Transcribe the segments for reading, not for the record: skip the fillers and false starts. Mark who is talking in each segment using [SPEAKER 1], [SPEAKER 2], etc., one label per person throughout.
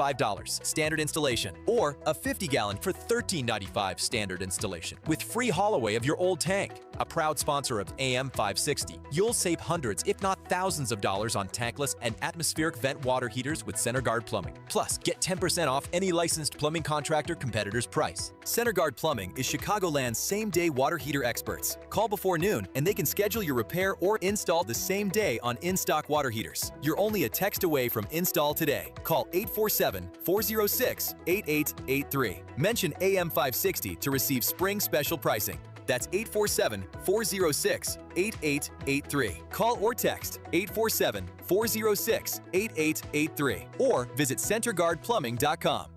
[SPEAKER 1] $95 standard installation, or a 50-gallon for $13.95 standard installation, with free haul away of your old tank. A proud sponsor of AM 560, you'll save hundreds, if not thousands of dollars on tankless and atmospheric vent water heaters with CenterGuard Plumbing. Plus, get 10% off any licensed plumbing contractor competitor's price. CenterGuard Plumbing is Chicagoland's same-day water heater experts. Call before noon, and they can schedule your repair or install the same day on in-stock water heaters. You're only a text away from install today. Call 847-406-8883. Mention AM 560 to receive spring special pricing. That's 847-406-8883. Call or text 847-406-8883 or visit centerguardplumbing.com.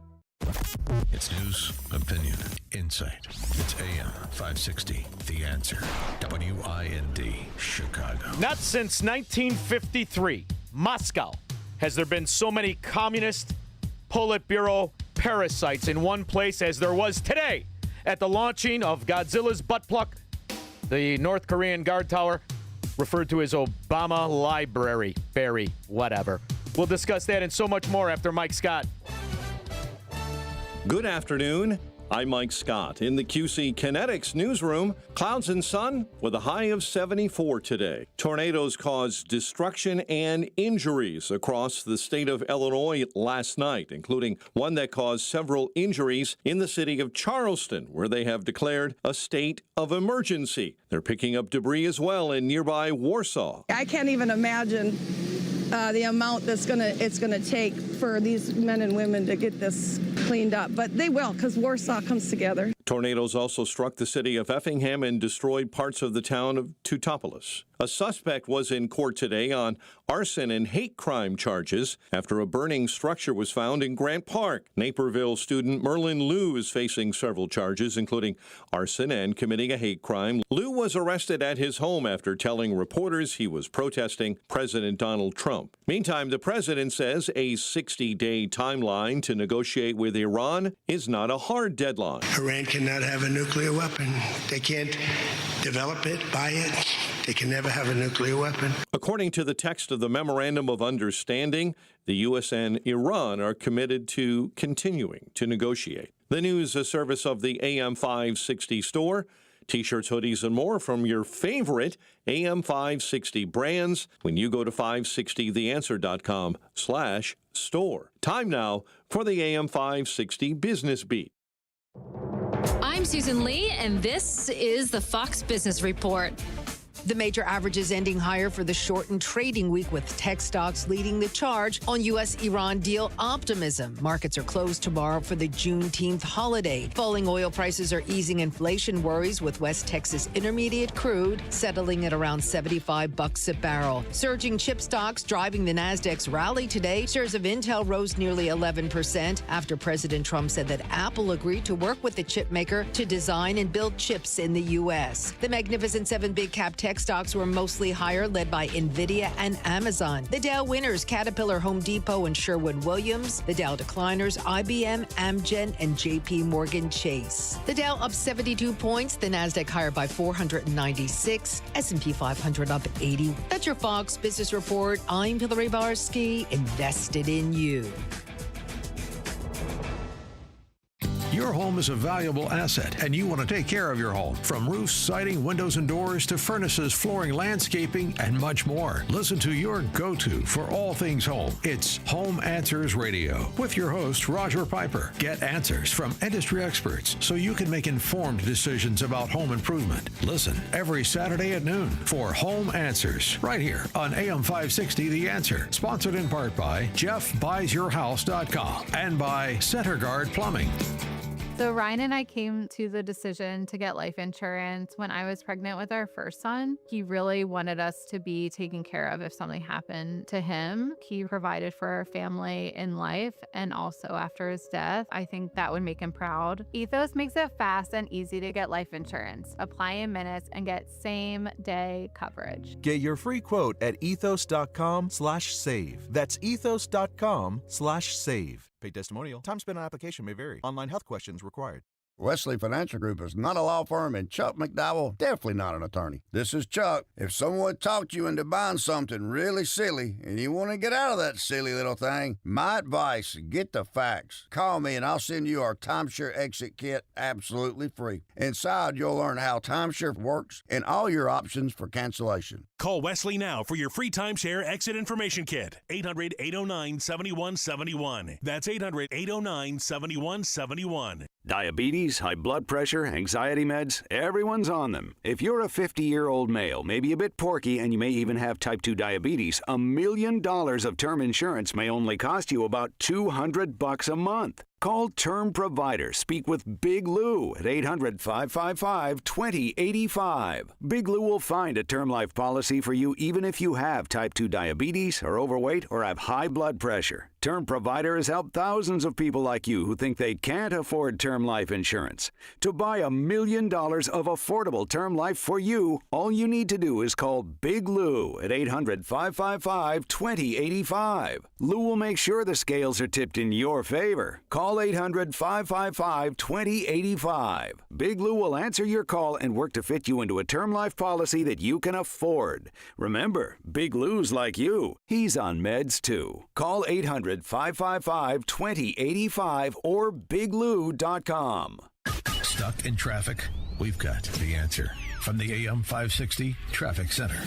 [SPEAKER 2] It's news, opinion, insight. It's AM 560, The Answer. WIND, Chicago.
[SPEAKER 3] Not since 1953, Moscow, has there been so many communist Politburo parasites in one place as there was today at the launching of Godzilla's butt plug, the North Korean guard tower, referred to as Obama Library, Berry, whatever. We'll discuss that and so much more after Mike Scott.
[SPEAKER 4] Good afternoon. I'm Mike Scott. In the QC Kinetics newsroom, clouds and sun with a high of 74 today. Tornadoes caused destruction and injuries across the state of Illinois last night, including one that caused several injuries in the city of Charleston, where they have declared a state of emergency. They're picking up debris as well in nearby Warsaw.
[SPEAKER 5] I can't even imagine the amount it's going to take for these men and women to get this cleaned up. But they will, because Warsaw comes together.
[SPEAKER 4] Tornadoes also struck the city of Effingham and destroyed parts of the town of Teutopolis. A suspect was in court today on arson and hate crime charges after a burning structure was found in Grant Park. Naperville student Merlin Liu is facing several charges, including arson and committing a hate crime. Liu was arrested at his home after telling reporters he was protesting President Donald Trump. Meantime, the president says a 60-day timeline to negotiate with Iran is not a hard deadline.
[SPEAKER 6] Iran cannot have a nuclear weapon. They can't develop it, buy it. They can never have a nuclear weapon.
[SPEAKER 4] According to the text of the Memorandum of Understanding, the U.S. and Iran are committed to continuing to negotiate. The news, a service of the AM 560 store. T-shirts, hoodies, and more from your favorite AM 560 brands when you go to 560theanswer.com/store. Time now for the AM 560 Business Beat.
[SPEAKER 7] I'm Susan Lee, and this is the Fox Business Report.
[SPEAKER 8] The major averages ending higher for the shortened trading week, with tech stocks leading the charge on U.S.-Iran deal optimism. Markets are closed tomorrow for the Juneteenth holiday. Falling oil prices are easing inflation worries, with West Texas Intermediate crude settling at around $75 a barrel. Surging chip stocks driving the Nasdaq's rally today. Shares of Intel rose nearly 11% after President Trump said that Apple agreed to work with the chip maker to design and build chips in the U.S. The Magnificent Seven big cap tech stocks were mostly higher, led by Nvidia and Amazon. The Dow winners, Caterpillar, Home Depot, and Sherwin-Williams. The Dow decliners, IBM, Amgen, and JP Morgan Chase. The Dow up 72 points, the Nasdaq higher by 496, S&P 500 up 80. That's your Fox Business Report. I'm Hillary Barsky, invested in you.
[SPEAKER 2] Your home is a valuable asset, and you want to take care of your home. From roofs, siding, windows and doors, to furnaces, flooring, landscaping, and much more. Listen to your go-to for all things home. It's Home Answers Radio with your host, Roger Piper. Get answers from industry experts so you can make informed decisions about home improvement. Listen every Saturday at noon for Home Answers, right here on AM 560 The Answer. Sponsored in part by JeffBuysYourHouse.com and by CenterGuard Plumbing.
[SPEAKER 9] So Ryan and I came to the decision to get life insurance when I was pregnant with our first son. He really wanted us to be taken care of if something happened to him. He provided for our family in life and also after his death. I think that would make him proud. Ethos makes it fast and easy to get life insurance. Apply in minutes and get same-day coverage.
[SPEAKER 10] Get your free quote at ethos.com/save. That's ethos.com/save. Paid testimonial. Time spent on application may vary. Online health questions required.
[SPEAKER 11] Wesley Financial Group is not a law firm, and Chuck McDowell, definitely not an attorney. This is Chuck. If someone talked you into buying something really silly and you want to get out of that silly little thing, my advice, get the facts. Call me and I'll send you our timeshare exit kit absolutely free. Inside, you'll learn how timeshare works and all your options for cancellation.
[SPEAKER 12] Call Wesley now for your free timeshare exit information kit. 800-809-7171. That's 800-809-7171.
[SPEAKER 13] Diabetes, high blood pressure, anxiety meds, everyone's on them. If you're a 50-year-old male, maybe a bit porky, and you may even have type 2 diabetes, $1 million of term insurance may only cost you about $200 a month. Call Term Provider. Speak with Big Lou at 800-555-2085. Big Lou will find a term life policy for you even if you have type 2 diabetes, are overweight, or have high blood pressure. Term Provider has helped thousands of people like you who think they can't afford term life insurance. To buy $1 million of affordable term life for you, all you need to do is call Big Lou at 800-555-2085. Lou will make sure the scales are tipped in your favor. Call 800-555-2085. Big Lou will answer your call and work to fit you into a term life policy that you can afford. Remember, Big Lou's like you. He's on meds too. Call 800-555-2085 or biglou.com.
[SPEAKER 2] Stuck in traffic? We've got the answer. From the AM 560 Traffic Center.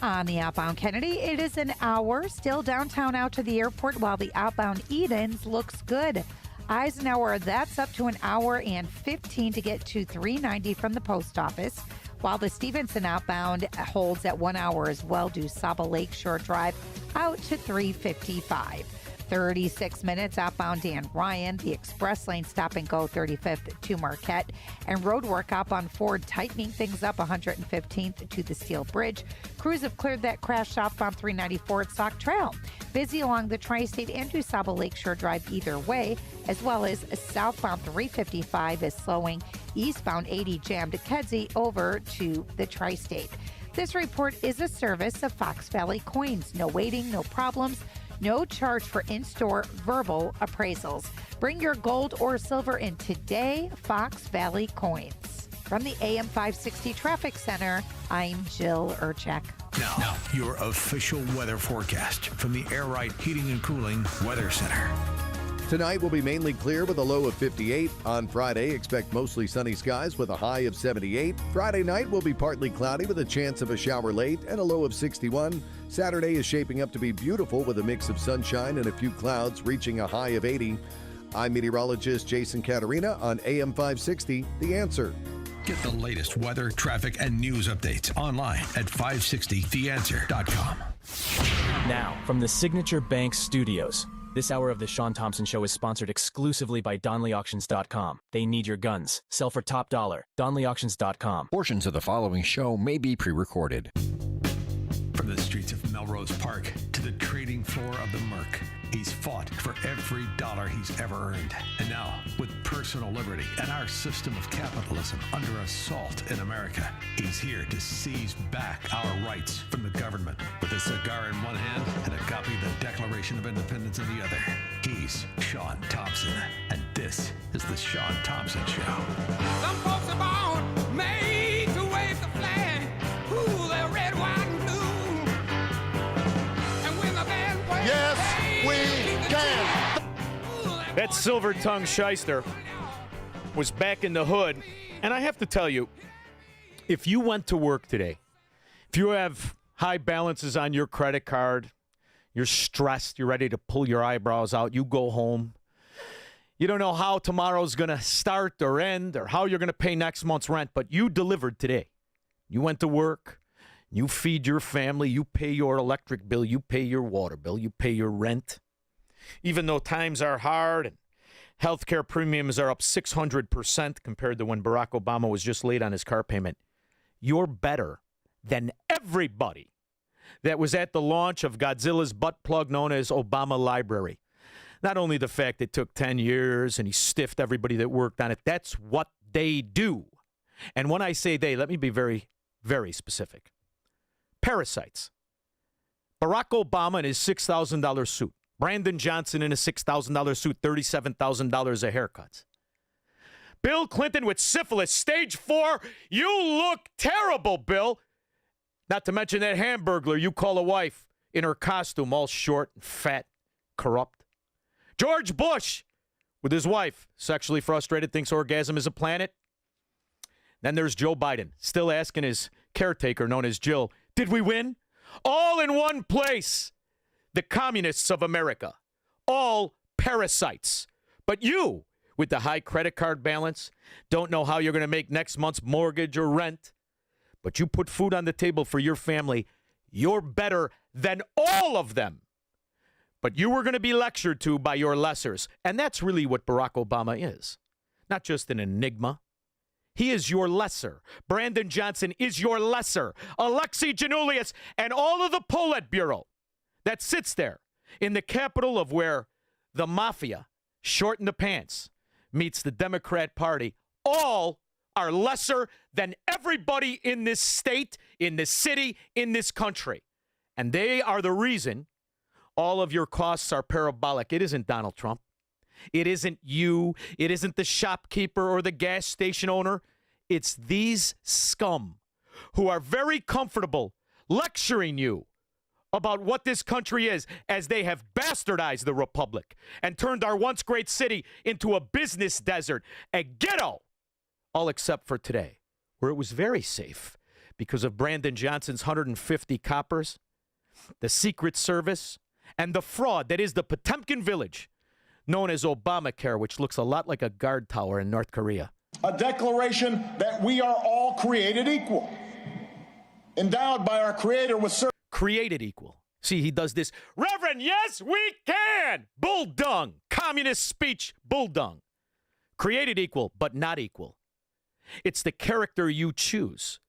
[SPEAKER 14] On the outbound Kennedy, it is an hour still downtown out to the airport, while the outbound Edens looks good. Eisenhower, that's up to an hour and 15 to get to 390 from the post office, while the Stevenson outbound holds at 1 hour as well, due Saba Lakeshore Drive out to 355. 36 minutes outbound Dan Ryan, the express lane stop and go 35th to Marquette, and road work up on Ford tightening things up 115th to the Steel Bridge. Crews have cleared that crash southbound 394 at Sauk Trail. Busy along the Tri-State and to Saba Lakeshore Drive either way, as well as southbound 355 is slowing, eastbound 80 jammed at Kedzie over to the Tri-State. This report is a service of Fox Valley Coins. No waiting, no problems. No charge for in-store verbal appraisals. Bring your gold or silver in today, Fox Valley Coins. From the AM 560 Traffic Center, I'm Jill Urchek.
[SPEAKER 2] Now, your official weather forecast from the Air Right Heating and Cooling Weather Center.
[SPEAKER 15] Tonight will be mainly clear with a low of 58. On Friday, expect mostly sunny skies with a high of 78. Friday night will be partly cloudy with a chance of a shower late and a low of 61. Saturday is shaping up to be beautiful with a mix of sunshine and a few clouds, reaching a high of 80. I'm meteorologist Jason Caterina on AM 560, The Answer.
[SPEAKER 2] Get the latest weather, traffic, and news updates online at 560theanswer.com.
[SPEAKER 16] Now, from the Signature Bank Studios. This hour of the Shaun Thompson Show is sponsored exclusively by DonleyAuctions.com. They need your guns. Sell for top dollar. DonleyAuctions.com.
[SPEAKER 17] Portions of the following show may be pre-recorded.
[SPEAKER 2] From the streets of Melrose Park to the trading floor of the Merc, he's fought for every dollar he's ever earned. And now, with personal liberty and our system of capitalism under assault in America, he's here to seize back our rights from the government. With a cigar in one hand and a copy of the Declaration of Independence in the other, he's Shaun Thompson. And this is the Shaun Thompson Show.
[SPEAKER 18] Some folks are born made to wave the flag. Ooh, they're red, white, and blue. And when the band plays, yes, we can.
[SPEAKER 3] That silver-tongued shyster was back in the hood. And I have to tell you, if you went to work today, if you have high balances on your credit card, you're stressed, you're ready to pull your eyebrows out, you go home, you don't know how tomorrow's going to start or end or how you're going to pay next month's rent, but you delivered today. You went to work, you feed your family, you pay your electric bill, you pay your water bill, you pay your rent. Even though times are hard and healthcare premiums are up 600% compared to when Barack Obama was just late on his car payment, you're better than everybody that was at the launch of Godzilla's butt plug known as Obama Library. Not only the fact it took 10 years and he stiffed everybody that worked on it, that's what they do. And when I say they, let me be very, very specific. Parasites. Barack Obama in his $6,000 suit. Brandon Johnson in a $6,000 suit, $37,000 of haircuts. Bill Clinton with syphilis, stage 4. You look terrible, Bill. Not to mention that Hamburglar you call a wife in her costume, all short and fat, corrupt. George Bush with his wife, sexually frustrated, thinks orgasm is a planet. Then there's Joe Biden, still asking his caretaker, known as Jill, did we win? All in one place. The communists of America. All parasites. But you, with the high credit card balance, don't know how you're going to make next month's mortgage or rent. But you put food on the table for your family. You're better than all of them. But you were going to be lectured to by your lessers. And that's really what Barack Obama is. Not just an enigma. He is your lesser. Brandon Johnson is your lesser. Alexei Janulius and all of the Politburo that sits there in the capital of where the mafia, short in the pants, meets the Democrat Party, all are lesser than everybody in this state, in this city, in this country. And they are the reason all of your costs are parabolic. It isn't Donald Trump. It isn't you. It isn't the shopkeeper or the gas station owner. It's these scum who are very comfortable lecturing you about what this country is as they have bastardized the republic and turned our once great city into a business desert, a ghetto. All except for today, where it was very safe because of Brandon Johnson's 150 coppers, the Secret Service, and the fraud that is the Potemkin Village, known as Obamacare, which looks a lot like a guard tower in North Korea.
[SPEAKER 19] A declaration that we are all created equal, endowed by our Creator with
[SPEAKER 3] created equal. See, he does this. Reverend, yes, we can. Bull dung. Communist speech, bull dung. Created equal, but not equal. It's the character you choose.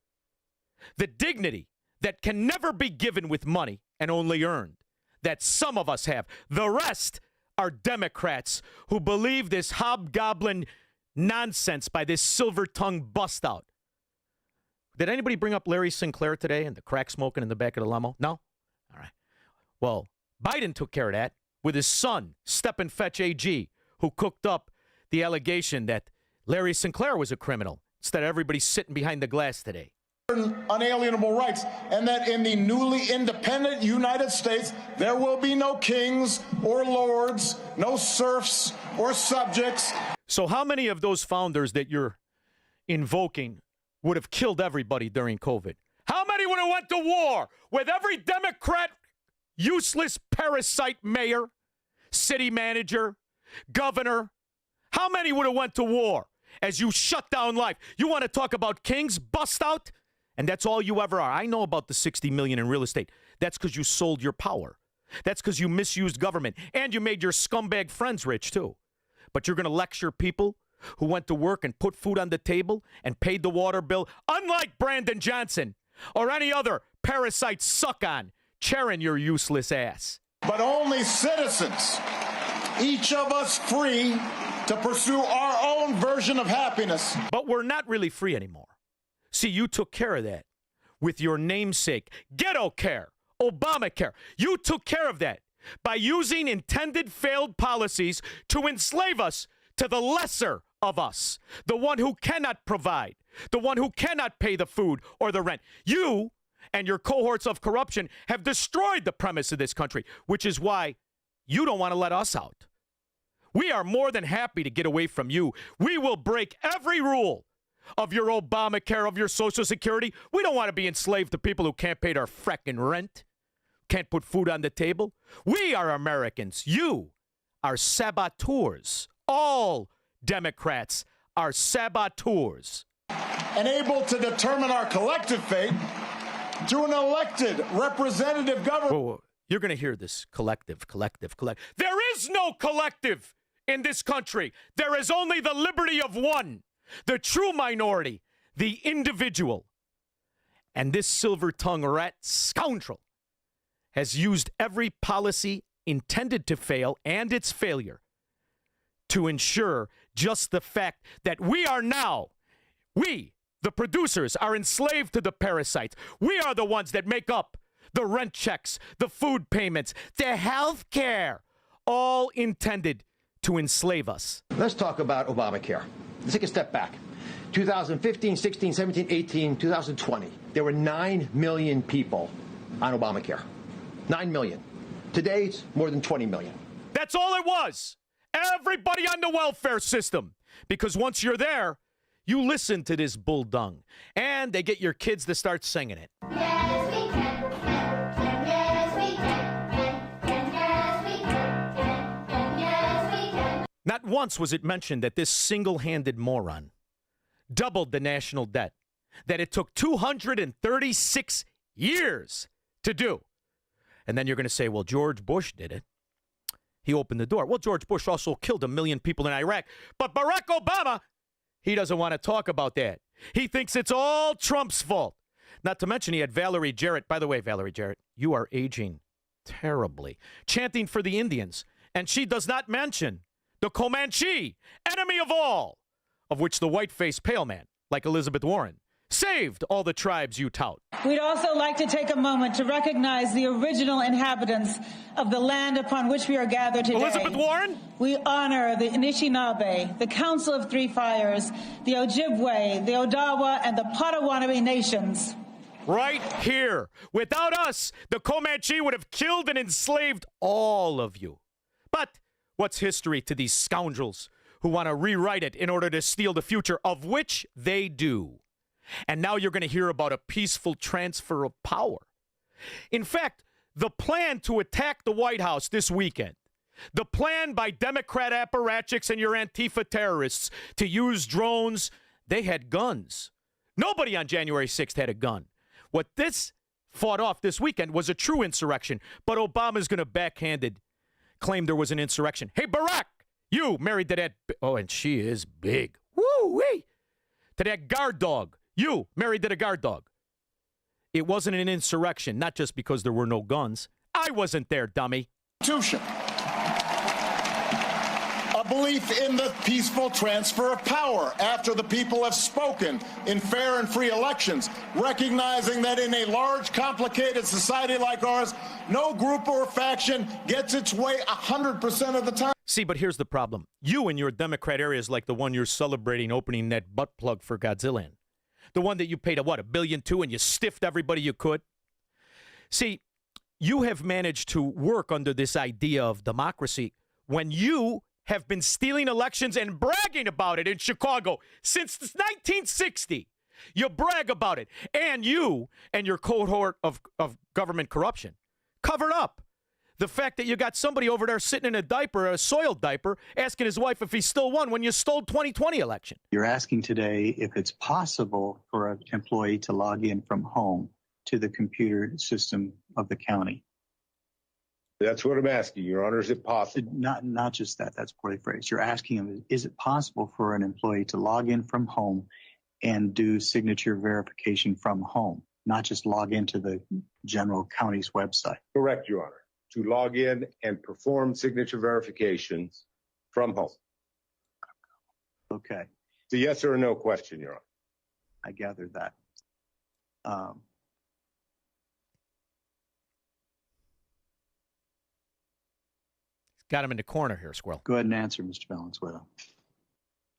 [SPEAKER 3] The dignity that can never be given with money and only earned, that some of us have. The rest are Democrats who believe this hobgoblin nonsense by this silver-tongued bust-out. Did anybody bring up Larry Sinclair today and the crack smoking in the back of the limo? No? All right. Well, Biden took care of that with his son, Step and Fetch AG, who cooked up the allegation that Larry Sinclair was a criminal instead of everybody sitting behind the glass today.
[SPEAKER 19] Unalienable rights, and that in the newly independent United States, there will be no kings or lords, no serfs or subjects.
[SPEAKER 3] So how many of those founders that you're invoking would have killed everybody during COVID? How many would have went to war with every Democrat, useless parasite mayor, city manager, governor? How many would have went to war as you shut down life? You want to talk about kings? Bust out? And that's all you ever are. I know about the $60 million in real estate. That's because you sold your power. That's because you misused government. And you made your scumbag friends rich, too. But you're going to lecture people who went to work and put food on the table and paid the water bill, unlike Brandon Johnson or any other parasite suck-on chairing your useless ass.
[SPEAKER 19] But only citizens, each of us free to pursue our own version of happiness.
[SPEAKER 3] But we're not really free anymore. See, you took care of that with your namesake, Ghetto Care, Obamacare. You took care of that by using intended failed policies to enslave us to the lesser of us, the one who cannot provide, the one who cannot pay the food or the rent. You and your cohorts of corruption have destroyed the premise of this country, which is why you don't want to let us out. We are more than happy to get away from you. We will break every rule of your Obamacare, of your Social Security. We don't want to be enslaved to people who can't pay their frickin' rent, can't put food on the table. We are Americans. You are saboteurs. All Democrats are saboteurs.
[SPEAKER 19] And able to determine our collective fate through an elected representative government.
[SPEAKER 3] Whoa. You're going to hear this collective. There is no collective in this country. There is only the liberty of one, the true minority, the individual. And this silver-tongued rat scoundrel has used every policy intended to fail and its failure to ensure just the fact that we, the producers, are enslaved to the parasites. We are the ones that make up the rent checks, the food payments, the health care, all intended to enslave us.
[SPEAKER 20] Let's talk about Obamacare. let's take a step back. 2015, 16, 17, 18, 2020, there were 9 million people on Obamacare. 9 million. Today, it's more than 20 million.
[SPEAKER 3] That's all it was. Everybody on the welfare system. Because once you're there, you listen to this bull dung. And they get your kids to start singing it.
[SPEAKER 18] Yes, we can. Yes, we can. Yes, we can. Yes, we can.
[SPEAKER 3] Not once was it mentioned that this single-handed moron doubled the national debt, that it took 236 years to do. And then you're going to say, well, George Bush did it. He opened the door. Well, George Bush also killed 1 million people in Iraq. But Barack Obama, he doesn't want to talk about that. He thinks it's all Trump's fault. Not to mention he had Valerie Jarrett. By the way, Valerie Jarrett, you are aging terribly. Chanting for the Indians. And she does not mention the Comanche, enemy of all, of which the white-faced pale man, like Elizabeth Warren, saved all the tribes you tout.
[SPEAKER 21] We'd also like to take a moment to recognize the original inhabitants of the land upon which we are gathered today.
[SPEAKER 3] Elizabeth Warren?
[SPEAKER 21] We honor the Anishinaabe, the Council of Three Fires, the Ojibwe, the Odawa, and the Potawatomi nations.
[SPEAKER 3] Right here. Without us, the Comanche would have killed and enslaved all of you. But what's history to these scoundrels who want to rewrite it in order to steal the future, of which they do? And now you're going to hear about a peaceful transfer of power. In fact, the plan to attack the White House this weekend, the plan by Democrat apparatchiks and your Antifa terrorists to use drones, they had guns. Nobody on January 6th had a gun. What this fought off this weekend was a true insurrection, but Obama's going to backhanded claim there was an insurrection. Hey, Barack, you married to that, oh, and she is big. Woo-wee! To that guard dog. You married to the guard dog. It wasn't an insurrection, not just because there were no guns. I wasn't there, dummy.
[SPEAKER 19] A belief in the peaceful transfer of power after the people have spoken in fair and free elections, recognizing that in a large, complicated society like ours, no group or faction gets its way 100% of the time.
[SPEAKER 3] See, but here's the problem. You and your Democrat areas like the one you're celebrating opening that butt plug for Godzilla in. The one that you paid, $1 billion to, and you stiffed everybody you could. See, you have managed to work under this idea of democracy when you have been stealing elections and bragging about it in Chicago since 1960. You brag about it. And you and your cohort of government corruption covered up the fact that you got somebody over there sitting in a diaper, a soiled diaper, asking his wife if he still won when you stole 2020 election.
[SPEAKER 22] You're asking today if it's possible for an employee to log in from home to the computer system of the county.
[SPEAKER 23] That's what I'm asking, Your Honor. Is it possible?
[SPEAKER 22] Not just that. That's poorly phrased. You're asking him, is it possible for an employee to log in from home and do signature verification from home, not just log into the general county's website?
[SPEAKER 23] Correct, Your Honor. To log in and perform signature verifications from home.
[SPEAKER 22] Okay.
[SPEAKER 23] It's a yes or a no question, Your Honor.
[SPEAKER 22] I gathered that.
[SPEAKER 3] Got him in the corner here, Squirrel.
[SPEAKER 22] Go ahead and answer, Mr. Valenzuela.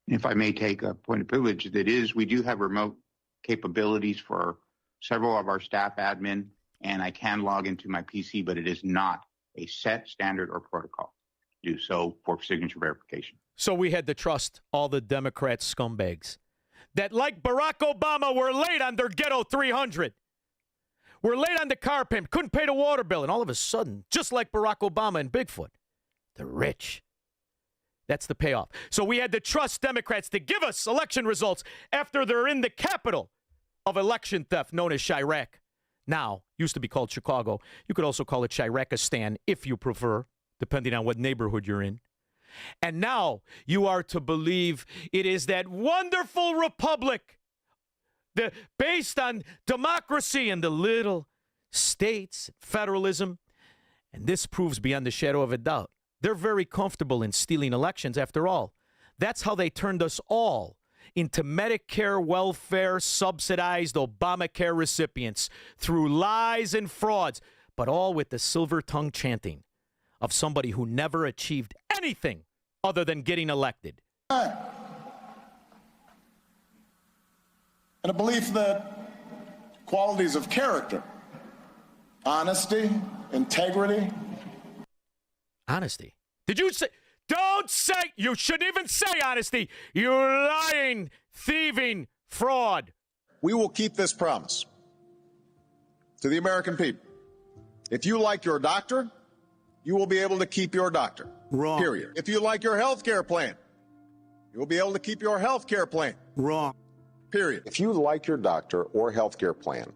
[SPEAKER 24] If I may take a point of privilege, that is, we do have remote capabilities for several of our staff admin, and I can log into my PC, but it is not a set standard or protocol to do so for signature verification.
[SPEAKER 3] So we had to trust all the Democrat scumbags that, like Barack Obama, were late on their Ghetto 300. We're late on the car payment, couldn't pay the water bill, and all of a sudden, just like Barack Obama and Bigfoot, the rich. That's the payoff. So we had to trust Democrats to give us election results after they're in the capital of election theft known as Chirac. Now, used to be called Chicago. You could also call it Chiracistan if you prefer, depending on what neighborhood you're in. And now you are to believe it is that wonderful republic based on democracy and the little states, federalism. And this proves beyond the shadow of a doubt. They're very comfortable in stealing elections after all. That's how they turned us all into Medicare welfare subsidized Obamacare recipients through lies and frauds, but all with the silver-tongued chanting of somebody who never achieved anything other than getting elected.
[SPEAKER 19] and a belief that qualities of character, honesty, integrity.
[SPEAKER 3] Honesty? Did you say? Don't say. You shouldn't even say honesty. You lying, thieving fraud.
[SPEAKER 1] We will keep this promise to the American people. If you like your doctor, you will be able to keep your doctor.
[SPEAKER 4] Wrong.
[SPEAKER 1] Period. If you like your health care plan, you will be able to keep your health care plan.
[SPEAKER 4] Wrong.
[SPEAKER 1] Period.
[SPEAKER 5] If you like your doctor or health care plan,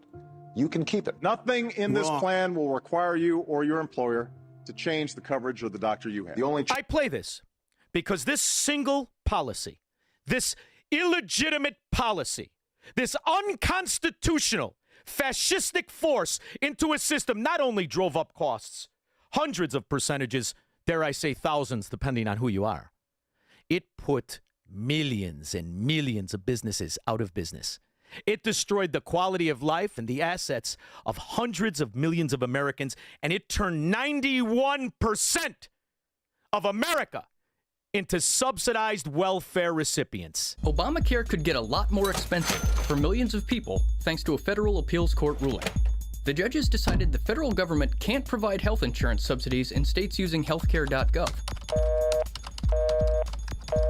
[SPEAKER 5] you can keep it.
[SPEAKER 1] Nothing in this
[SPEAKER 4] Wrong.
[SPEAKER 1] plan will require you or your employer to change the coverage of the doctor you have.
[SPEAKER 3] I play this because this single policy, this illegitimate policy, this unconstitutional, fascistic force into a system not only drove up costs, hundreds of percentages, dare I say thousands, depending on who you are. It put millions and millions of businesses out of business. It destroyed the quality of life and the assets of hundreds of millions of Americans, and it turned 91% of America into subsidized welfare recipients.
[SPEAKER 6] Obamacare could get a lot more expensive for millions of people thanks to a federal appeals court ruling. The judges decided the federal government can't provide health insurance subsidies in states using healthcare.gov.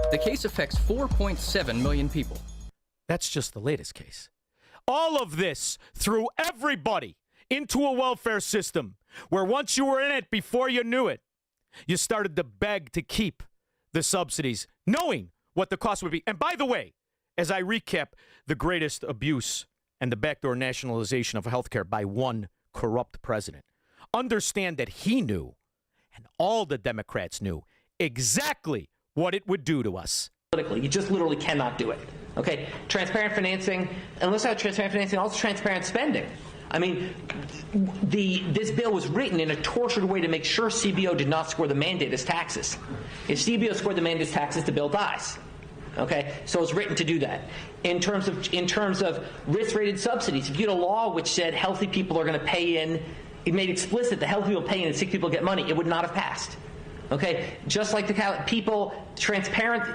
[SPEAKER 6] The case affects 4.7 million people.
[SPEAKER 3] That's just the latest case. All of this threw everybody into a welfare system where once you were in it before you knew it, you started to beg to keep the subsidies, knowing what the cost would be. And by the way, as I recap the greatest abuse and the backdoor nationalization of healthcare by one corrupt president, understand that he knew, and all the Democrats knew, exactly what it would do to us.
[SPEAKER 25] Politically, you just literally cannot do it. Okay, transparent financing, unless I have transparent financing, also transparent spending. I mean, this bill was written in a tortured way to make sure CBO did not score the mandate as taxes. If CBO scored the mandate as taxes, the bill dies. Okay, so it's written to do that. In terms of risk-rated subsidies, if you had a law which said healthy people are going to pay in, it made explicit that healthy people pay in and sick people get money, it would not have passed. Okay, just like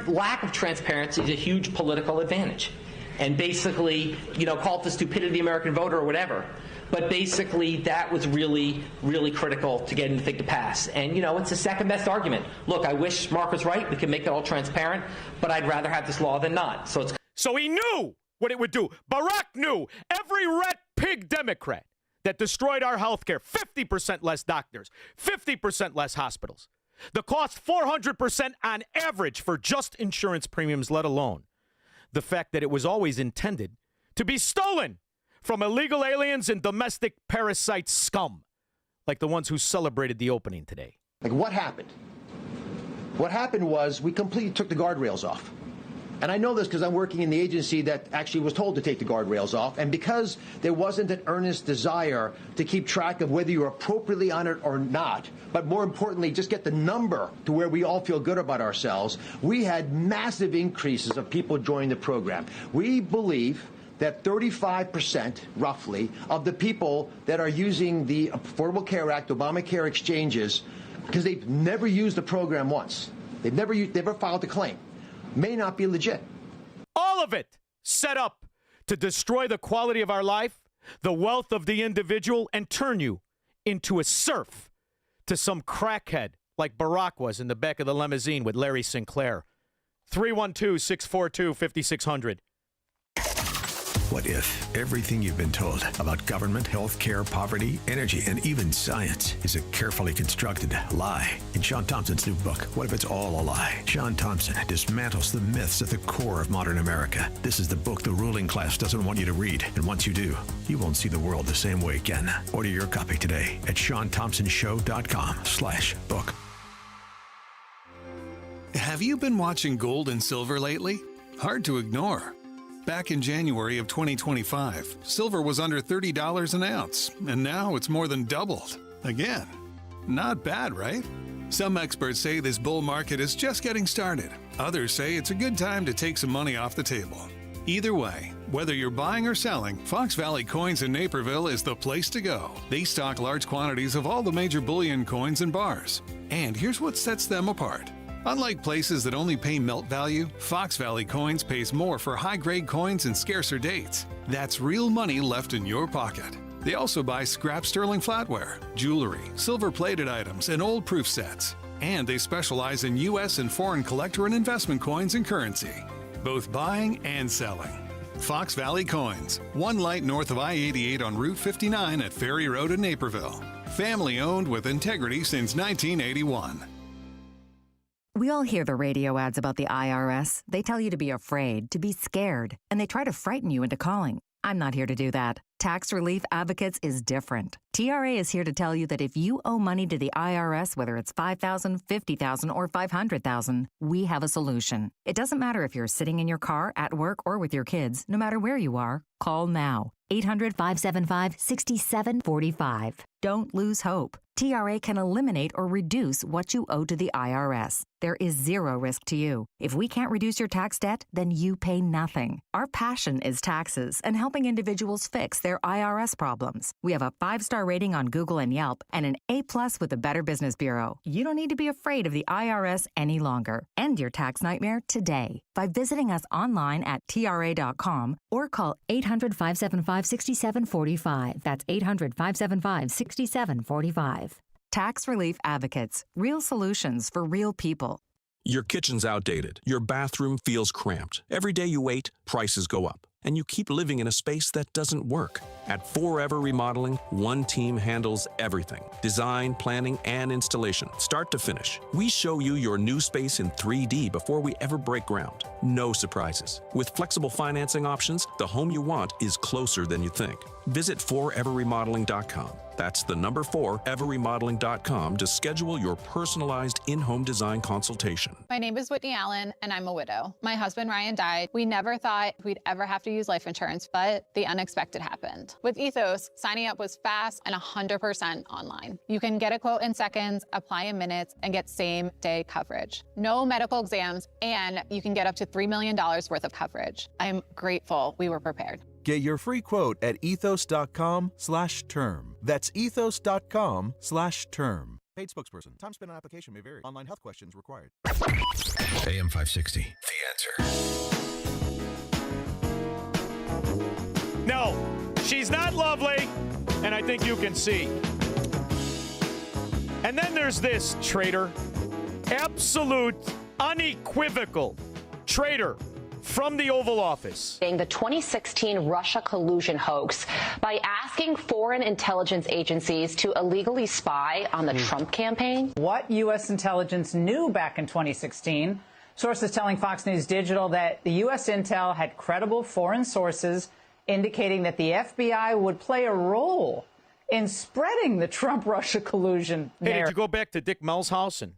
[SPEAKER 25] lack of transparency is a huge political advantage. And basically, call it the stupidity of the American voter or whatever. But basically, that was really, really critical to getting the thing to pass. And, it's the second best argument. Look, I wish Mark was right. We can make it all transparent, but I'd rather have this law than not.
[SPEAKER 3] So he knew what it would do. Barack knew. Every rat pig Democrat that destroyed our health care, 50% less doctors, 50% less hospitals. The cost 400% on average for just insurance premiums, let alone the fact that it was always intended to be stolen from illegal aliens and domestic parasite scum, like the ones who celebrated the opening today.
[SPEAKER 20] Like, what happened? What happened was we completely took the guardrails off. And I know this because I'm working in the agency that actually was told to take the guardrails off. And because there wasn't an earnest desire to keep track of whether you're appropriately on it or not, but more importantly, just get the number to where we all feel good about ourselves, we had massive increases of people joining the program. We believe that 35%, roughly, of the people that are using the Affordable Care Act, Obamacare exchanges, because they've never used the program once, they've never filed a claim, may not be legit.
[SPEAKER 3] All of it set up to destroy the quality of our life, the wealth of the individual, and turn you into a serf to some crackhead like Barack was in the back of the limousine with Larry Sinclair. 312-642-5600.
[SPEAKER 2] What if everything you've been told about government, health care, poverty, energy, and even science is a carefully constructed lie? In Shaun Thompson's new book, What If It's All a Lie? Shaun Thompson dismantles the myths at the core of modern America. This is the book the ruling class doesn't want you to read. And once you do, you won't see the world the same way again. Order your copy today at ShaunThompsonShow.com/book.
[SPEAKER 4] Have you been watching gold and silver lately? Hard to ignore. Back in January of 2025, silver was under $30 an ounce, and now it's more than doubled. Again. Not bad, right? Some experts say this bull market is just getting started. Others say it's a good time to take some money off the table. Either way, whether you're buying or selling, Fox Valley Coins in Naperville is the place to go. They stock large quantities of all the major bullion coins and bars. And here's what sets them apart. Unlike places that only pay melt value, Fox Valley Coins pays more for high-grade coins and scarcer dates. That's real money left in your pocket. They also buy scrap sterling flatware, jewelry, silver-plated items, and old proof sets. And they specialize in U.S. and foreign collector and investment coins and currency, both buying and selling. Fox Valley Coins, one light north of I-88 on Route 59 at Ferry Road in Naperville. Family owned with integrity since 1981.
[SPEAKER 7] We all hear the radio ads about the IRS. They tell you to be afraid, to be scared, and they try to frighten you into calling. I'm not here to do that. Tax Relief Advocates is different. TRA is here to tell you that if you owe money to the IRS, whether it's $5,000, $50,000, or $500,000, we have a solution. It doesn't matter if you're sitting in your car, at work, or with your kids. No matter where you are, call now. 800-575-6745. Don't lose hope. TRA can eliminate or reduce what you owe to the IRS. There is zero risk to you. If we can't reduce your tax debt, then you pay nothing. Our passion is taxes and helping individuals fix their IRS problems. We have a 5-star rating on Google and Yelp and an A+ with the Better Business Bureau. You don't need to be afraid of the IRS any longer. End your tax nightmare today by visiting us online at TRA.com or call 800-575-6745. That's 800-575-6745. Tax Relief Advocates. Real solutions for real people.
[SPEAKER 8] Your kitchen's outdated. Your bathroom feels cramped. Every day you wait, prices go up. And you keep living in a space that doesn't work. At Forever Remodeling, one team handles everything. Design, planning, and installation, start to finish. We show you your new space in 3D before we ever break ground. No surprises. With flexible financing options, the home you want is closer than you think. Visit foreverremodeling.com. That's the number 4, everremodeling.com to schedule your personalized in-home design consultation.
[SPEAKER 9] My name is Whitney Allen, and I'm a widow. My husband, Ryan, died. We never thought we'd ever have to use life insurance, but the unexpected happened. With Ethos, signing up was fast and 100% online. You can get a quote in seconds, apply in minutes, and get same-day coverage. No medical exams, and you can get up to $3 million worth of coverage. I'm grateful we were prepared.
[SPEAKER 10] Get your free quote at ethos.com/term. That's ethos.com/term. Paid spokesperson. Time spent on application may vary. Online health questions required.
[SPEAKER 2] AM 560. The answer.
[SPEAKER 3] No, she's not lovely, and I think you can see. And then there's this traitor, absolute, unequivocal traitor from the Oval Office.
[SPEAKER 11] The 2016 Russia collusion hoax by asking foreign intelligence agencies to illegally spy on the Trump campaign.
[SPEAKER 26] What U.S. intelligence knew back in 2016, sources telling Fox News Digital that the U.S. intel had credible foreign sources indicating that the FBI would play a role in spreading the Trump-Russia collusion
[SPEAKER 3] Hey,
[SPEAKER 11] narrative.
[SPEAKER 3] did you go back to Dick Mell's house and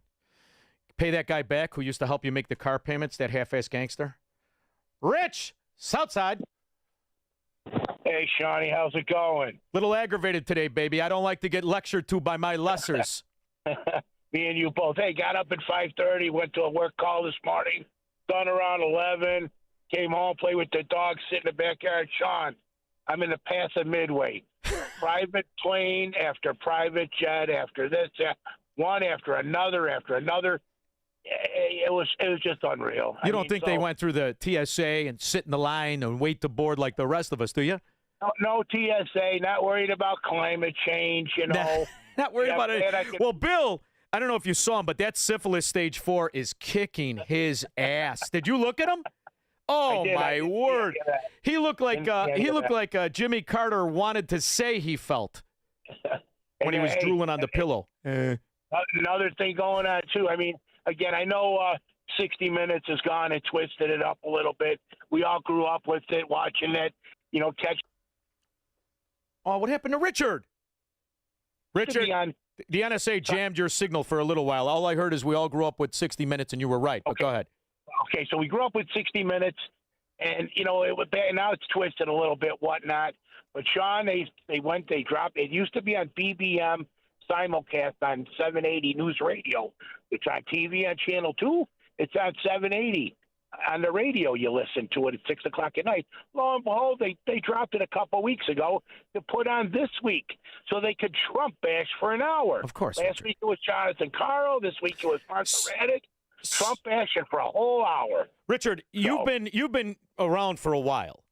[SPEAKER 3] pay that guy back who used to help you make the car payments, that half-ass gangster? Rich, Southside.
[SPEAKER 27] Hey, Shawnee, how's it going?
[SPEAKER 3] Little aggravated today, baby. I don't like to get lectured to by my lessers.
[SPEAKER 27] Me and you both. Hey, got up at 5:30, went to a work call this morning, done around 11, came home, played with the dog, sit in the backyard. Shaun, I'm in the path of Midway. Private plane after private jet after this, one after another after another. It was just unreal.
[SPEAKER 3] You don't think they went through the TSA and sit in the line and wait to board like the rest of us, do you?
[SPEAKER 27] No TSA, not worried about climate change, you know.
[SPEAKER 3] Not worried about it. Well, Bill, I don't know if you saw him, but that syphilis stage 4 is kicking his ass. Did you look at him? Oh, my word. He looked like Jimmy Carter wanted to say he felt when he was drooling on the pillow.
[SPEAKER 27] Another thing going on, too. I mean, again, I know 60 Minutes has gone and twisted it up a little bit. We all grew up with it, watching it, catch.
[SPEAKER 3] Oh, what happened to Richard? Richard, the NSA jammed your signal for a little while. All I heard is we all grew up with 60 Minutes, and you were right. But go ahead.
[SPEAKER 27] Okay, so we grew up with 60 Minutes, and, it was bad. Now it's twisted a little bit, whatnot. But, Shaun, they dropped. It used to be on BBM simulcast on 780 News Radio. It's on TV on Channel 2. It's on 780. On the radio, you listen to it at 6 o'clock at night. Lo and behold, they dropped it a couple weeks ago to put on this week so they could Trump bash for an hour.
[SPEAKER 3] Of course.
[SPEAKER 27] Last week it was Jonathan Caro. This week it was Martha Raddick. Trump bashing for a whole hour.
[SPEAKER 3] Richard, you've been around for a while.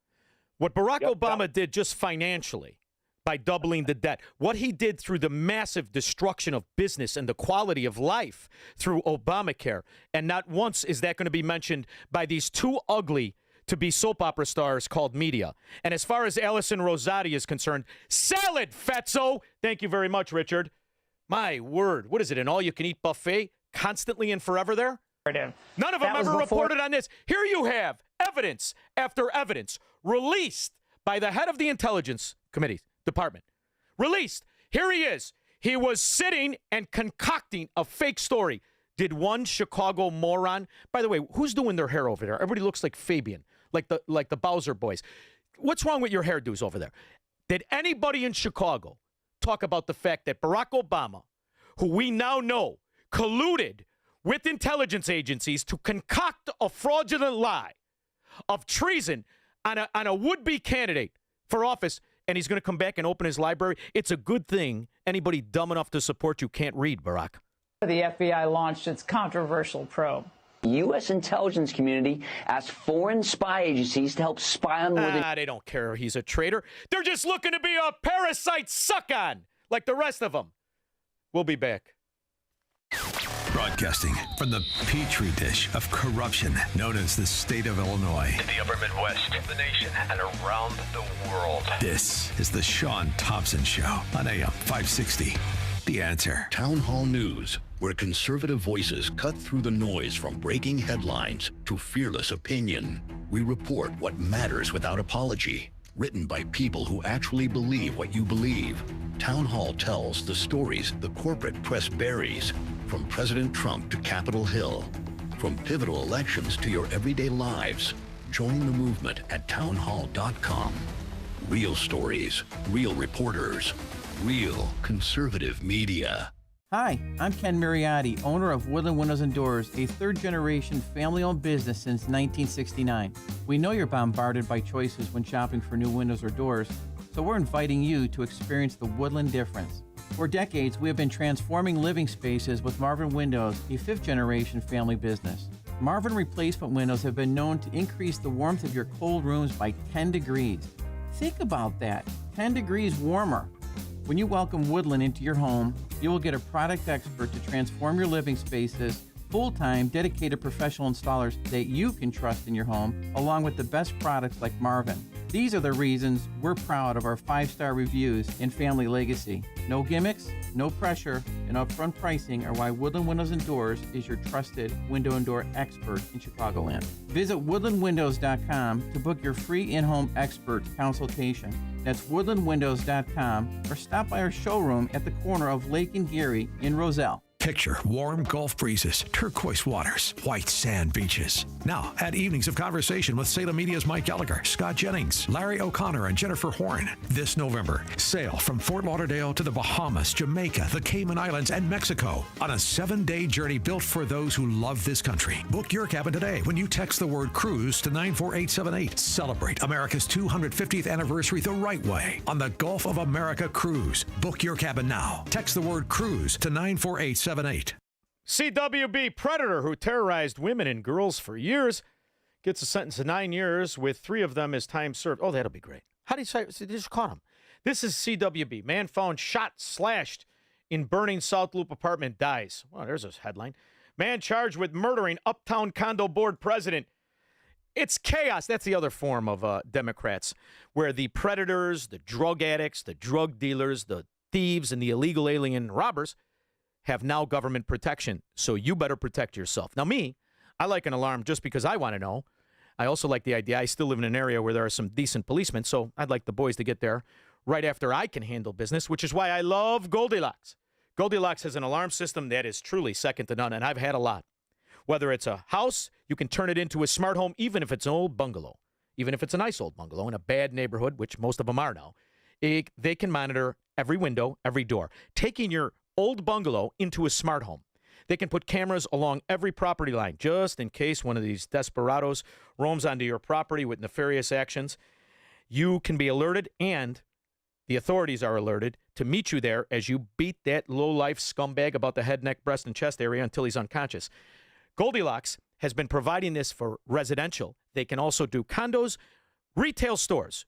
[SPEAKER 3] What Barack Obama did just financially by doubling the debt, what he did through the massive destruction of business and the quality of life through Obamacare, and not once is that going to be mentioned by these two ugly to be soap opera stars called media. And as far as Allison Rosati is concerned, salad, fatso. Thank you very much, Richard. My word, what is it, an all-you-can-eat buffet constantly and forever there? None of them ever reported on this. Here you have evidence after evidence released by the head of the Intelligence Committee Department. Released. Here he is. He was sitting and concocting a fake story. Did one Chicago moron? By the way, who's doing their hair over there? Everybody looks like Fabian, like the Bowser boys. What's wrong with your hairdos over there? Did anybody in Chicago talk about the fact that Barack Obama, who we now know colluded with intelligence agencies to concoct a fraudulent lie of treason on a would-be candidate for office, and he's going to come back and open his library? It's a good thing anybody dumb enough to support you can't read, Barack.
[SPEAKER 26] The FBI launched its controversial probe.
[SPEAKER 12] The U.S. intelligence community asked foreign spy agencies to help spy on more than...
[SPEAKER 3] They don't care he's a traitor. They're just looking to be a parasite suck-on, like the rest of them. We'll be back.
[SPEAKER 2] Broadcasting from the petri dish of corruption known as the state of Illinois.
[SPEAKER 13] In the upper Midwest, the nation, and around the world.
[SPEAKER 2] This is the Shaun Thompson Show on AM 560. The Answer.
[SPEAKER 14] Town Hall News, where conservative voices cut through the noise from breaking headlines to fearless opinion. We report what matters without apology. Written by people who actually believe what you believe. Town Hall tells the stories the corporate press buries, from President Trump to Capitol Hill. From pivotal elections to your everyday lives. Join the movement at townhall.com. Real stories, real reporters, real conservative media.
[SPEAKER 15] Hi, I'm Ken Mariotti, owner of Woodland Windows and Doors, a third-generation family-owned business since 1969. We know you're bombarded by choices when shopping for new windows or doors, so we're inviting you to experience the Woodland difference. For decades, we have been transforming living spaces with Marvin Windows, a fifth-generation family business. Marvin replacement windows have been known to increase the warmth of your cold rooms by 10 degrees. Think about that, 10 degrees warmer. When you welcome Woodland into your home, you will get a product expert to transform your living spaces, full-time, dedicated professional installers that you can trust in your home, along with the best products like Marvin. These are the reasons we're proud of our 5-star reviews and family legacy. No gimmicks, no pressure, and upfront pricing are why Woodland Windows and Doors is your trusted window and door expert in Chicagoland. Visit woodlandwindows.com to book your free in-home expert consultation. That's woodlandwindows.com, or stop by our showroom at the corner of Lake and Geary in Roselle.
[SPEAKER 2] Picture warm Gulf breezes, turquoise waters, white sand beaches. Now, add evenings of conversation with Salem Media's Mike Gallagher, Scott Jennings, Larry O'Connor, and Jennifer Horn. This November, sail from Fort Lauderdale to the Bahamas, Jamaica, the Cayman Islands, and Mexico on a 7-day journey built for those who love this country. Book your cabin today when you text the word cruise to 94878. Celebrate America's 250th anniversary the right way on the Gulf of America Cruise. Book your cabin now. Text the word cruise to 94878.
[SPEAKER 3] CWB predator who terrorized women and girls for years gets a sentence of 9 years with 3 of them as time served. Oh, that'll be great. How do you say? They just caught him. This is CWB. Man found shot, slashed in burning South Loop apartment dies. Well, there's a headline. Man charged with murdering Uptown Condo Board president. It's chaos. That's the other form of Democrats, where the predators, the drug addicts, the drug dealers, the thieves, and the illegal alien robbers have now government protection, so you better protect yourself. Now, me, I like an alarm just because I want to know. I also like the idea. I still live in an area where there are some decent policemen, so I'd like the boys to get there right after I can handle business, which is why I love Goldilocks. Goldilocks has an alarm system that is truly second to none, and I've had a lot. Whether it's a house, you can turn it into a smart home, even if it's an old bungalow. Even if it's a nice old bungalow in a bad neighborhood, which most of them are now, they can monitor every window, every door, taking your old bungalow into a smart home. They can put cameras along every property line just in case one of these desperados roams onto your property with nefarious actions. You can be alerted, and the authorities are alerted to meet you there as you beat that low-life scumbag about the head, neck, breast, and chest area until he's unconscious. Goldilocks has been providing this for residential. They can also do condos, retail stores,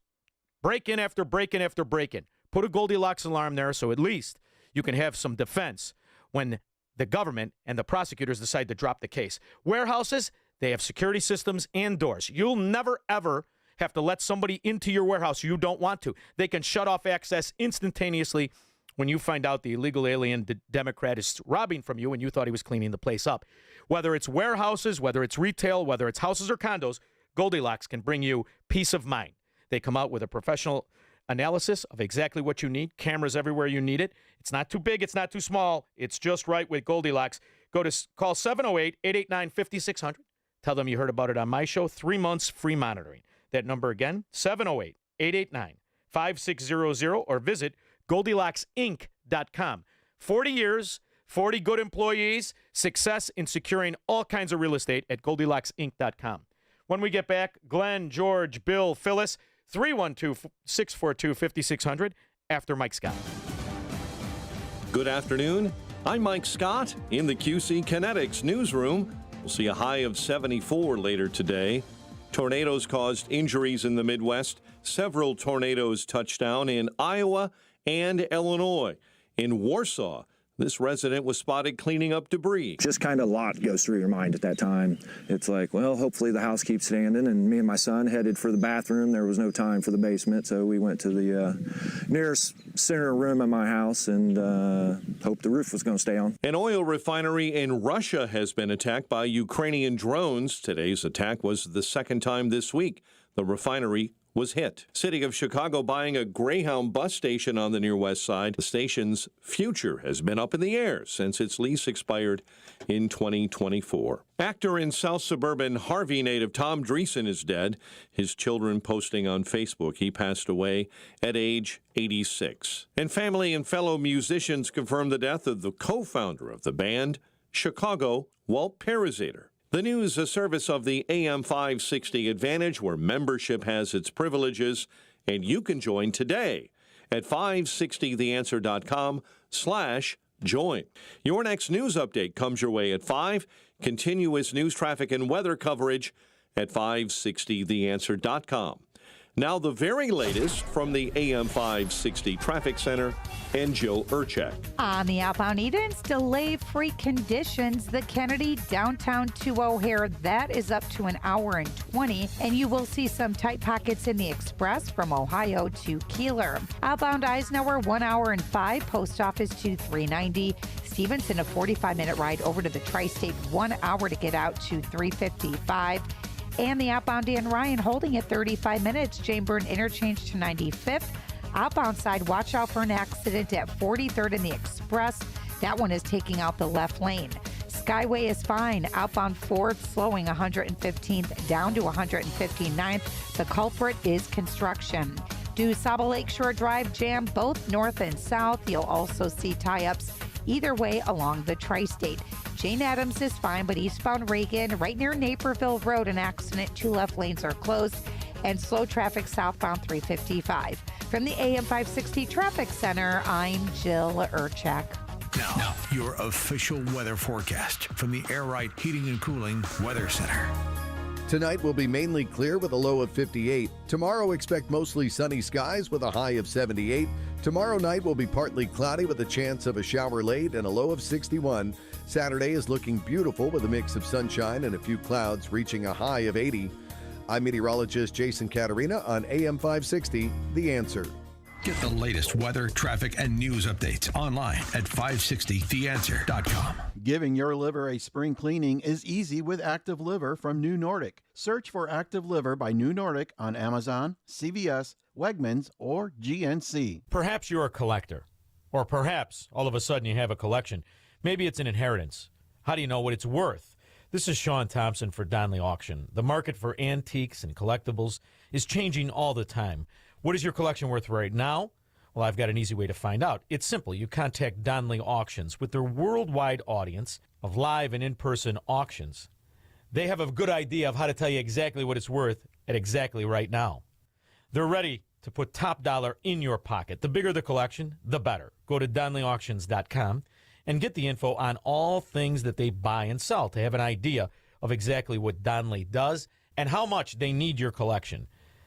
[SPEAKER 3] break-in after break-in after break-in. Put a Goldilocks alarm there so at least you can have some defense when the government and the prosecutors decide to drop the case. Warehouses, they have security systems and doors. You'll never, ever have to let somebody into your warehouse you don't want to. They can shut off access instantaneously when you find out the illegal alien Democrat is robbing from you and you thought he was cleaning the place up. Whether it's warehouses, whether it's retail, whether it's houses or condos, Goldilocks can bring you peace of mind. They come out with a professional analysis of exactly what you need, cameras everywhere you need it. It's not too big, it's not too small. It's just right with Goldilocks. Call 708-889-5600. Tell them you heard about it on my show. 3 months free monitoring. That number again, 708-889-5600, or visit GoldilocksInc.com. 40 years, 40 good employees, success in securing all kinds of real estate at GoldilocksInc.com. When we get back, Glenn, George, Bill, Phyllis, 312-642-5600 after Mike Scott.
[SPEAKER 16] Good afternoon. I'm Mike Scott in the QC Kinetics newsroom. We'll see a high of 74 later today. Tornadoes caused injuries in the Midwest. Several tornadoes touched down in Iowa and Illinois. In Warsaw, this resident was spotted cleaning up debris.
[SPEAKER 17] Just kind of a lot goes through your mind at that time. It's like, well, hopefully the house keeps standing. And me and my son headed for the bathroom. There was no time for the basement, so we went to the nearest center room in my house and hoped the roof was going to stay on.
[SPEAKER 16] An oil refinery in Russia has been attacked by Ukrainian drones. Today's attack was the second time this week the refinery was hit. City of Chicago buying a Greyhound bus station on the near west side. The station's future has been up in the air since its lease expired in 2024. Actor and South Suburban Harvey native Tom Dreesen is dead. His children posting on Facebook he passed away at age 86. And family and fellow musicians confirmed the death of the co-founder of the band, Chicago, Walt Parazator. The news, a service of the AM 560 Advantage, where membership has its privileges, and you can join today at 560theanswer.com/join. Your next news update comes your way at 5. Continuous news, traffic, and weather coverage at 560theanswer.com. Now the very latest from the AM 560 Traffic Center and Jill Urchak.
[SPEAKER 18] On the outbound Edens, delay-free conditions. The Kennedy downtown to O'Hare, that is up to an hour and 20. And you will see some tight pockets in the express from Ohio to Keeler. Outbound Eisenhower, 1 hour and 5. Post office to 390. Stevenson, a 45-minute ride over to the Tri-State, 1 hour to get out to 355. And the outbound Dan Ryan holding at 35 minutes. Jane Byrne interchange to 95th. Outbound side, watch out for an accident at 43rd in the Express. That one is taking out the left lane. Skyway is fine. Outbound 4th slowing 115th down to 159th. The culprit is construction. DuSable Lakeshore Drive jam both north and south. You'll also see tie-ups either way along the Tri-State. Jane Addams is fine, but eastbound Reagan, right near Naperville Road, an accident. 2 left lanes are closed, and slow traffic southbound 355. From the AM 560 Traffic Center, I'm Jill Urchak.
[SPEAKER 2] Now, your official weather forecast from the Air Right Heating and Cooling Weather Center.
[SPEAKER 21] Tonight will be mainly clear with a low of 58. Tomorrow, expect mostly sunny skies with a high of 78. Tomorrow night will be partly cloudy with a chance of a shower late and a low of 61. Saturday is looking beautiful with a mix of sunshine and a few clouds, reaching a high of 80. I'm meteorologist Jason Caterina on AM 560, The Answer.
[SPEAKER 2] Get the latest weather, traffic, and news updates online at 560theanswer.com.
[SPEAKER 10] Giving your liver a spring cleaning is easy with Active Liver from New Nordic. Search for Active Liver by New Nordic on Amazon, CVS, Wegmans, or GNC.
[SPEAKER 3] Perhaps you're a collector, or perhaps all of a sudden you have a collection. Maybe it's an inheritance. How do you know what it's worth? This is Shaun Thompson for Donley Auction. The market for antiques and collectibles is changing all the time. What is your collection worth right now? Well, I've got an easy way to find out. It's simple. You contact Donley Auctions. With their worldwide audience of live and in-person auctions, they have a good idea of how to tell you exactly what it's worth at exactly right now. They're ready to put top dollar in your pocket. The bigger the collection, the better. Go to DonleyAuctions.com and get the info on all things that they buy and sell to have an idea of exactly what Donnelly does and how much they need your collection.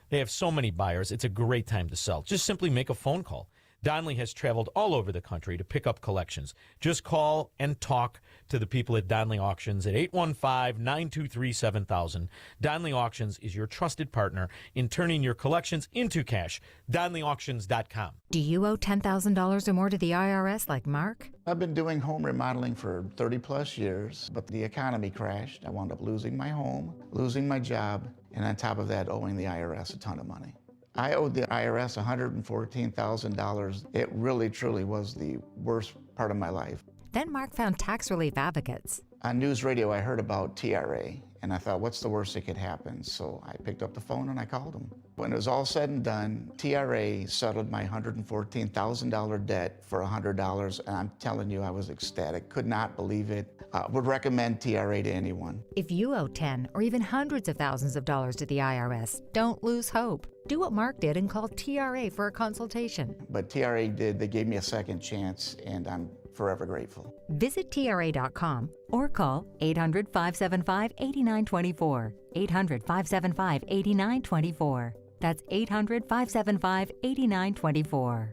[SPEAKER 3] They have so many buyers. It's a great time to sell. Just simply make a phone call. Donnelly has traveled all over the country to pick up collections. Just call and talk to the people at Donnelly Auctions at 815-923-7000. Donnelly Auctions is your trusted partner in turning your collections into cash. DonnellyAuctions.com.
[SPEAKER 7] Do you owe $10,000 or more to the IRS like Mark?
[SPEAKER 1] I've been doing home remodeling for 30 plus years, but the economy crashed. I wound up losing my home, losing my job, and on top of that, owing the IRS a ton of money. I owed the IRS $114,000. It really, truly was the worst part of my life.
[SPEAKER 7] Then Mark found tax relief advocates.
[SPEAKER 1] On news radio, I heard about TRA, and I thought, what's the worst that could happen? So I picked up the phone and I called them. When it was all said and done, TRA settled my $114,000 debt for $100, and I'm telling you, I was ecstatic. Could not believe it. Would recommend TRA to anyone.
[SPEAKER 7] If you owe 10 or even hundreds of thousands of dollars to the IRS, don't lose hope. Do what Mark did and call TRA for a consultation.
[SPEAKER 1] But TRA did. They gave me a second chance, and I'm forever grateful.
[SPEAKER 7] Visit TRA.com or call 800-575-8924. 800-575-8924. That's 800-575-8924.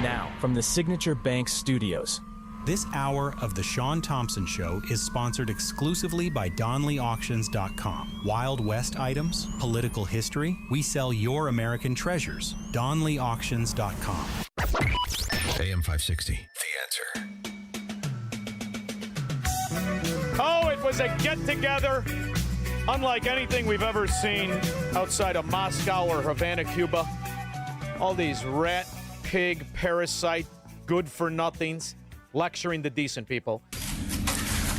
[SPEAKER 5] Now, from the Signature Bank Studios.
[SPEAKER 6] This hour of The Shaun Thompson Show is sponsored exclusively by DonleyAuctions.com. Wild West items, political history, we sell your American treasures. DonleyAuctions.com.
[SPEAKER 2] AM 560, The Answer.
[SPEAKER 3] Oh, it was a get-together unlike anything we've ever seen outside of Moscow or Havana, Cuba. All these rat, pig, parasite, good-for-nothings lecturing the decent people.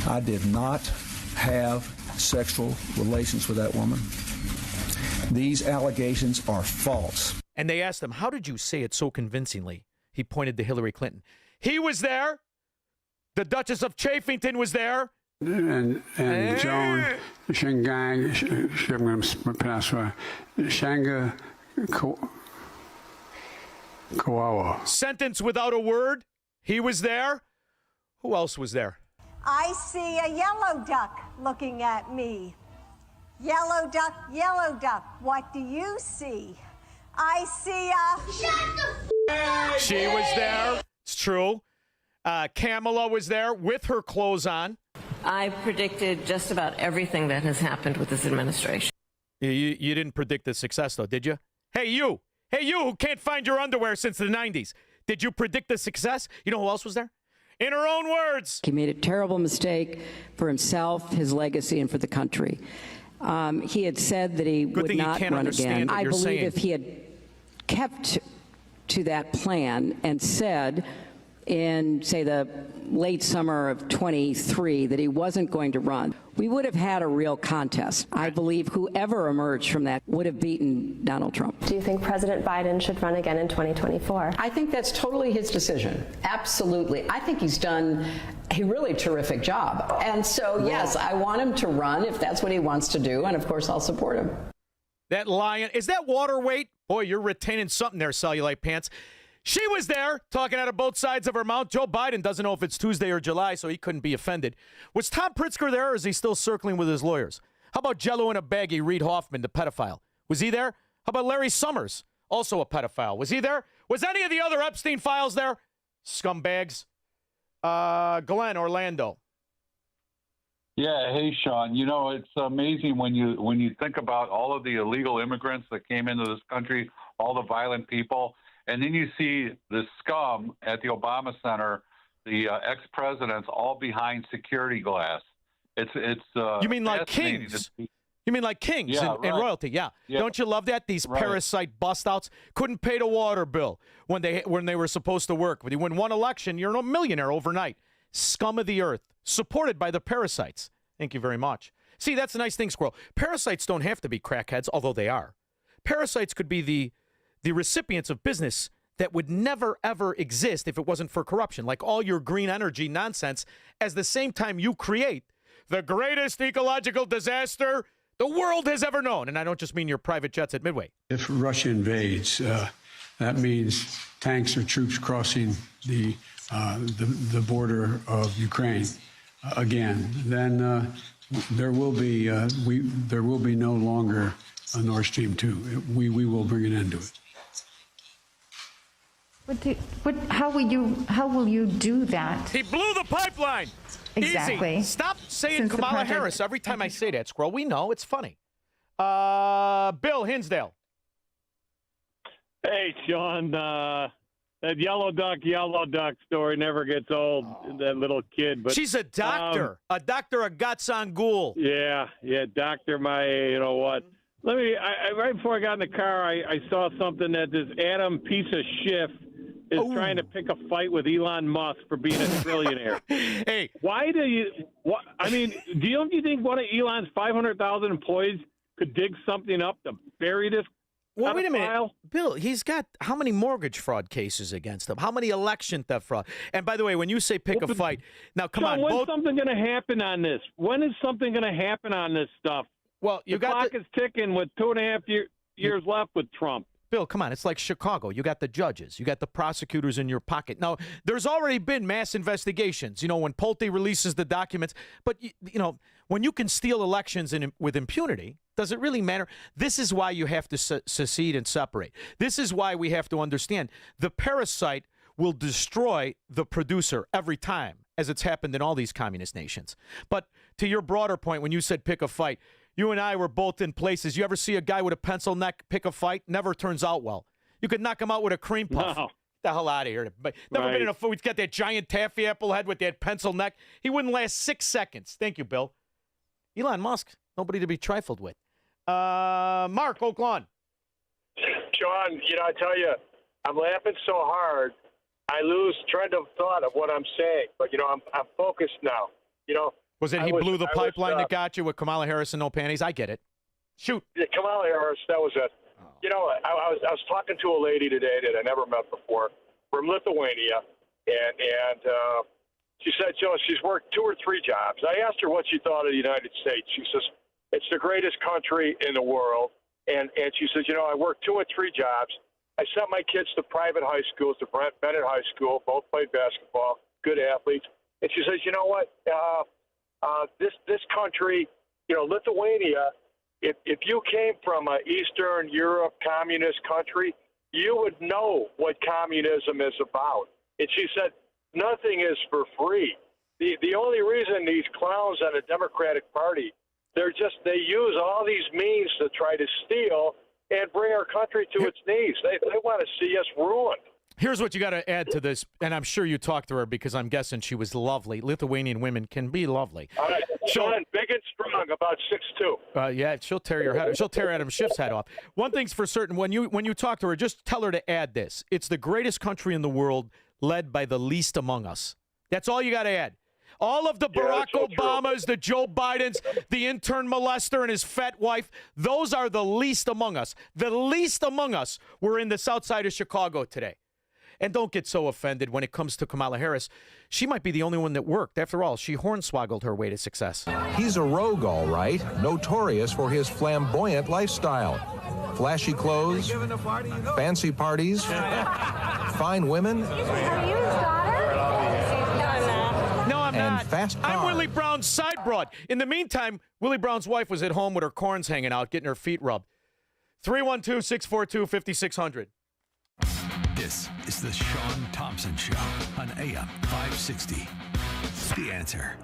[SPEAKER 19] I did not have sexual relations with that woman. These allegations are false.
[SPEAKER 3] And they asked him, how did you say it so convincingly? He pointed to Hillary Clinton. He was there. The Duchess of Chafington was there.
[SPEAKER 22] And Joan Shingang, Shanga Kawawa.
[SPEAKER 3] Sentence without a word. He was there. Who else was there?
[SPEAKER 23] I see a yellow duck looking at me. Yellow duck, what do you see? I see a... Shut the
[SPEAKER 3] She was there. It's true. Kamala was there with her clothes on.
[SPEAKER 24] I predicted just about everything that has happened with this administration.
[SPEAKER 3] You didn't predict the success, though, did you? Hey, you who can't find your underwear since the 90s. Did you predict the success? You know who else was there? In her own words.
[SPEAKER 28] He made a terrible mistake for himself, his legacy, and for the country. He had said that he would not run again. I believe if he had kept to that plan and said in, say, the late summer of 23 that he wasn't going to run, we would have had a real contest. I believe whoever emerged from that would have beaten Donald Trump.
[SPEAKER 29] Do you think President Biden should run again in 2024?
[SPEAKER 28] I think that's totally his decision. Absolutely. I think he's done a really terrific job. And so, yes, I want him to run if that's what he wants to do. And, of course, I'll support him.
[SPEAKER 3] That lion, is that water weight? Boy, you're retaining something there, cellulite pants. She was there talking out of both sides of her mouth. Joe Biden doesn't know if it's Tuesday or July, so he couldn't be offended. Was Tom Pritzker there, or is he still circling with his lawyers? How about Jello in a baggie, Reid Hoffman, the pedophile? Was he there? How about Larry Summers, also a pedophile? Was he there? Was any of the other Epstein files there? Scumbags. Glenn, Orlando.
[SPEAKER 30] Yeah, hey, Shaun. You know, it's amazing when you think about all of the illegal immigrants that came into this country, all the violent people. And then you see the scum at the Obama Center, the ex-presidents, all behind security glass. It's
[SPEAKER 3] you mean like kings? You mean like kings and royalty? Yeah. Don't you love that? These parasite bust-outs couldn't pay the water bill when they were supposed to work. When you win one election, you're a millionaire overnight. Scum of the earth, supported by the parasites. Thank you very much. See, that's a nice thing, Squirrel. Parasites don't have to be crackheads, although they are. Parasites could be the recipients of business that would never, ever exist if it wasn't for corruption, like all your green energy nonsense, at the same time you create the greatest ecological disaster the world has ever known. And I don't just mean your private jets at Midway.
[SPEAKER 22] If Russia invades, that means tanks or troops crossing the the border of Ukraine again, then there will be no longer a Nord Stream 2. We will bring an end to it.
[SPEAKER 4] How will you do that?
[SPEAKER 3] He blew the pipeline.
[SPEAKER 4] Exactly.
[SPEAKER 3] Easy. Stop saying
[SPEAKER 4] Since the
[SPEAKER 3] Kamala
[SPEAKER 4] project-
[SPEAKER 3] Harris every time I say that, Squirrel. We know it's funny. Bill Hinsdale.
[SPEAKER 8] Hey, Shaun. That yellow duck story never gets old. That little kid, but
[SPEAKER 3] She's a doctor, a doctor of guts on ghoul.
[SPEAKER 8] Yeah, doctor. You know what? Right before I got in the car, I saw something that this Adam piece of shit is trying to pick a fight with Elon Musk for being a trillionaire.
[SPEAKER 3] Hey,
[SPEAKER 8] why do you? Do you think one of Elon's 500,000 employees could dig something up to bury this?
[SPEAKER 3] Well, wait a minute. Bill, he's got how many mortgage fraud cases against him? How many election theft fraud? And by the way, when you say pick a fight, now come
[SPEAKER 8] Shaun,
[SPEAKER 3] on.
[SPEAKER 8] When's something going to happen on this? When is something going to happen on this stuff?
[SPEAKER 3] Well,
[SPEAKER 8] the clock is ticking with 2.5 years left with Trump.
[SPEAKER 3] Bill, come on. It's like Chicago. You got the judges. You got the prosecutors in your pocket. Now, there's already been mass investigations, when Pulte releases the documents. But, when you can steal elections with impunity, does it really matter? This is why you have to secede and separate. This is why we have to understand the parasite will destroy the producer every time, as it's happened in all these communist nations. But to your broader point, when you said pick a fight, you and I were both in places. You ever see a guy with a pencil neck pick a fight? Never turns out well. You could knock him out with a cream puff.
[SPEAKER 8] No.
[SPEAKER 3] Get the hell out of here. But never been in a fight. He's got that giant taffy apple head with that pencil neck. He wouldn't last 6 seconds. Thank you, Bill. Elon Musk, nobody to be trifled with. Mark, Oak Lawn.
[SPEAKER 9] Shaun, I tell you, I'm laughing so hard, I lose trend of thought of what I'm saying. But, I'm focused now.
[SPEAKER 3] Was it he blew the pipeline that got you with Kamala Harris and no panties? I get it. Shoot.
[SPEAKER 9] Yeah, Kamala Harris, that was it. I was talking to a lady today that I never met before from Lithuania, and she said, she's worked 2 or 3 jobs. I asked her what she thought of the United States. She says, it's the greatest country in the world. And she says, I worked 2 or 3 jobs. I sent my kids to private high schools, to Bennett High School, both played basketball, good athletes. And she says, you know what, this country, Lithuania, if you came from an Eastern Europe communist country, you would know what communism is about. And she said, nothing is for free. The only reason these clowns on the Democratic Party, they use all these means to try to steal and bring our country to its knees. They want to see us ruined.
[SPEAKER 3] Here's what you got to add to this, and I'm sure you talked to her because I'm guessing she was lovely. Lithuanian women can be lovely.
[SPEAKER 9] Shaun, big and strong, about 6'2".
[SPEAKER 3] Yeah, she'll tear your head. She'll tear Adam Schiff's head off. One thing's for certain: when you talk to her, just tell her to add this. It's the greatest country in the world, led by the least among us. That's all you got to add. All of the Barack Obamas, the Joe Bidens, the intern molester and his fat wife, those are the least among us. The least among us were in the south side of Chicago today. And don't get so offended when it comes to Kamala Harris. She might be the only one that worked. After all, she hornswoggled her way to success.
[SPEAKER 11] He's a rogue, all right, notorious for his flamboyant lifestyle. Flashy clothes, fancy parties, fine women.
[SPEAKER 3] No, I'm not.
[SPEAKER 11] Fast
[SPEAKER 3] I'm Willie Brown's side broad. In the meantime, Willie Brown's wife was at home with her corns hanging out, getting her feet rubbed. 312-642-5600.
[SPEAKER 2] This is the Shaun Thompson Show on AM 560. The Answer.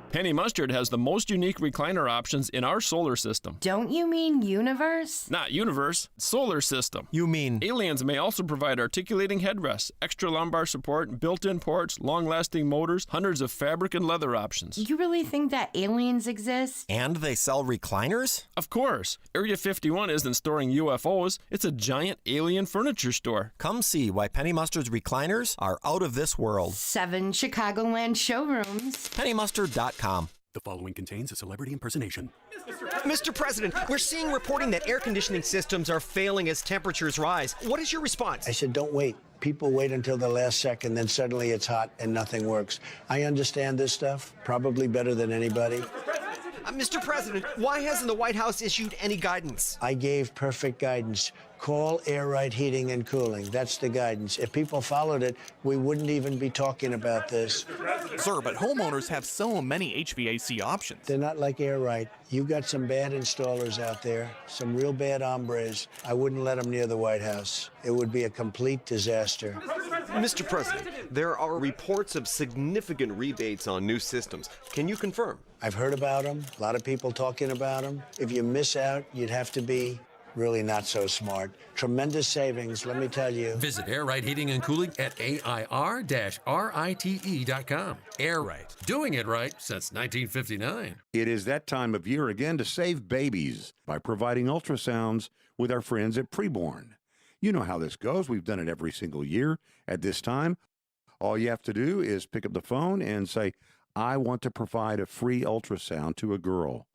[SPEAKER 12] Penny Mustard has the most unique recliner options in our solar system.
[SPEAKER 13] Don't you mean universe?
[SPEAKER 12] Not universe, solar system.
[SPEAKER 20] You mean?
[SPEAKER 12] Aliens may also provide articulating headrests, extra lumbar support, built-in ports, long-lasting motors, hundreds of fabric and leather options.
[SPEAKER 13] You really think that aliens exist?
[SPEAKER 20] And they sell recliners?
[SPEAKER 12] Of course. Area 51 isn't storing UFOs. It's a giant alien furniture store.
[SPEAKER 20] Come see why Penny Mustard's recliners are out of this world.
[SPEAKER 13] 7 Chicagoland showrooms.
[SPEAKER 20] PennyMustard.com.
[SPEAKER 25] The following contains a celebrity impersonation.
[SPEAKER 26] Mr. President, we're seeing reporting that air conditioning systems are failing as temperatures rise. What is your response?
[SPEAKER 27] I said, don't wait. People wait until the last second, then suddenly it's hot and nothing works. I understand this stuff probably better than anybody.
[SPEAKER 26] Mr. President, why hasn't the White House issued any guidance?
[SPEAKER 27] I gave perfect guidance. Call Air Right Heating and Cooling. That's the guidance. If people followed it, we wouldn't even be talking about this.
[SPEAKER 1] Sir, but homeowners have so many HVAC options.
[SPEAKER 27] They're not like Air Right. You've got some bad installers out there, some real bad hombres. I wouldn't let them near the White House. It would be a complete disaster.
[SPEAKER 26] Mr. President, there are reports of significant rebates on new systems. Can you confirm?
[SPEAKER 27] I've heard about them. A lot of people talking about them. If you miss out, you'd have to be really not so smart. Tremendous savings, let me tell you.
[SPEAKER 5] Visit Air Right Heating and Cooling at AIR-RITE.com. Air Right, doing it right since 1959.
[SPEAKER 7] It is that time of year again to save babies by providing ultrasounds with our friends at Preborn. You know how this goes. We've done it every single year at this time. All you have to do is pick up the phone and say, I want to provide a free ultrasound to a girl.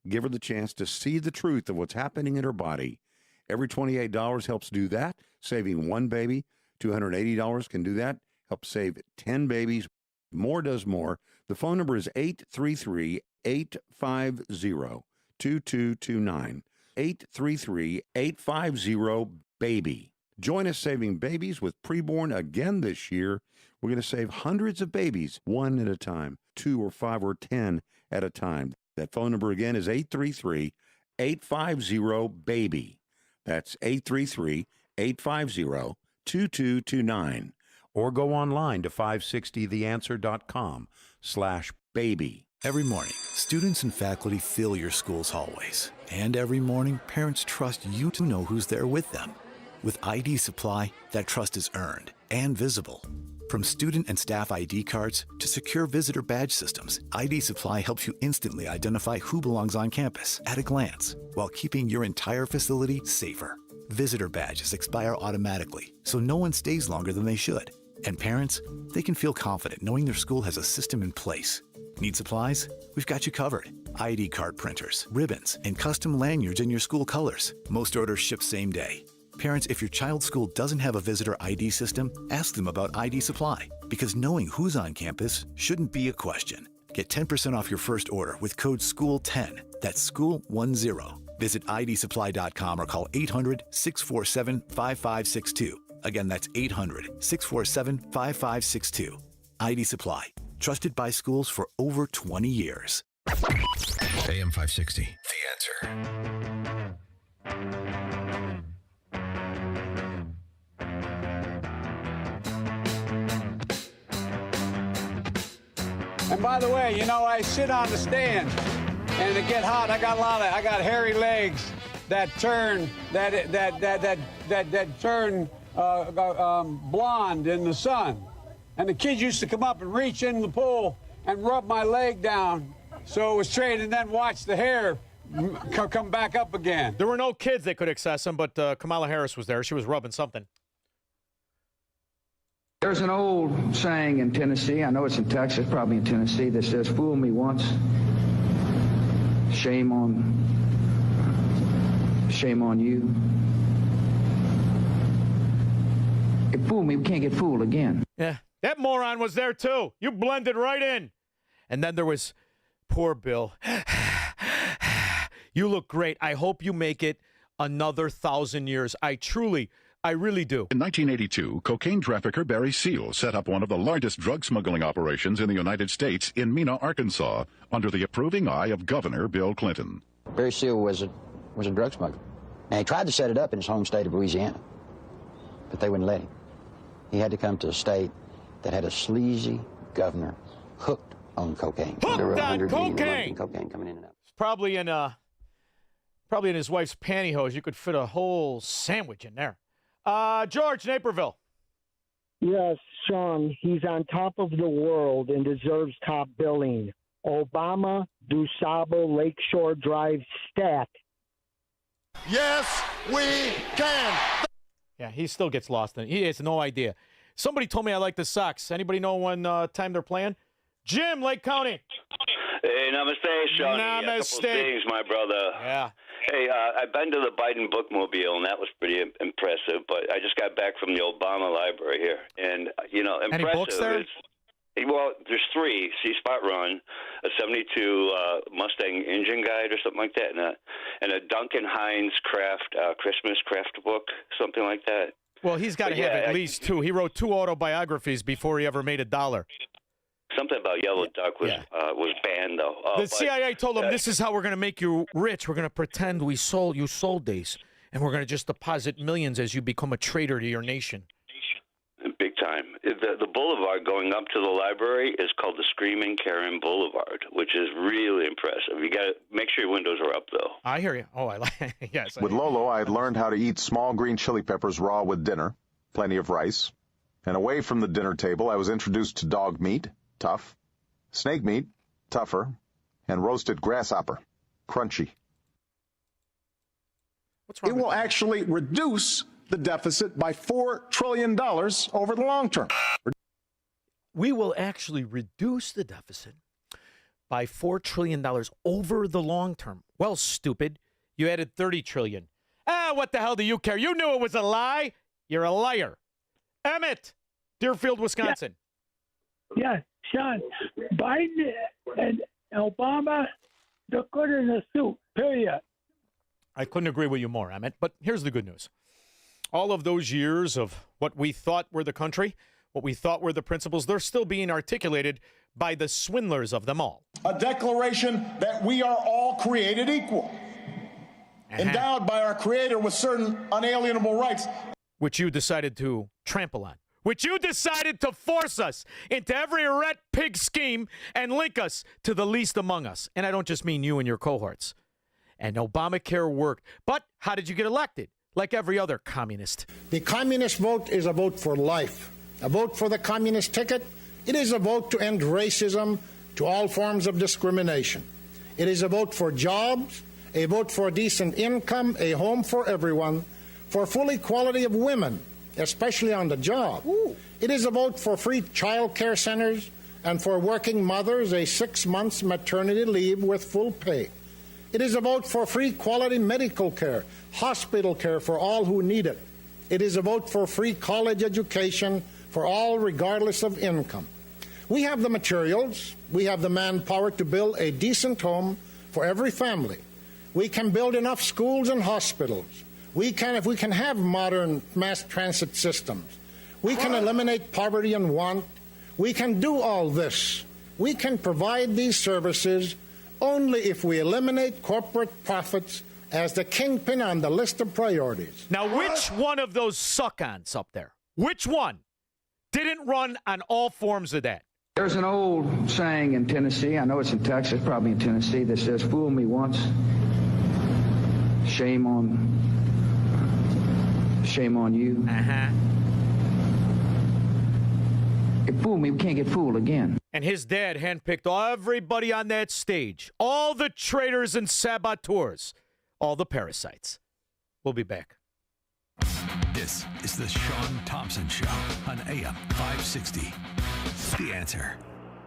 [SPEAKER 7] Give her the chance to see the truth of what's happening in her body. Every $28 helps do that, saving one baby. $280 can do that, helps save 10 babies. More does more. The phone number is 833-850-2229. 833-850-BABY. Join us saving babies with Preborn again this year. We're going to save hundreds of babies, one at a time, 2 or 5 or 10 at a time. That phone number again is 833-850-BABY. That's 833-850-2229. Or go online to 560theanswer.com/baby.
[SPEAKER 10] Every morning, students and faculty fill your school's hallways. And every morning, parents trust you to know who's there with them. With ID Supply, that trust is earned and visible. From student and staff ID cards to secure visitor badge systems, ID Supply helps you instantly identify who belongs on campus at a glance, while keeping your entire facility safer. Visitor badges expire automatically, so no one stays longer than they should. And parents, they can feel confident knowing their school has a system in place. Need supplies? We've got you covered. ID card printers, ribbons, and custom lanyards in your school colors. Most orders ship same day. Parents, if your child's school doesn't have a visitor ID system, ask them about ID Supply, because knowing who's on campus shouldn't be a question. Get 10% off your first order with code SCHOOL10. That's SCHOOL10. Visit idsupply.com or call 800-647-5562. Again, that's 800-647-5562. ID Supply. Trusted by schools for over 20 years.
[SPEAKER 2] AM 560. The Answer.
[SPEAKER 22] And by the way, you know, I sit on the stand, and it get hot. I got hairy legs that turn turn blonde in the sun. And the kids used to come up and reach in the pool and rub my leg down so it was straight, and then watch the hair come back up again.
[SPEAKER 3] There were no kids that could access him, but Kamala Harris was there. She was rubbing something.
[SPEAKER 14] There's an old saying in Tennessee, I know it's in Texas, probably in Tennessee, that says, fool me once, shame on you. If fool me, we can't get fooled again.
[SPEAKER 3] Yeah, that moron was there too. You blended right in. And then there was poor Bill. You look great. I hope you make it another 1,000 years. I really do.
[SPEAKER 15] In 1982, cocaine trafficker Barry Seal set up one of the largest drug smuggling operations in the United States in Mena, Arkansas, under the approving eye of Governor Bill Clinton.
[SPEAKER 16] Barry Seal was a drug smuggler. And he tried to set it up in his home state of Louisiana, but they wouldn't let him. He had to come to a state that had a sleazy governor hooked on cocaine.
[SPEAKER 3] Hooked on cocaine!
[SPEAKER 16] Cocaine coming in and out.
[SPEAKER 3] It's probably in his wife's pantyhose. You could fit a whole sandwich in there. George, Naperville.
[SPEAKER 17] Yes, Shaun, he's on top of the world and deserves top billing. Obama, DuSable, Lakeshore Drive, stat.
[SPEAKER 18] Yes, we can.
[SPEAKER 3] Yeah, he still gets lost in it. He has no idea. Somebody told me I like the Sox. Anybody know when time they're playing? Jim, Lake County.
[SPEAKER 21] Hey, namaste, Shaun.
[SPEAKER 3] Namaste.
[SPEAKER 21] A couple things, my brother.
[SPEAKER 3] Yeah.
[SPEAKER 21] Hey, I've been to the Biden bookmobile, and that was pretty impressive. But I just got back from the Obama library here, and impressive.
[SPEAKER 3] Any books there?
[SPEAKER 21] Well, there's 3. C-Spot Run, a 72 Mustang engine guide or something like that, and a Duncan Hines Christmas craft book, something like that.
[SPEAKER 3] Well, he's got to have at least 2. He wrote 2 autobiographies before he ever made $1.
[SPEAKER 21] Something about Yellow Duck was banned, though.
[SPEAKER 3] The CIA told him, this is how we're going to make you rich. We're going to pretend you sold these, and we're going to just deposit millions as you become a traitor to your nation.
[SPEAKER 21] Big time. The boulevard going up to the library is called the Screaming Karen Boulevard, which is really impressive. You got to make sure your windows are up, though.
[SPEAKER 3] I hear you. Oh, I like. Yes.
[SPEAKER 4] With Lolo, I had learned how to eat small green chili peppers raw with dinner, plenty of rice, and away from the dinner table, I was introduced to dog meat, tough, snake meat, tougher, and roasted grasshopper, crunchy.
[SPEAKER 3] What's wrong?
[SPEAKER 18] It will actually reduce the deficit by $4 trillion over the long term.
[SPEAKER 3] We will actually reduce the deficit by $4 trillion over the long term. Well, stupid, you added $30 trillion. What the hell do you care? You knew it was a lie. You're a liar. Emmett, Deerfield, Wisconsin.
[SPEAKER 17] Yeah, Shaun, Biden and Obama look good in a suit, period.
[SPEAKER 3] I couldn't agree with you more, Emmett, but here's the good news. All of those years of what we thought were the country, what we thought were the principles, they're still being articulated by the swindlers of them all.
[SPEAKER 18] A declaration that we are all created equal, endowed by our Creator with certain unalienable rights.
[SPEAKER 3] Which you decided to trample on. Which you decided to force us into every rat pig scheme and link us to the least among us. And I don't just mean you and your cohorts. And Obamacare worked. But how did you get elected? Like every other communist.
[SPEAKER 18] The communist vote is a vote for life. A vote for the communist ticket. It is a vote to end racism, to all forms of discrimination. It is a vote for jobs, a vote for decent income, a home for everyone, for full equality of women, especially on the job. Ooh. It is a vote for free child care centers and for working mothers a 6 months maternity leave with full pay. It is a vote for free quality medical care, hospital care for all who need it. It is a vote for free college education for all regardless of income. We have the materials, we have the manpower to build a decent home for every family. We can build enough schools and hospitals. If we can have modern mass transit systems. We can eliminate poverty and want. We can do all this. We can provide these services only if we eliminate corporate profits as the kingpin on the list of priorities.
[SPEAKER 3] Now, which one of those suck-ons up there, which one didn't run on all forms of that?
[SPEAKER 14] There's an old saying in Tennessee, I know it's in Texas, probably in Tennessee, that says, fool me once, shame on you.
[SPEAKER 3] Uh-huh.
[SPEAKER 14] If fool me, we can't get fooled again.
[SPEAKER 3] And his dad handpicked everybody on that stage, all the traitors and saboteurs, all the parasites. We'll be back.
[SPEAKER 2] This is the Shaun Thompson Show on AM 560. The Answer.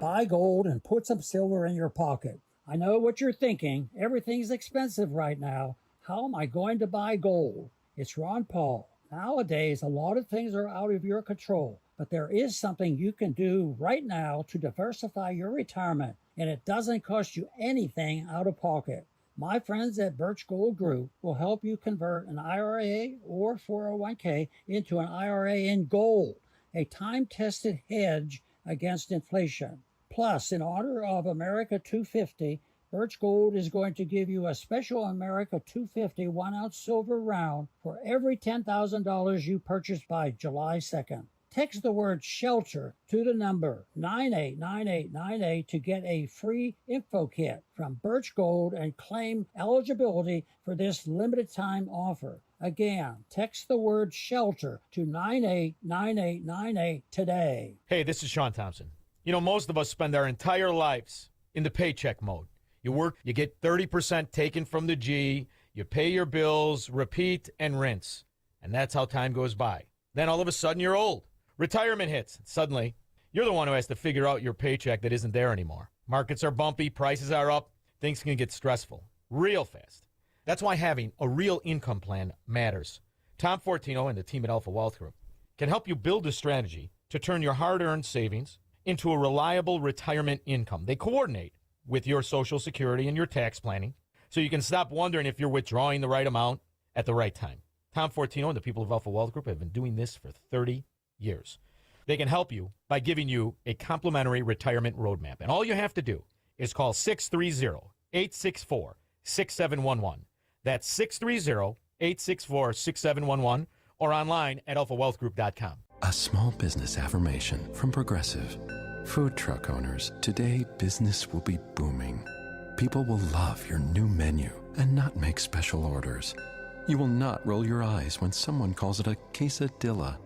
[SPEAKER 6] Buy gold and put some silver in your pocket. I know what you're thinking. Everything's expensive right now. How am I going to buy gold? It's Ron Paul. Nowadays, a lot of things are out of your control, but there is something you can do right now to diversify your retirement, and it doesn't cost you anything out of pocket. My friends at Birch Gold Group will help you convert an IRA or 401k into an IRA in gold, a time-tested hedge against inflation. Plus, in honor of America 250, Birch Gold is going to give you a special America 250 1-ounce silver round for every $10,000 you purchase by July 2nd. Text the word SHELTER to the number 989898 to get a free info kit from Birch Gold and claim eligibility for this limited time offer. Again, text the word SHELTER to 989898 today.
[SPEAKER 3] Hey, this is Shaun Thompson. You know, most of us spend our entire lives in the paycheck mode. You work, you get 30% taken from the G, you pay your bills, repeat, and rinse. And that's how time goes by. Then all of a sudden you're old. Retirement hits. Suddenly, you're the one who has to figure out your paycheck that isn't there anymore. Markets are bumpy, prices are up, things can get stressful real fast. That's why having a real income plan matters. Tom Fortino and the team at Alpha Wealth Group can help you build a strategy to turn your hard-earned savings into a reliable retirement income. They coordinate with your Social Security and your tax planning, so you can stop wondering if you're withdrawing the right amount at the right time. Tom Fortino and the people of Alpha Wealth Group have been doing this for 30 years. They can help you by giving you a complimentary retirement roadmap. And all you have to do is call 630-864-6711. That's 630-864-6711 or online at alphawealthgroup.com.
[SPEAKER 8] A small business affirmation from Progressive. Food truck owners, today business will be booming. People will love your new menu and not make special orders. You will not roll your eyes when someone calls it a quesadilla.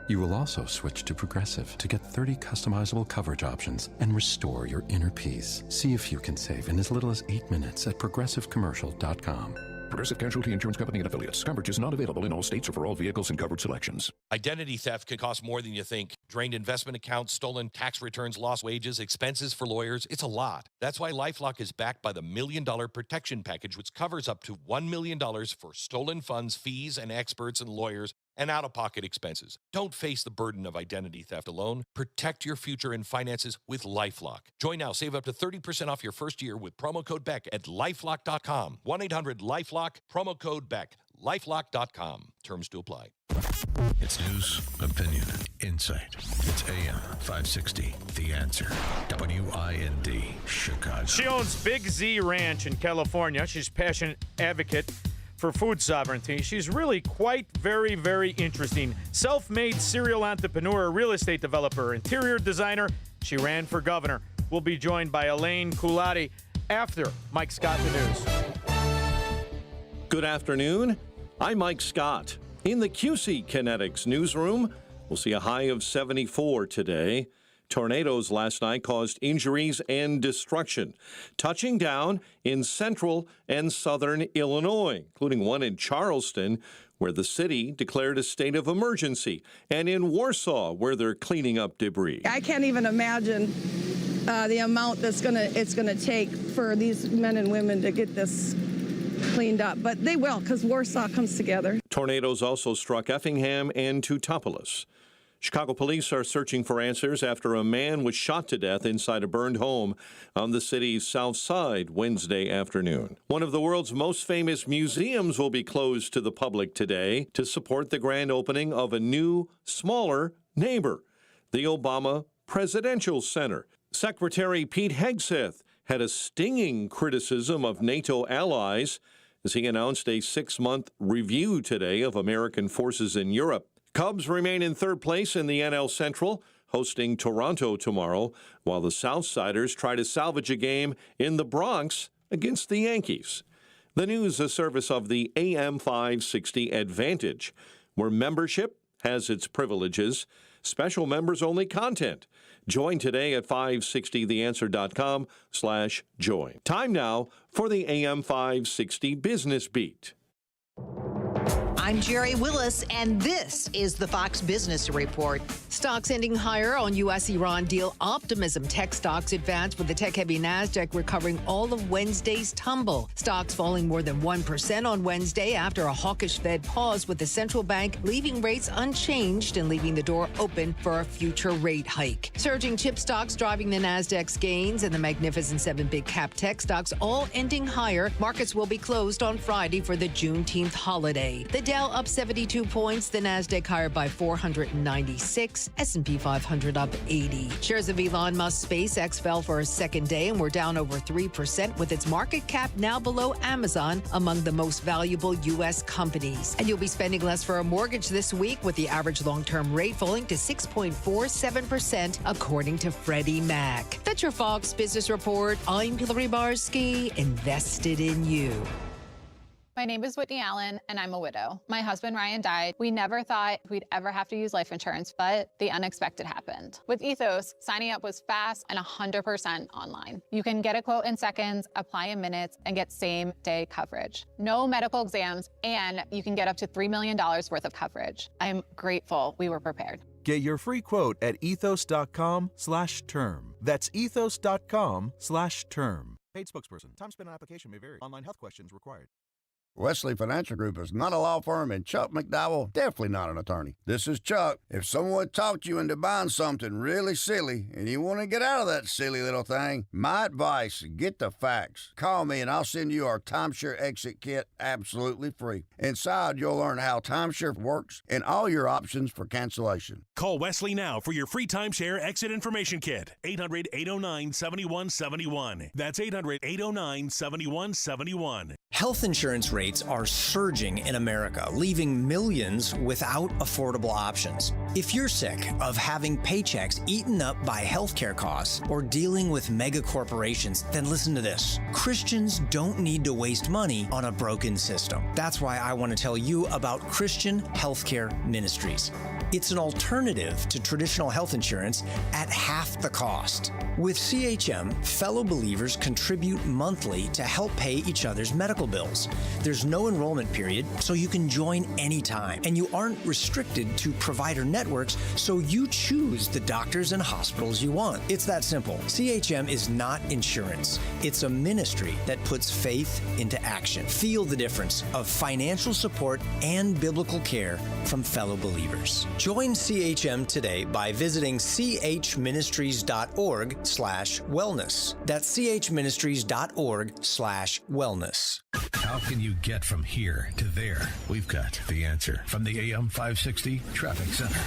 [SPEAKER 8] You will also switch to Progressive to get 30 customizable coverage options and restore your inner peace. See if you can save in as little as 8 minutes at progressivecommercial.com.
[SPEAKER 9] Progressive Casualty Insurance Company and Affiliates. Coverage is not available in all states or for all vehicles and covered selections.
[SPEAKER 11] Identity theft can cost more than you think. Drained investment accounts, stolen tax returns, lost wages, expenses for lawyers. It's a lot. That's why LifeLock is backed by the $1 Million Protection Package, which covers up to $1 million for stolen funds, fees, and experts and lawyers, and out-of-pocket expenses. Don't face the burden of identity theft alone. Protect your future and finances with LifeLock. Join now. Save up to 30% off your first year with promo code BECK at LifeLock.com. 1-800-LifeLock, promo code BECK. LifeLock.com. Terms to apply.
[SPEAKER 2] It's news, opinion, insight. It's AM 560, The Answer. WIND, Chicago.
[SPEAKER 3] She owns Big Z Ranch in California. She's a passionate advocate for food sovereignty. She's really quite very, very interesting. Self-made serial entrepreneur, real estate developer, interior designer. She ran for governor. We'll be joined by Elaine Kulati after Mike Scott the News.
[SPEAKER 12] Good afternoon. I'm Mike Scott. In the QC Kinetics newsroom, we'll see a high of 74 today. Tornadoes last night caused injuries and destruction, touching down in central and southern Illinois, including one in Charleston, where the city declared a state of emergency, and in Warsaw, where they're cleaning up debris.
[SPEAKER 19] I can't even imagine the amount it's gonna take for these men and women to get this cleaned up, but they will, because Warsaw comes together.
[SPEAKER 12] Tornadoes also struck Effingham and Teutopolis. Chicago police are searching for answers after a man was shot to death inside a burned home on the city's south side Wednesday afternoon. One of the world's most famous museums will be closed to the public today to support the grand opening of a new, smaller neighbor, the Obama Presidential Center. Secretary Pete Hegseth had a stinging criticism of NATO allies as he announced a 6-month review today of American forces in Europe. Cubs remain in third place in the NL Central, hosting Toronto tomorrow, while the Southsiders try to salvage a game in the Bronx against the Yankees. The news, a service of the AM 560 Advantage, where membership has its privileges, special members-only content. Join today at 560theanswer.com/join. Time now for the AM 560 Business Beat.
[SPEAKER 23] I'm Jerry Willis, and this is the Fox Business Report. Stocks ending higher on U.S.-Iran deal optimism. Tech stocks advanced with the tech-heavy NASDAQ recovering all of Wednesday's tumble. Stocks falling more than 1% on Wednesday after a hawkish Fed pause, with the central bank leaving rates unchanged and leaving the door open for a future rate hike. Surging chip stocks driving the NASDAQ's gains, and the Magnificent Seven big cap tech stocks all ending higher. Markets will be closed on Friday for the Juneteenth holiday. The Dow up 72 points, the NASDAQ higher by 496, S&P 500 up 80. Shares of Elon Musk's SpaceX fell for a second day and were down over 3%, with its market cap now below Amazon, among the most valuable U.S. companies. And you'll be spending less for a mortgage this week, with the average long-term rate falling to 6.47%, according to Freddie Mac. That's your Fox Business Report. I'm Hillary Barsky, invested in you.
[SPEAKER 24] My name is Whitney Allen, and I'm a widow. My husband, Ryan, died. We never thought we'd ever have to use life insurance, but the unexpected happened. With Ethos, signing up was fast and 100% online. You can get a quote in seconds, apply in minutes, and get same-day coverage. No medical exams, and you can get up to $3 million worth of coverage. I'm grateful we were prepared.
[SPEAKER 28] Get your free quote at ethos.com/term. That's ethos.com/term. Paid spokesperson. Time spent on application may vary. Online health questions required.
[SPEAKER 1] Wesley Financial Group is not a law firm, and Chuck McDowell definitely not an attorney. This is Chuck. If someone talked you into buying something really silly and you want to get out of that silly little thing, my advice, get the facts. Call me and I'll send you our timeshare exit kit absolutely free. Inside, you'll learn how timeshare works and all your options for cancellation.
[SPEAKER 5] Call Wesley now for your free timeshare exit information kit. 800-809-7171. That's 800-809-7171.
[SPEAKER 13] Health insurance rates are surging in America, leaving millions without affordable options. If you're sick of having paychecks eaten up by healthcare costs or dealing with mega corporations, then listen to this. Christians don't need to waste money on a broken system. That's why I want to tell you about Christian Healthcare Ministries. It's an alternative to traditional health insurance at half the cost. With CHM, fellow believers contribute monthly to help pay each other's medical bills. There's no enrollment period, so you can join anytime. And you aren't restricted to provider networks, so you choose the doctors and hospitals you want. It's that simple. CHM is not insurance. It's a ministry that puts faith into action. Feel the difference of financial support and biblical care from fellow believers. Join CHM today by visiting chministries.org/wellness. That's chministries.org/wellness.
[SPEAKER 2] How can you get from here to there? We've got the answer from the AM 560 Traffic Center.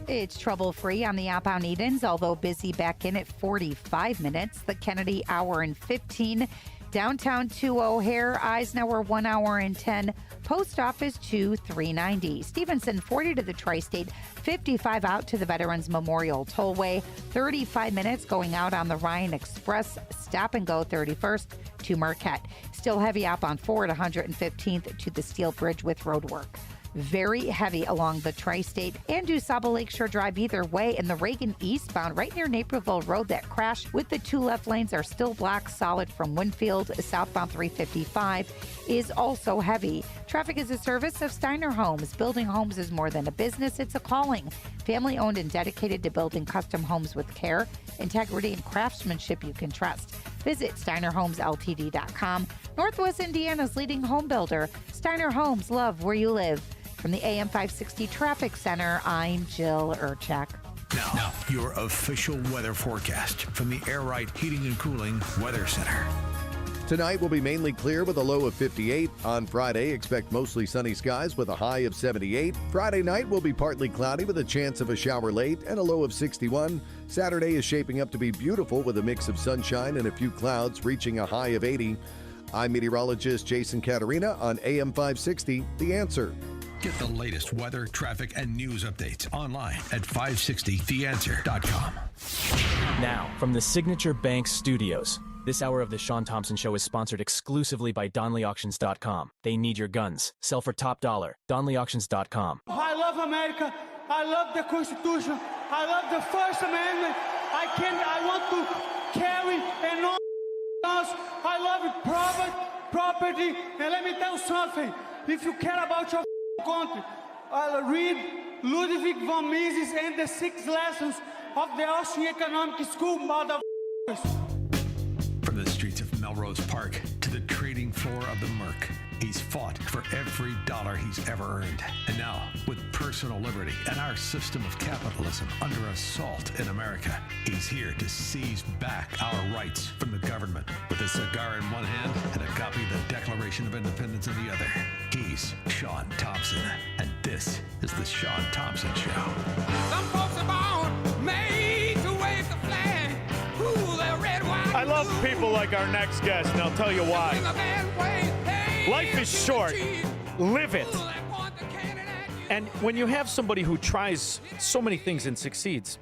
[SPEAKER 20] It's trouble-free on the outbound Edens, although busy back in at 45 minutes. The Kennedy, hour and 15. Downtown to O'Hare, Eisenhower, 1 hour and 10. Post Office 390. Stevenson, 40 to the Tri-State, 55 out to the Veterans Memorial Tollway, 35 minutes going out on the Ryan Express, stop and go 31st to Marquette. Still heavy up on 4 at 115th to the Steel Bridge with road work. Very heavy along the Tri-State and DuSable Lakeshore Drive either way, and the Reagan eastbound right near Naperville Road. That crash with the 2 left lanes are still blocked solid from Winfield. Southbound 355 is also heavy. Traffic is a service of Steiner Homes. Building homes is more than a business, it's a calling. Family owned and dedicated to building custom homes with care, integrity, and craftsmanship you can trust. Visit SteinerHomesLTD.com. Northwest Indiana's leading home builder. Steiner Homes, love where you live. From the AM 560 Traffic Center, I'm Jill Urchak.
[SPEAKER 2] Now, your official weather forecast from the Air Right Heating and Cooling Weather Center.
[SPEAKER 25] Tonight will be mainly clear with a low of 58. On Friday, expect mostly sunny skies with a high of 78. Friday night will be partly cloudy with a chance of a shower late and a low of 61. Saturday is shaping up to be beautiful with a mix of sunshine and a few clouds, reaching a high of 80. I'm meteorologist Jason Caterina on AM 560, The Answer.
[SPEAKER 2] Get the latest weather, traffic, and news updates online at 560theanswer.com.
[SPEAKER 26] Now, from the Signature Bank Studios, this hour of the Shaun Thompson Show is sponsored exclusively by DonleyAuctions.com. They need your guns. Sell for top dollar. DonleyAuctions.com.
[SPEAKER 22] I love America. I love the Constitution. I love the First Amendment. I want to carry and all guns. I love property. And let me tell you something. If you care about your country, read Ludwig von Mises and the 6 lessons of the Austrian Economic School, motherfuckers.
[SPEAKER 2] From the streets of Melrose Park to the trading floor of the Merc, he's fought for every dollar he's ever earned. And now, with personal liberty and our system of capitalism under assault in America, he's here to seize back our rights from the government. With a cigar in one hand and a copy of the Declaration of Independence in the other, he's Shaun Thompson. And this is the Shaun Thompson Show.
[SPEAKER 27] Some folks are born made to wave the flag. Ooh, they're red, white,
[SPEAKER 3] I love people like our next guest, and I'll tell you why. Life is short. Live it. And when you have somebody who tries so many things and succeeds,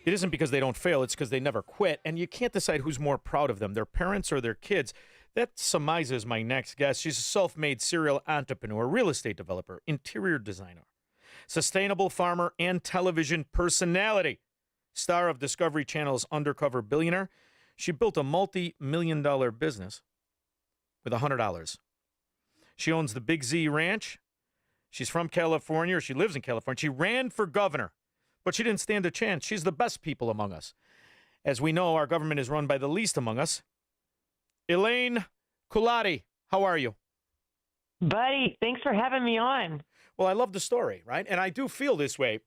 [SPEAKER 3] it isn't because they don't fail, it's because they never quit. And you can't decide who's more proud of them, their parents or their kids. That surmises my next guest. She's a self-made serial entrepreneur, real estate developer, interior designer, sustainable farmer, and television personality. Star of Discovery Channel's Undercover Billionaire. She built a multi-million-dollar business with $100. She owns the Big Z Ranch. She's from California, or she lives in California. She ran for governor, but she didn't stand a chance. She's the best people among us. As we know, our government is run by the least among us. Elaine Culati, how are you?
[SPEAKER 4] Buddy, thanks for having me on.
[SPEAKER 3] Well, I love the story, right? And I do feel this way.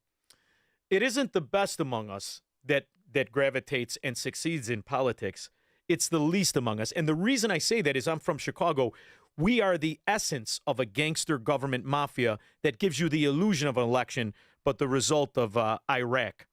[SPEAKER 3] It isn't the best among us that gravitates and succeeds in politics. It's the least among us. And the reason I say that is I'm from Chicago. We are the essence of a gangster government mafia that gives you the illusion of an election, but the result of Iraq.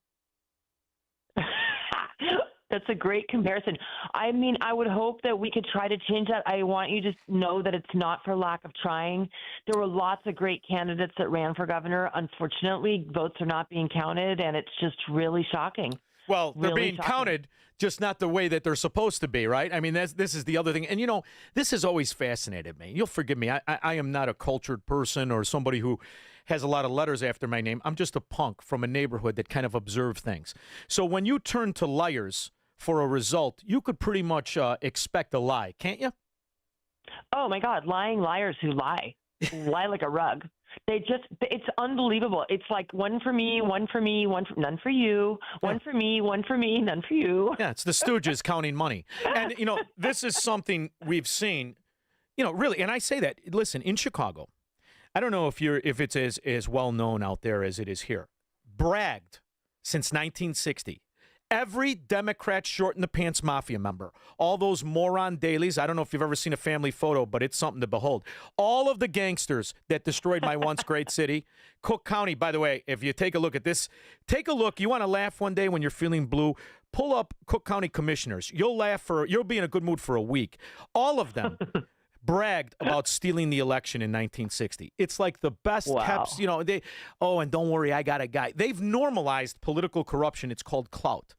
[SPEAKER 4] That's a great comparison. I mean, I would hope that we could try to change that. I want you to know that it's not for lack of trying. There were lots of great candidates that ran for governor. Unfortunately, votes are not being counted, and it's just really shocking.
[SPEAKER 3] Well, they're
[SPEAKER 4] Really
[SPEAKER 3] being
[SPEAKER 4] shocking.
[SPEAKER 3] counted, just not the way that they're supposed to be, right? I mean, this is the other thing. And, you know, this has always fascinated me. You'll forgive me. I am not a cultured person or somebody who has a lot of letters after my name. I'm just a punk from a neighborhood that kind of observe things. So when you turn to liars for a result, you could pretty much expect a lie, can't you?
[SPEAKER 4] Oh, my God. Lying liars who lie like a rug. It's unbelievable. It's like one for me, none for you, one for me, none for you.
[SPEAKER 3] Yeah, it's the Stooges counting money. And, you know, this is something we've seen, you know, really. And I say that, listen, in Chicago, I don't know if it's as well known out there as it is here. Bragged since 1960. Every Democrat short in the pants mafia member, all those moron dailies. I don't know if you've ever seen a family photo, but it's something to behold. All of the gangsters that destroyed my once great city. Cook County, by the way, if you take a look at this, take a look. You want to laugh one day when you're feeling blue? Pull up Cook County commissioners. You'll be in a good mood for a week. All of them bragged about stealing the election in 1960. It's like the best kept, you know, and don't worry, I got a guy. They've normalized political corruption. It's called clout.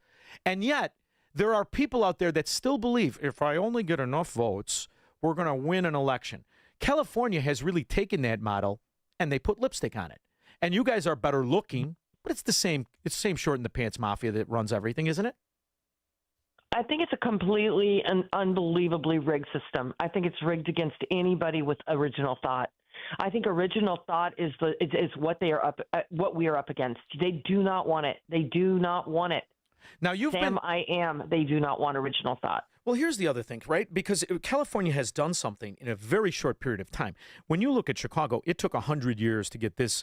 [SPEAKER 3] And yet, there are people out there that still believe if I only get enough votes, we're going to win an election. California has really taken that model and they put lipstick on it. And you guys are better looking, but it's the same short in the pants mafia that runs everything, isn't it?
[SPEAKER 4] I think it's a completely and unbelievably rigged system. I think it's rigged against anybody with original thought. I think original thought is what what we are up against. They do not want it. They do not want it.
[SPEAKER 3] Now
[SPEAKER 4] they do not want original thought.
[SPEAKER 3] Well, here's the other thing, right? Because California has done something in a very short period of time. When you look at Chicago, it took 100 years to get this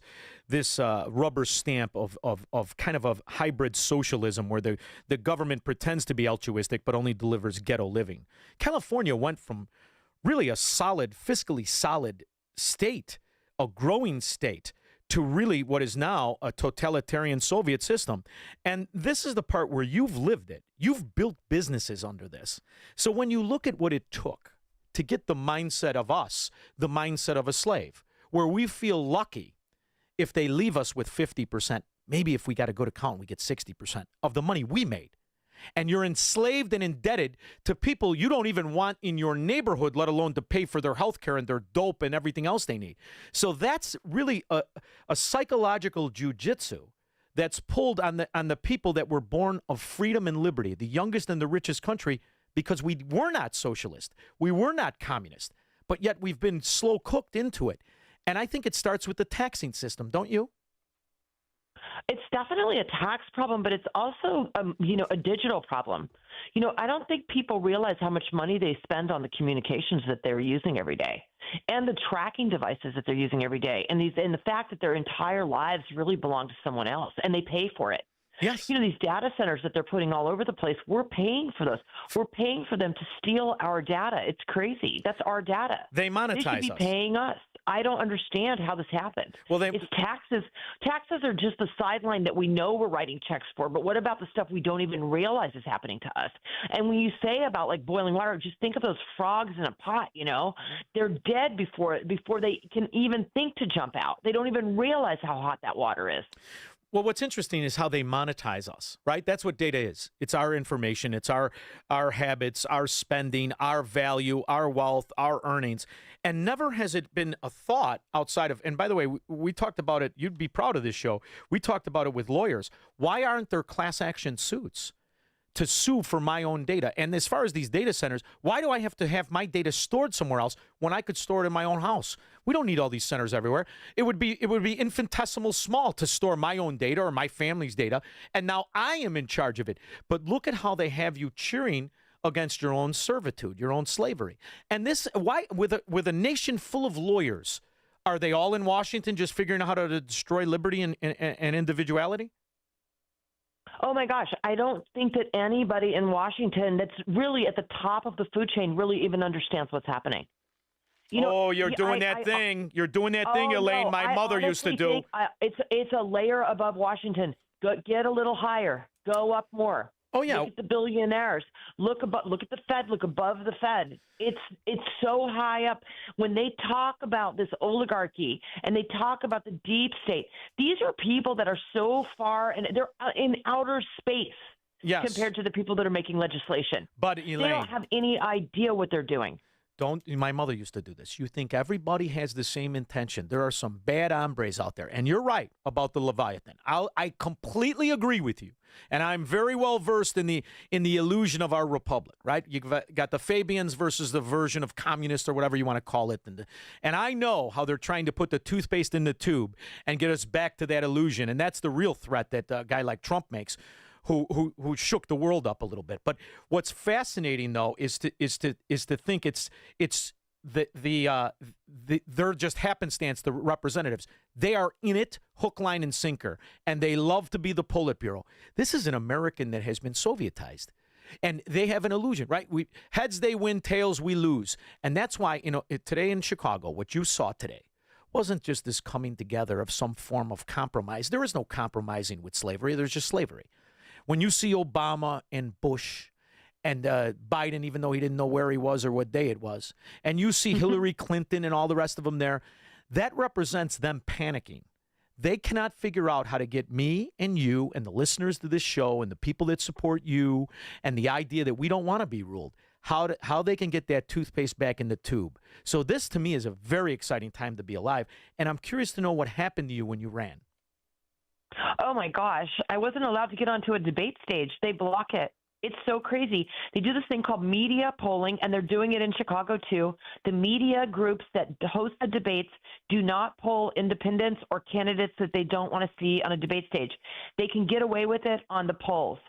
[SPEAKER 3] rubber stamp of kind of a hybrid socialism where the government pretends to be altruistic but only delivers ghetto living. California went from really a fiscally solid state, a growing state, to really what is now a totalitarian Soviet system. And this is the part where you've lived it. You've built businesses under this. So when you look at what it took to get the mindset of us, the mindset of a slave, where we feel lucky if they leave us with 50%, maybe if we got to go to count, we get 60% of the money we made. And you're enslaved and indebted to people you don't even want in your neighborhood, let alone to pay for their health care and their dope and everything else they need. So that's really a psychological jujitsu that's pulled on the people that were born of freedom and liberty, the youngest and the richest country, because we were not socialist. We were not communist, but yet we've been slow cooked into it. And I think it starts with the taxing system, don't you?
[SPEAKER 4] It's definitely a tax problem, but it's also, a digital problem. I don't think people realize how much money they spend on the communications that they're using every day and the tracking devices that they're using every day. And the fact that their entire lives really belong to someone else and they pay for it.
[SPEAKER 3] Yes.
[SPEAKER 4] These data centers that they're putting all over the place, we're paying for those. We're paying for them to steal our data. It's crazy. That's our data.
[SPEAKER 3] They monetize
[SPEAKER 4] They should be
[SPEAKER 3] us.
[SPEAKER 4] paying us. I don't understand how this happened.
[SPEAKER 3] Well,
[SPEAKER 4] it's taxes. Taxes are just the sideline that we know we're writing checks for, but what about the stuff we don't even realize is happening to us? And when you say about like boiling water, just think of those frogs in a pot, They're dead before they can even think to jump out. They don't even realize how hot that water is.
[SPEAKER 3] Well, what's interesting is how they monetize us, right? That's what data is. It's our information. It's our habits, our spending, our value, our wealth, our earnings. And never has it been a thought outside of, and by the way, we talked about it. You'd be proud of this show. We talked about it with lawyers. Why aren't there class action suits to sue for my own data? And as far as these data centers, why do I have to have my data stored somewhere else when I could store it in my own house? We don't need all these centers everywhere. It would be infinitesimal small to store my own data or my family's data. And now I am in charge of it. But look at how they have you cheering against your own servitude, your own slavery. And this, why, with a nation full of lawyers, are they all in Washington just figuring out how to destroy liberty and individuality?
[SPEAKER 4] Oh, my gosh. I don't think that anybody in Washington that's really at the top of the food chain really even understands what's happening.
[SPEAKER 3] You're doing that thing. You're doing that thing, Elaine,
[SPEAKER 4] no,
[SPEAKER 3] my mother used to do.
[SPEAKER 4] It's a layer above Washington. Get a little higher. Go up more.
[SPEAKER 3] Oh, yeah.
[SPEAKER 4] Look at the billionaires. Look at the Fed. Look above the Fed. It's so high up. When they talk about this oligarchy and they talk about the deep state, these are people that are so far and they're in outer space compared to the people that are making legislation.
[SPEAKER 3] But Elaine,
[SPEAKER 4] they don't have any idea what they're doing.
[SPEAKER 3] My mother used to do this. You think everybody has the same intention. There are some bad hombres out there. And you're right about the Leviathan. I completely agree with you. And I'm very well versed in the illusion of our republic, right? You've got the Fabians versus the version of communist or whatever you want to call it. And I know how they're trying to put the toothpaste in the tube and get us back to that illusion. And that's the real threat that a guy like Trump makes. Who shook the world up a little bit. But what's fascinating though is to think they're just happenstance, the representatives. They are in it hook, line, and sinker, and they love to be the Politburo. This is an American that has been Sovietized. And they have an illusion, right? Heads they win, tails we lose. And that's why, today in Chicago, what you saw today wasn't just this coming together of some form of compromise. There is no compromising with slavery. There's just slavery. When you see Obama and Bush and Biden, even though he didn't know where he was or what day it was, and you see Hillary Clinton and all the rest of them there, that represents them panicking. They cannot figure out how to get me and you and the listeners to this show and the people that support you and the idea that we don't want to be ruled, how they can get that toothpaste back in the tube. So this, to me, is a very exciting time to be alive. And I'm curious to know what happened to you when you ran.
[SPEAKER 4] Oh, my gosh. I wasn't allowed to get onto a debate stage. They block it. It's so crazy. They do this thing called media polling, and they're doing it in Chicago, too. The media groups that host the debates do not poll independents or candidates that they don't want to see on a debate stage. They can get away with it on the polls.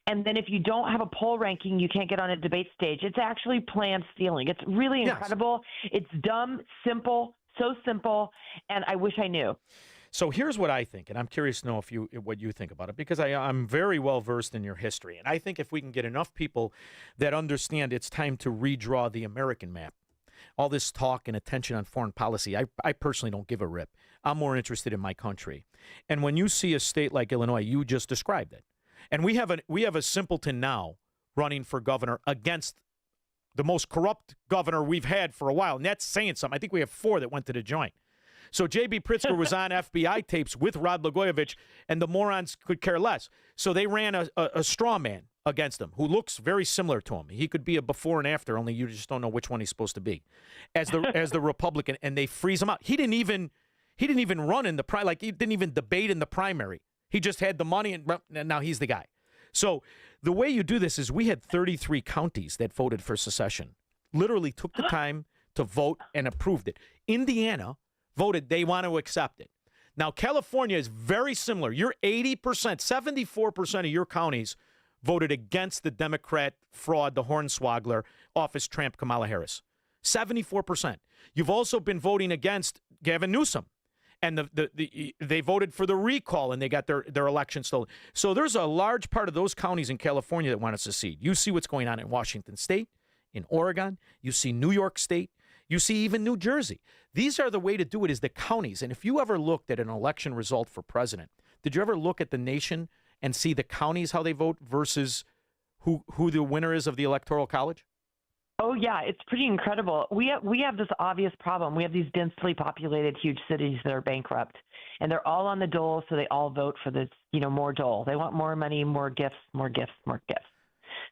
[SPEAKER 4] And then if you don't have a poll ranking, you can't get on a debate stage. It's actually planned stealing. It's really incredible. It's dumb, simple, so simple, and I wish I knew.
[SPEAKER 3] So here's what I think, and I'm curious to know what you think about it, because I'm very well versed in your history. And I think if we can get enough people that understand it's time to redraw the American map, all this talk and attention on foreign policy, I personally don't give a rip. I'm more interested in my country. And when you see a state like Illinois, you just described it. And we have a simpleton now running for governor against the most corrupt governor we've had for a while. And that's saying something. I think we have 4 that went to the joint. So J.B. Pritzker was on FBI tapes with Rod Blagojevich, and the morons could care less. So they ran a straw man against him who looks very similar to him. He could be a before and after, only you just don't know which one he's supposed to be as the Republican, and they freeze him out. He didn't even run in the he didn't even debate in the primary. He just had the money, and now he's the guy. So the way you do this is we had 33 counties that voted for secession, literally took the time to vote and approved it. Indiana voted they want to accept it. Now, California is very similar. You're 80%, 74% of your counties voted against the Democrat fraud, the hornswoggler, office tramp Kamala Harris. 74%. You've also been voting against Gavin Newsom. And they voted for the recall, and they got their election stolen. So there's a large part of those counties in California that want to secede. You see what's going on in Washington State, in Oregon. You see New York State. You see even New Jersey. These are the way to do it, is the counties. And if you ever looked at an election result for president, did you ever look at the nation and see the counties, how they vote versus who the winner is of the Electoral College?
[SPEAKER 4] Oh, yeah, it's pretty incredible. We have this obvious problem. We have these densely populated huge cities that are bankrupt, and they're all on the dole, so they all vote for this, more dole. They want more money, more gifts, more gifts, more gifts.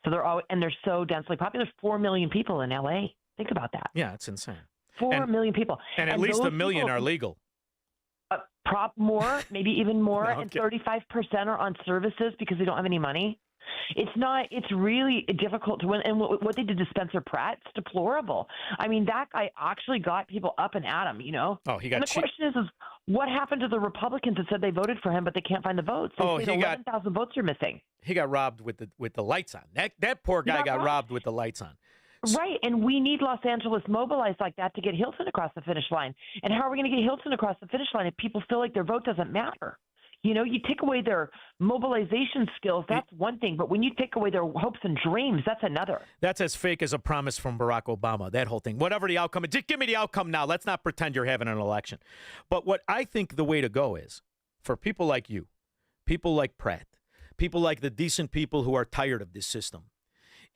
[SPEAKER 4] So they're so densely populated. 4 million people in L.A. Think about that.
[SPEAKER 3] Yeah, it's insane.
[SPEAKER 4] 4 million people.
[SPEAKER 3] And at least 1 million are legal.
[SPEAKER 4] More, maybe even more,
[SPEAKER 3] Okay.
[SPEAKER 4] and 35% are on services because they don't have any money. It's really difficult to win. And what they did to Spencer Pratt, it's deplorable. I mean, that guy actually got people up and at him,
[SPEAKER 3] Oh, he got
[SPEAKER 4] And the question is What happened to the Republicans that said they voted for him, but they can't find the votes? They say 11,000 votes are missing.
[SPEAKER 3] He got robbed with the lights on. That poor guy got robbed with the lights on.
[SPEAKER 4] Right, and we need Los Angeles mobilized like that to get Hilton across the finish line. And how are we going to get Hilton across the finish line if people feel like their vote doesn't matter? You know, you take away their mobilization skills, that's one thing. But when you take away their hopes and dreams, that's another.
[SPEAKER 3] That's as fake as a promise from Barack Obama, that whole thing. Whatever the outcome is, just give me the outcome now. Let's not pretend you're having an election. But what I think the way to go is for people like you, people like Pratt, people like the decent people who are tired of this system,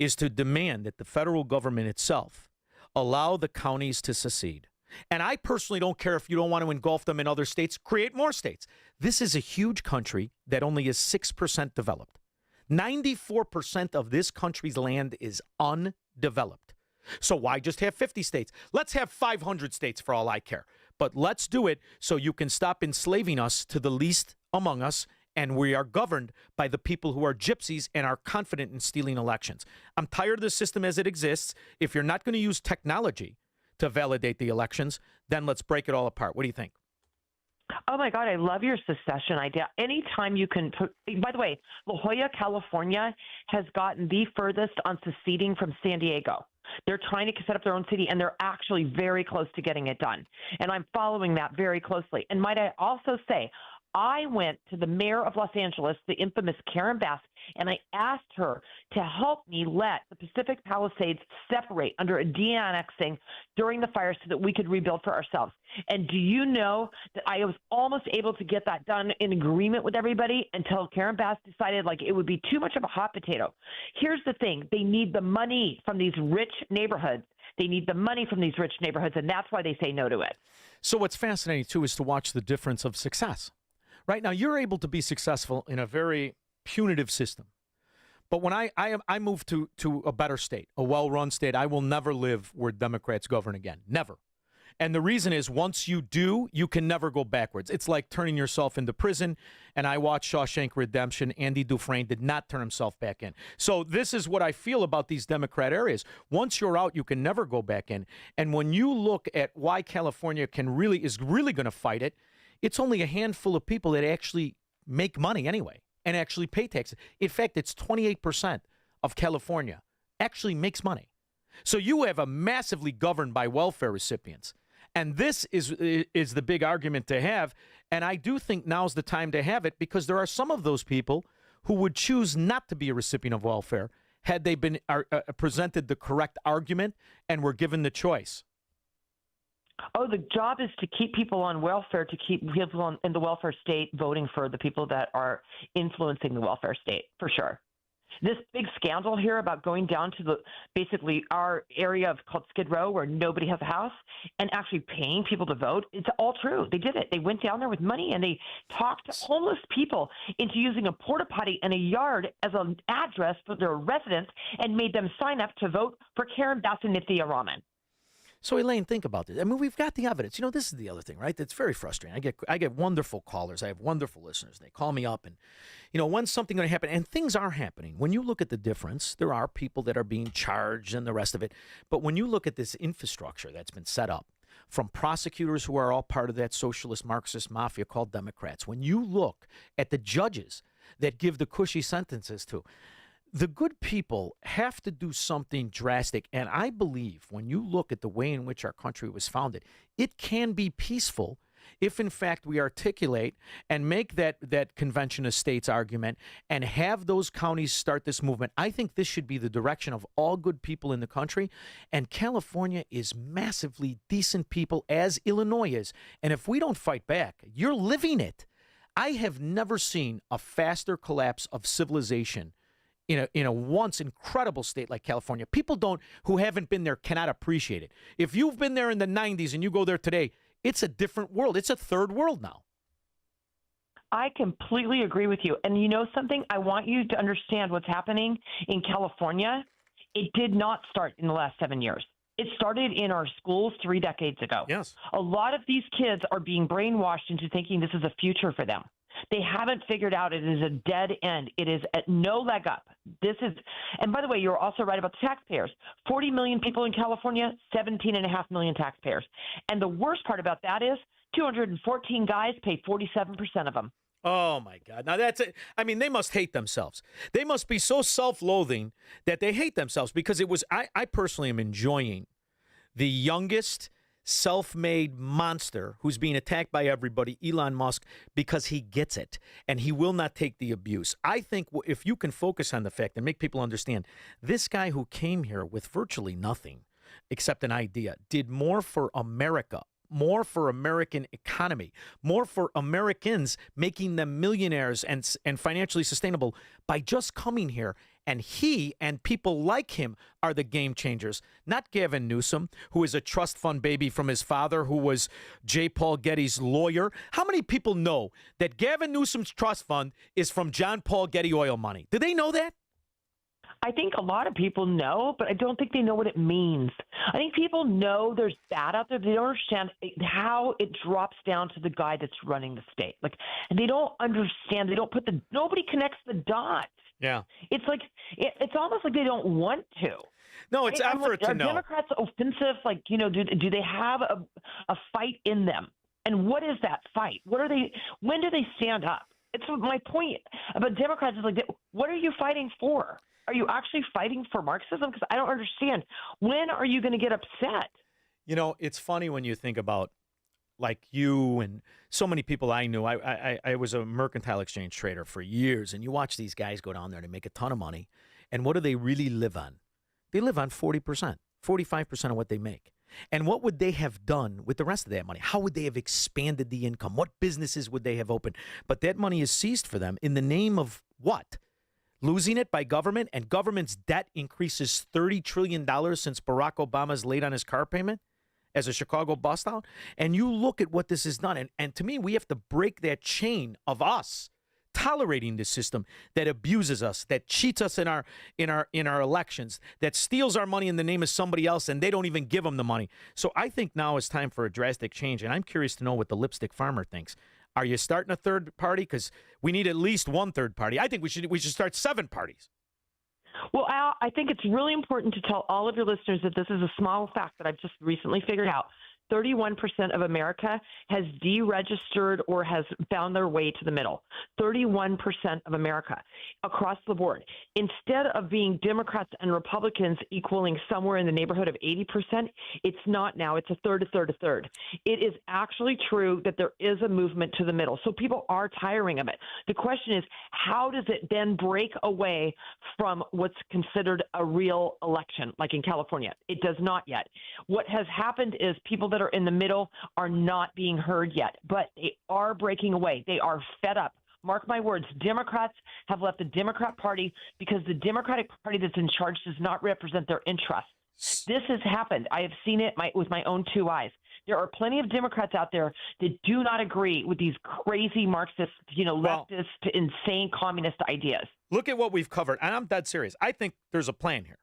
[SPEAKER 3] is to demand that the federal government itself allow the counties to secede. And I personally don't care if you don't want to engulf them in other states, create more states. This is a huge country that only is 6% developed. 94% of this country's land is undeveloped. So why just have 50 states? Let's have 500 states for all I care. But let's do it so you can stop enslaving us to the least among us, and we are governed by the people who are gypsies and are confident in stealing elections. I'm tired of the system as it exists. If you're not going to use technology to validate the elections, then let's break it all apart. What do you think?
[SPEAKER 4] Oh, my God, I love your secession idea. Anytime you can put, by the way, La Jolla, California has gotten the furthest on seceding from San Diego. They're trying to set up their own city, and they're actually very close to getting it done. And I'm following that very closely. And might I also say, I went to the mayor of Los Angeles, the infamous Karen Bass, and I asked her to help me let the Pacific Palisades separate under a de-annexing during the fire so that we could rebuild for ourselves. And do you know that I was almost able to get that done in agreement with everybody until Karen Bass decided like it would be too much of a hot potato. Here's the thing. They need the money from these rich neighborhoods. They need the money from these rich neighborhoods, and that's why they say no to it.
[SPEAKER 3] So what's fascinating, too, is to watch the difference of success. Right now, you're able to be successful in a very punitive system. But when I moved to a better state, a well-run state, I will never live where Democrats govern again. Never. And the reason is once you do, you can never go backwards. It's like turning yourself into prison. And I watched Shawshank Redemption. Andy Dufresne did not turn himself back in. So this is what I feel about these Democrat areas. Once you're out, you can never go back in. And when you look at why California is really going to fight it, it's only a handful of people that actually make money anyway and actually pay taxes. In fact, it's 28% of California actually makes money. So you have a massively governed by welfare recipients. And this is the big argument to have. And I do think now's the time to have it because there are some of those people who would choose not to be a recipient of welfare had they been presented the correct argument and were given the choice.
[SPEAKER 4] Oh, the job is to keep people on welfare, to keep people in the welfare state voting for the people that are influencing the welfare state, for sure. This big scandal here about going down to basically our area called Skid Row where nobody has a house and actually paying people to vote, it's all true. They did it. They went down there with money and they talked homeless people into using a porta potty and a yard as an address for their residents and made them sign up to vote for Karen Bass and Nithya Raman.
[SPEAKER 3] So, Elaine, think about this. I mean, we've got the evidence. You know, this is the other thing, right? That's very frustrating. I get wonderful callers. I have wonderful listeners. They call me up and, you know, when's something going to happen? And things are happening. When you look at the difference, there are people that are being charged and the rest of it. But when you look at this infrastructure that's been set up from prosecutors who are all part of that socialist Marxist mafia called Democrats, when you look at the judges that give the cushy sentences to, the good people have to do something drastic. And I believe when you look at the way in which our country was founded, it can be peaceful if, in fact, we articulate and make that convention of states argument and have those counties start this movement. I think this should be the direction of all good people in the country. And California is massively decent people, as Illinois is. And if we don't fight back, you're living it. I have never seen a faster collapse of civilization in a once incredible state like California. People who haven't been there cannot appreciate it. If you've been there in the 90s and you go there today, it's a different world. It's a third world now.
[SPEAKER 4] I completely agree with you. And you know something? I want you to understand what's happening in California. It did not start in the last 7 years. It started in our schools 3 decades ago.
[SPEAKER 3] Yes.
[SPEAKER 4] A lot of these kids are being brainwashed into thinking this is a future for them. They haven't figured out it is a dead end. It is at no leg up. And by the way, you're also right about the taxpayers. 40 million people in California, 17.5 million taxpayers. And the worst part about that is 214 guys pay 47% of them.
[SPEAKER 3] Oh, my God. Now, that's it. I mean, they must hate themselves. They must be so self-loathing that they hate themselves because it was, I personally am enjoying the youngest self-made monster who's being attacked by everybody, Elon Musk, because he gets it and he will not take the abuse. I think if you can focus on the fact and make people understand this guy who came here with virtually nothing except an idea did more for America, more for American economy, more for Americans, making them millionaires and financially sustainable by just coming here. And he and people like him are the game changers, not Gavin Newsom, who is a trust fund baby from his father, who was J. Paul Getty's lawyer. How many people know that Gavin Newsom's trust fund is from John Paul Getty oil money? Do they know that?
[SPEAKER 4] I think a lot of people know, but I don't think they know what it means. I think people know there's bad out there. They don't understand how it drops down to the guy that's running the state. Like, and they don't understand. They don't put nobody connects the dots.
[SPEAKER 3] Yeah.
[SPEAKER 4] It's like, it's almost like they don't want to.
[SPEAKER 3] No, it's effort to know.
[SPEAKER 4] Are Democrats offensive? Like, do they have a fight in them? And what is that fight? When do they stand up? It's my point about Democrats is like, what are you fighting for? Are you actually fighting for Marxism? Because I don't understand. When are you going to get upset?
[SPEAKER 3] It's funny when you think about like you and so many people I knew. I was a mercantile exchange trader for years, and you watch these guys go down there to make a ton of money. And what do they really live on? They live on 40%, 45% of what they make. And what would they have done with the rest of that money? How would they have expanded the income? What businesses would they have opened? But that money is seized for them in the name of what? Losing it by government, and government's debt increases $30 trillion since Barack Obama's late on his car payment as a Chicago bust out. And you look at what this has done. And to me, we have to break that chain of us tolerating this system that abuses us, that cheats us in our elections, that steals our money in the name of somebody else, and they don't even give them the money. So I think now is time for a drastic change. And I'm curious to know what the lipstick farmer thinks. Are you starting a third party? Because we need at least one third party. I think we should start 7 parties.
[SPEAKER 4] Well, Al, I think it's really important to tell all of your listeners that this is a small fact that I've just recently figured out. 31% of America has deregistered or has found their way to the middle. 31% of America across the board. Instead of being Democrats and Republicans equaling somewhere in the neighborhood of 80%, it's not now. It's a third, a third, a third. It is actually true that there is a movement to the middle. So people are tiring of it. The question is, how does it then break away from what's considered a real election, like in California? It does not yet. What has happened is people that are in the middle are not being heard yet, but they are breaking away. They are fed up. Mark my words, Democrats have left the Democrat Party because the Democratic Party that's in charge does not represent their interests. This has happened. I have seen it with my own 2 eyes. There are plenty of Democrats out there that do not agree with these crazy Marxist, leftist, insane communist ideas.
[SPEAKER 3] Look at what we've covered, and I'm dead serious. I think there's a plan here.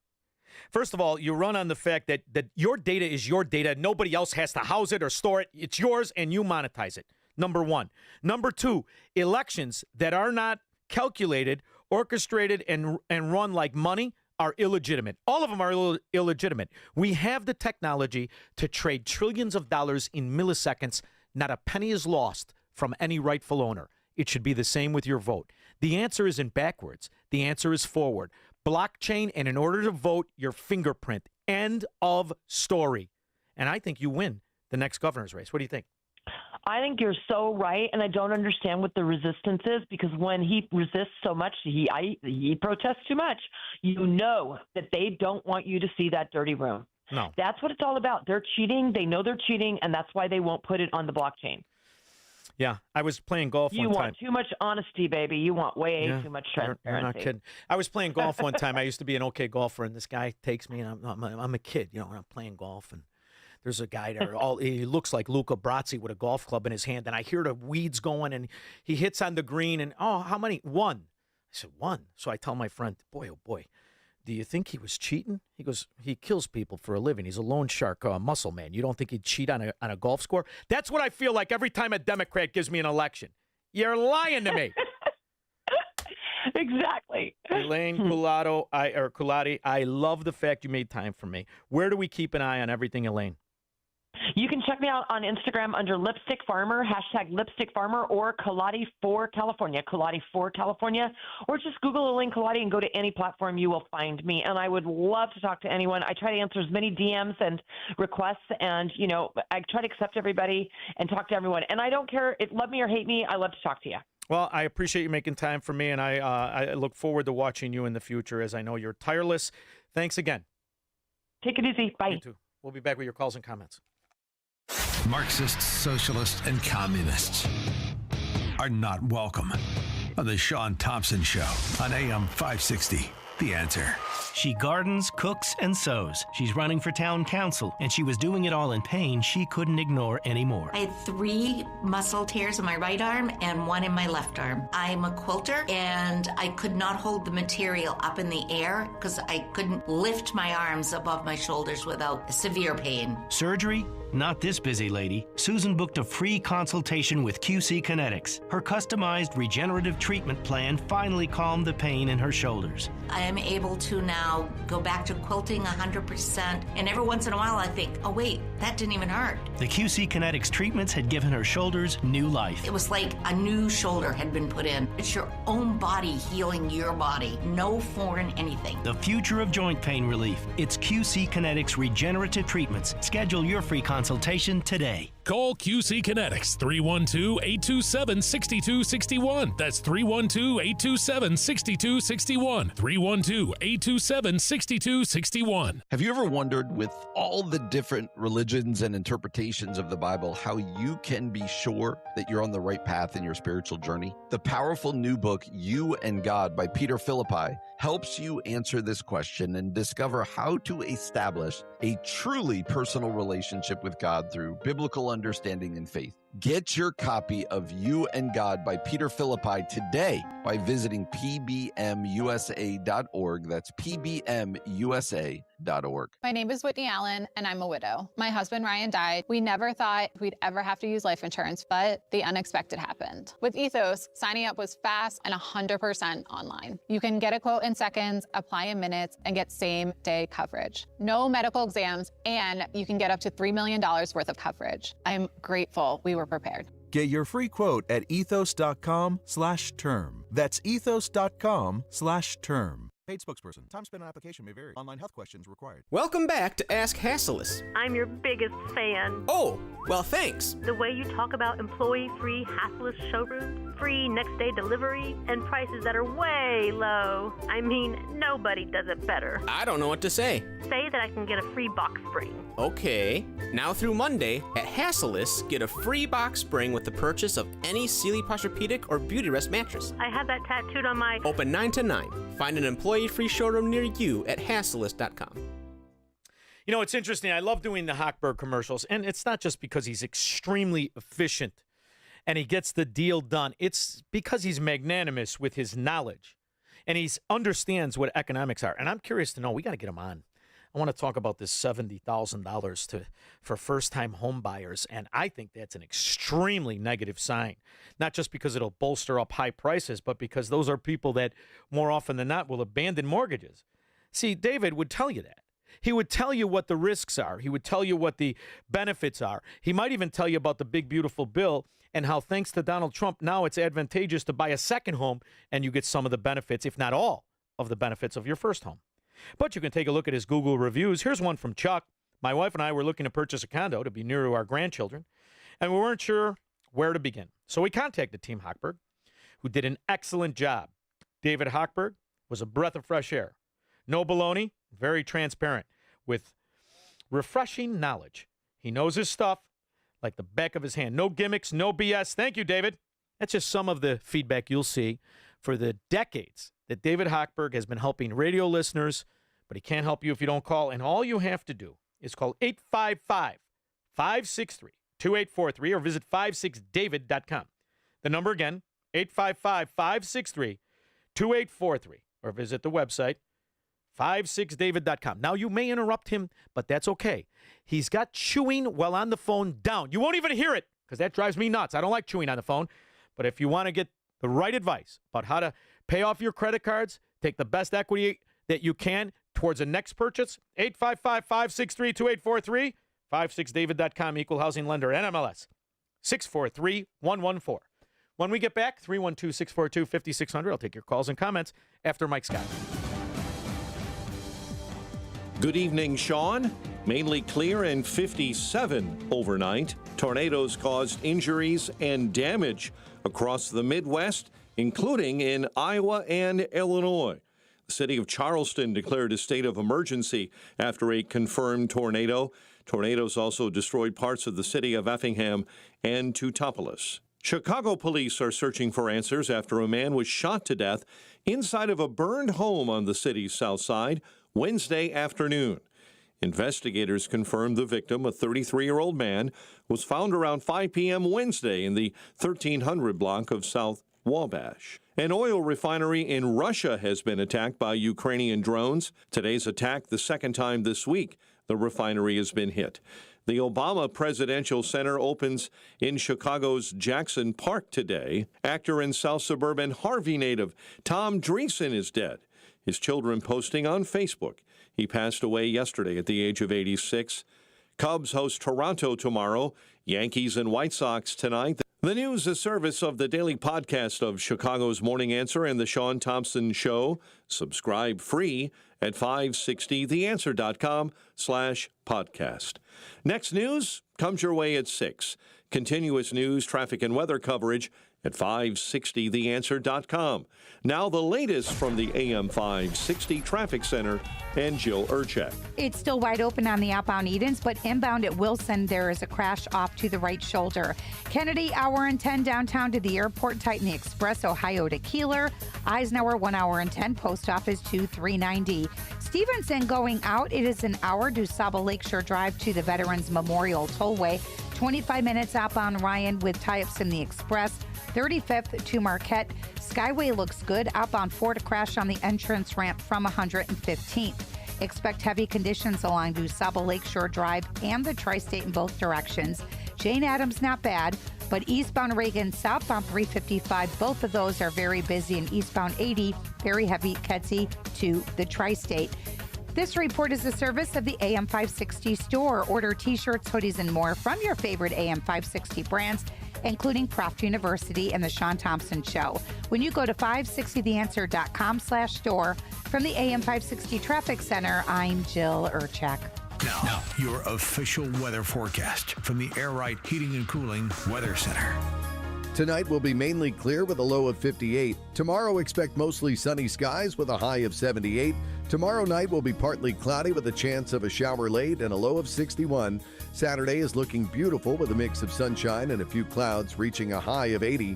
[SPEAKER 3] First of all, you run on the fact that your data is your data. Nobody else has to house it or store it. It's yours, and you monetize it. Number one. Number two, elections that are not calculated, orchestrated, and run like money are illegitimate. All of them are illegitimate. We have the technology to trade trillions of dollars in milliseconds. Not a penny is lost from any rightful owner. It should be the same with your vote. The answer isn't backwards. The answer is forward. Blockchain, and in order to vote, your fingerprint. End of story. And I think you win the next governor's race. What do you think?
[SPEAKER 4] I think you're so right, and I don't understand what the resistance is, because when he resists so much, he protests too much. You know that they don't want you to see that dirty room.
[SPEAKER 3] No.
[SPEAKER 4] That's what it's all about. They're cheating. They know they're cheating, and that's why they won't put it on the blockchain.
[SPEAKER 3] Yeah, I was playing golf one time.
[SPEAKER 4] You want too much honesty, baby. You want way too much transparency.
[SPEAKER 3] You're not kidding. I was playing golf one time. I used to be an okay golfer, and this guy takes me, and I'm a kid, and I'm playing golf, and there's a guy there. He looks like Luca Brasi with a golf club in his hand, and I hear the weeds going, and he hits on the green, and how many? 1. I said, 1. So I tell my friend, boy, oh boy, do you think he was cheating? He goes, he kills people for a living. He's a loan shark, muscle man. You don't think he'd cheat on a golf score? That's what I feel like every time a Democrat gives me an election. You're lying to me.
[SPEAKER 4] Exactly.
[SPEAKER 3] Elaine Culati, I love the fact you made time for me. Where do we keep an eye on everything, Elaine?
[SPEAKER 4] You can check me out on Instagram under Lipstick Farmer, #Lipstick Farmer, or Kaladi for California, or just Google Elaine Kaladi and go to any platform. You will find me, and I would love to talk to anyone. I try to answer as many DMs and requests, and, I try to accept everybody and talk to everyone. And I don't care if love me or hate me, I love to talk to you.
[SPEAKER 3] Well, I appreciate you making time for me, and I look forward to watching you in the future, as I know you're tireless. Thanks again.
[SPEAKER 4] Take it easy. Bye.
[SPEAKER 3] You too. We'll be back with your calls and comments.
[SPEAKER 2] Marxists, socialists, and communists are not welcome on the Shaun Thompson Show on AM 560. The Answer.
[SPEAKER 7] She gardens, cooks, and sews. She's running for town council, and she was doing it all in pain she couldn't ignore anymore.
[SPEAKER 10] I had 3 muscle tears in my right arm and 1 in my left arm. I'm a quilter, and I could not hold the material up in the air because I couldn't lift my arms above my shoulders without severe pain.
[SPEAKER 7] Surgery? Not this busy lady. Susan booked a free consultation with QC Kinetics. Her customized regenerative treatment plan finally calmed the pain in her shoulders.
[SPEAKER 10] I am able to now go back to quilting 100%, and every once in a while I think, oh wait, that didn't even hurt.
[SPEAKER 7] The QC Kinetics treatments had given her shoulders new life.
[SPEAKER 10] It was like a new shoulder had been put in. It's your own body healing your body. No foreign anything.
[SPEAKER 7] The future of joint pain relief. It's QC Kinetics regenerative treatments. Schedule your free consultation today.
[SPEAKER 5] Call QC Kinetics 312-827-6261. That's 312-827-6261. 312-827-6261.
[SPEAKER 15] Have you ever wondered, with all the different religions and interpretations of the Bible, how you can be sure that you're on the right path in your spiritual journey? The powerful new book, You and God by Peter Philippi, helps you answer this question and discover how to establish a truly personal relationship with God through biblical understanding and faith. Get your copy of You and God by Peter Philippi today by visiting pbmusa.org. That's pbmusa.org.
[SPEAKER 24] My name is Whitney Allen, and I'm a widow. My husband, Ryan, died. We never thought we'd ever have to use life insurance, but the unexpected happened. With Ethos, signing up was fast and 100% online. You can get a quote in seconds, apply in minutes, and get same-day coverage. No medical exams, and you can get up to $3 million worth of coverage. I'm grateful we were prepared.
[SPEAKER 16] Get your free quote at ethos.com/term. That's ethos.com/term. Paid spokesperson. Time spent on application may vary. Online health questions required.
[SPEAKER 17] Welcome back to Ask Hasselus.
[SPEAKER 18] I'm your biggest fan.
[SPEAKER 17] Oh, well, thanks.
[SPEAKER 18] The way you talk about employee-free Hasselus showrooms, free next-day delivery, and prices that are way low. I mean, nobody does it better.
[SPEAKER 17] I don't know what to say.
[SPEAKER 18] Say that I can get a free box spring.
[SPEAKER 17] Okay. Now through Monday, at Hasselus, get a free box spring with the purchase of any Sealy Posturepedic or Beautyrest mattress.
[SPEAKER 18] I have that tattooed on my...
[SPEAKER 17] Open 9 to 9. Find an employee-free showroom near you at Hasselus.com.
[SPEAKER 3] You know, it's interesting. I love doing the Hochberg commercials, and it's not just because he's extremely efficient and he gets the deal done. It's because he's magnanimous with his knowledge, and he understands what economics are. And I'm curious to know, we got to get him on. I want to talk about this $70,000 for first-time home buyers, and I think that's an extremely negative sign, not just because it'll bolster up high prices, but because those are people that more often than not will abandon mortgages. See, David would tell you that. He would tell you what the risks are. He would tell you what the benefits are. He might even tell you about the big, beautiful bill and how, thanks to Donald Trump, now it's advantageous to buy a second home and you get some of the benefits, if not all of the benefits of your first home. But you can take a look at his Google reviews. Here's one from Chuck. My wife and I were looking to purchase a condo to be near to our grandchildren, and we weren't sure where to begin. So we contacted Team Hochberg, who did an excellent job. David Hochberg was a breath of fresh air. No baloney, very transparent, with refreshing knowledge. He knows his stuff like the back of his hand. No gimmicks, no BS. Thank you, David. That's just some of the feedback you'll see for the decades that David Hochberg has been helping radio listeners, but he can't help you if you don't call. And all you have to do is call 855-563-2843 or visit 56david.com. The number again, 855-563-2843, or visit the website, 56david.com. Now, you may interrupt him, but that's okay. He's got chewing while on the phone down. You won't even hear it because that drives me nuts. I don't like chewing on the phone. But if you want to get the right advice about how to pay off your credit cards, take the best equity that you can towards the next purchase, 855-563-2843, 56david.com, equal housing lender, NMLS 643114. When we get back, 312-642-5600. I'll take your calls and comments after Mike Scott.
[SPEAKER 12] Good evening, Shaun. Mainly clear and 57 overnight. Tornadoes caused injuries and damage across the Midwest, including in Iowa and Illinois. The city of Charleston declared a state of emergency after a confirmed tornado. Tornadoes also destroyed parts of the city of Effingham and Teutopolis. Chicago police are searching for answers after a man was shot to death inside of a burned home on the city's south side Wednesday afternoon. Investigators confirmed the victim, a 33-year-old man, was found around 5 p.m. Wednesday in the 1300 block of South Wabash. An oil refinery in Russia has been attacked by Ukrainian drones. Today's attack, the second time this week the refinery has been hit. The Obama Presidential Center opens in Chicago's Jackson Park today. Actor and South Suburban Harvey native Tom Dreesen is dead. His children posting on Facebook. He passed away yesterday at the age of 86. Cubs host Toronto tomorrow. Yankees and White Sox tonight. The news, a service of the daily podcast of Chicago's Morning Answer and the Shaun Thompson Show. Subscribe free at 560theanswer.com/podcast. Next news comes your way at 6. Continuous news, traffic, and weather coverage at 560theanswer.com. Now the latest from the AM 560 Traffic Center and Jill Urchak.
[SPEAKER 20] It's still wide open on the outbound Edens, but inbound at Wilson, there is a crash off to the right shoulder. Kennedy, hour and 10 downtown to the airport, tighten the express, Ohio to Keeler. Eisenhower, 1 hour and 10, post office to 390. Stevenson going out, it is an hour to Saba Lakeshore Drive to the Veterans Memorial Tollway. 25 minutes outbound Ryan with tie-ups in the express. 35th to Marquette. Skyway looks good. Outbound 4 to crash on the entrance ramp from 115th. Expect heavy conditions along DuSable Lakeshore Drive and the Tri-State in both directions. Jane Addams not bad, but eastbound Reagan, southbound 355, both of those are very busy, and eastbound 80, very heavy Kedzie to the Tri-State. This report is a service of the AM 560 store. Order t-shirts, hoodies, and more from your favorite AM 560 brands, including Craft University and the Shaun Thompson Show. When you go to 560theanswer.com/store, from the AM 560 Traffic Center, I'm Jill Urchak.
[SPEAKER 2] Now, your official weather forecast from the Air Right Heating and Cooling Weather Center.
[SPEAKER 25] Tonight will be mainly clear with a low of 58. Tomorrow, expect mostly sunny skies with a high of 78. Tomorrow night will be partly cloudy with a chance of a shower late and a low of 61. Saturday is looking beautiful with a mix of sunshine and a few clouds, reaching a high of 80.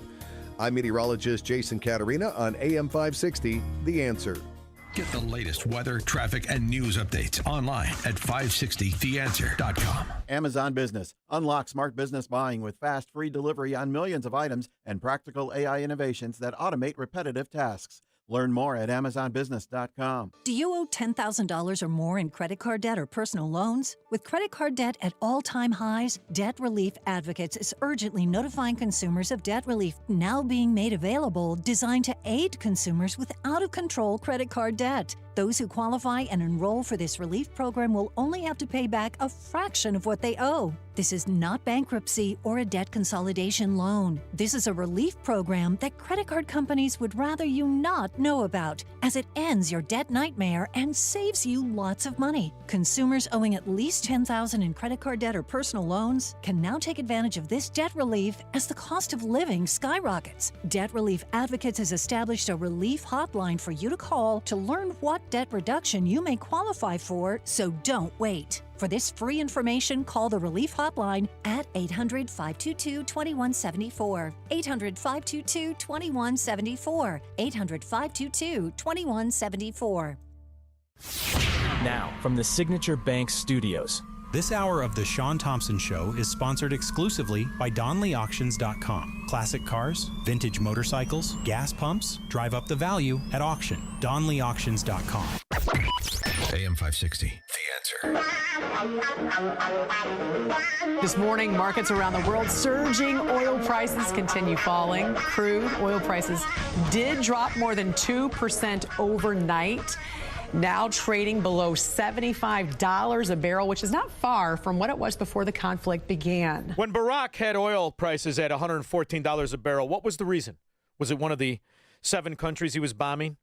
[SPEAKER 25] I'm meteorologist Jason Caterina on AM 560, The Answer.
[SPEAKER 2] Get the latest weather, traffic, and news updates online at 560theanswer.com.
[SPEAKER 16] Amazon Business. Unlock smart business buying with fast, free delivery on millions of items and practical AI innovations that automate repetitive tasks. Learn more at amazonbusiness.com.
[SPEAKER 6] Do you owe $10,000 or more in credit card debt or personal loans? With credit card debt at all-time highs, Debt Relief Advocates is urgently notifying consumers of debt relief now being made available, designed to aid consumers with out-of-control credit card debt. Those who qualify and enroll for this relief program will only have to pay back a fraction of what they owe. This is not bankruptcy or a debt consolidation loan. This is a relief program that credit card companies would rather you not know about, as it ends your debt nightmare and saves you lots of money. Consumers owing at least $10,000 in credit card debt or personal loans can now take advantage of this debt relief as the cost of living skyrockets. Debt Relief Advocates has established a relief hotline for you to call to learn what debt reduction you may qualify for, so don't wait. For this free information, call the Relief Hotline at 800-522-2174. 800-522-2174. 800-522-2174.
[SPEAKER 26] Now, from the Signature Bank Studios.
[SPEAKER 8] This hour of the Shaun Thompson Show is sponsored exclusively by DonleyAuctions.com. Classic cars, vintage motorcycles, gas pumps, drive up the value at auction. DonleyAuctions.com.
[SPEAKER 2] AM 560, The Answer.
[SPEAKER 9] This morning, markets around the world surging. Oil prices continue falling. Crude oil prices did drop more than 2% overnight. now trading below $75 a barrel, which is not far from what it was before the conflict began.
[SPEAKER 3] When Barack had oil prices at $114 a barrel, what was the reason? Was it one of the 7 countries he was bombing?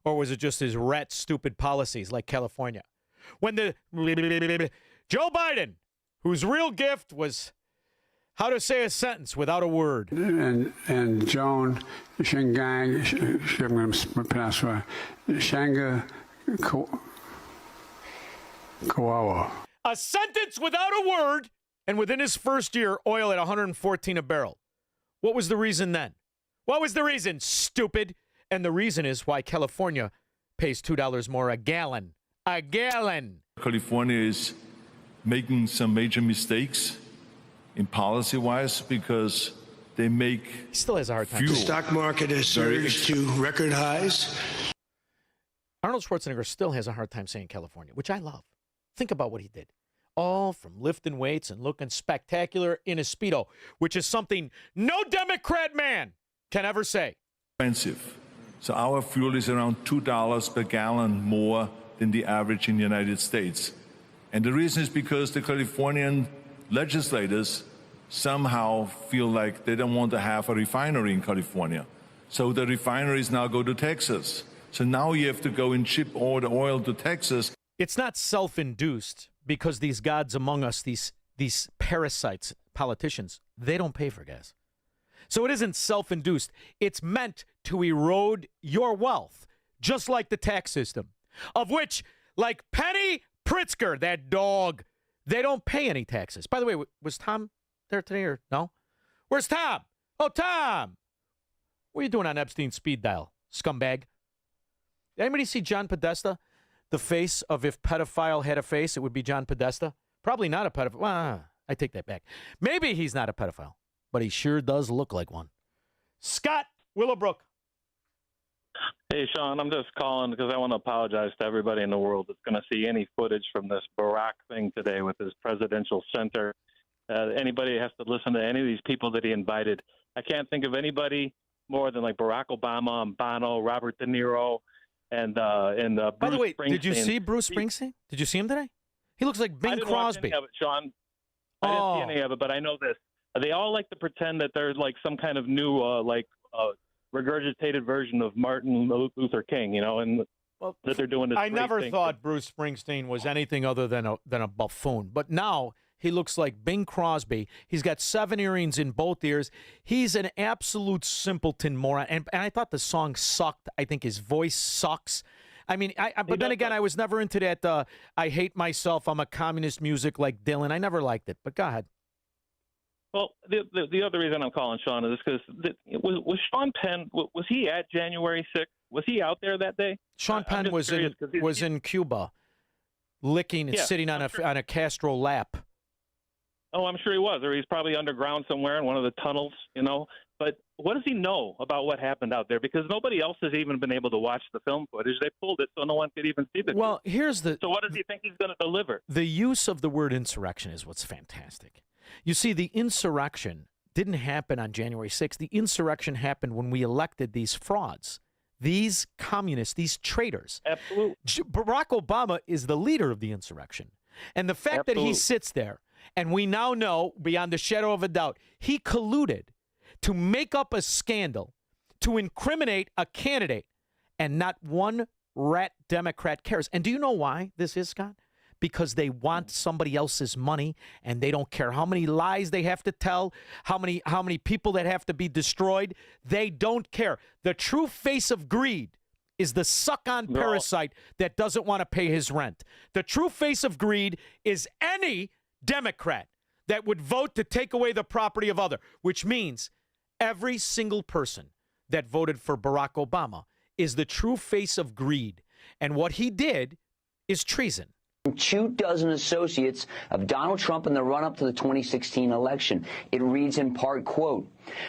[SPEAKER 3] Or was it just his stupid policies like California? When the Joe Biden, whose real gift was how to say a sentence without a word.
[SPEAKER 22] And Joan Shingang, I'm going to pronounce it, Shanga Kawawa.
[SPEAKER 3] A sentence without a word, and within his first year, oil at $114 a barrel. What was the reason then? What was the reason, stupid? And the reason is why California pays $2 more a gallon. A gallon.
[SPEAKER 1] California is making some major mistakes in policy-wise because they make
[SPEAKER 3] he still has a hard time.
[SPEAKER 1] Fuel.
[SPEAKER 11] The stock market has surged to record highs.
[SPEAKER 3] Arnold Schwarzenegger still has a hard time saying California, which I love. Think about what he did. All from lifting weights and looking spectacular in a Speedo, which is something no Democrat man can ever say.
[SPEAKER 1] Expensive. So our fuel is around $2 per gallon more than the average in the United States. And the reason is because the Californian legislators somehow feel like they don't want to have a refinery in California. So the refineries now go to Texas. So now you have to go and ship all the oil to Texas.
[SPEAKER 3] It's not self-induced because these gods among us, these parasites, politicians, they don't pay for gas. So it isn't self-induced. It's meant to erode your wealth, just like the tax system, of which, like Penny Pritzker, that dog, they don't pay any taxes. By the way, was Tom there today or no? Where's Tom? Oh, Tom! What are you doing on Epstein's speed dial, scumbag? Did anybody see John Podesta? The face of if pedophile had a face, it would be John Podesta. Probably not a pedophile. Well, I take that back. Maybe he's not a pedophile, but he sure does look like one. Scott Willowbrook.
[SPEAKER 13] Hey, Shaun, I'm just calling because I want to apologize to everybody in the world that's going to see any footage from this Barack thing today with his presidential center. Anybody has to listen to any of these people that he invited. I can't think of anybody more than like Barack Obama and Bono, Robert De Niro, and Bruce
[SPEAKER 3] By the way,
[SPEAKER 13] Springsteen.
[SPEAKER 3] did you see Bruce Springsteen? Did you see him today? He looks like Bing
[SPEAKER 13] I didn't
[SPEAKER 3] Crosby.
[SPEAKER 13] watch any of it, Shaun. I didn't see any of it, but I know this. They all like to pretend that they're like some kind of new regurgitated version of Martin Luther King, you know, and that they're doing this.
[SPEAKER 3] I
[SPEAKER 13] great
[SPEAKER 3] never
[SPEAKER 13] thing.
[SPEAKER 3] thought Bruce Springsteen was anything other than a buffoon, but now he looks like Bing Crosby. He's got 7 earrings in both ears. He's an absolute simpleton moron, and I thought the song sucked. I think his voice sucks. I mean, but then again, I was never into that. I hate myself. I'm a communist music like Dylan. I never liked it. But go ahead.
[SPEAKER 13] Well, the other reason I'm calling Shaun is because was Sean Penn, was he at January 6th? Was he out there that day?
[SPEAKER 3] Sean Penn was in Cuba, licking and sitting on a Castro lap.
[SPEAKER 13] Oh, I'm sure he was, or he's probably underground somewhere in one of the tunnels, you know. But what does he know about what happened out there? Because nobody else has even been able to watch the film footage. They pulled it so no one could even see the.
[SPEAKER 3] Well, here's the.
[SPEAKER 13] So what does he think he's going to deliver?
[SPEAKER 3] The use of the word insurrection is what's fantastic. You see, the insurrection didn't happen on January 6th. The insurrection happened when we elected these frauds, these communists, these traitors.
[SPEAKER 13] Absolutely.
[SPEAKER 3] Barack Obama is the leader of the insurrection. And the fact that he sits there, and we now know, beyond the shadow of a doubt, he colluded to make up a scandal, to incriminate a candidate, and not one rat Democrat cares. And do you know why this is, Scott? Because they want somebody else's money, and they don't care how many lies they have to tell, how many people that have to be destroyed. They don't care. The true face of greed is the suck-on parasite that doesn't want to pay his rent. The true face of greed is any Democrat that would vote to take away the property of other, which means every single person that voted for Barack Obama is the true face of greed. And what he did is treason.
[SPEAKER 4] 24 associates of Donald Trump in the run-up to the 2016 election. It reads in part, quote,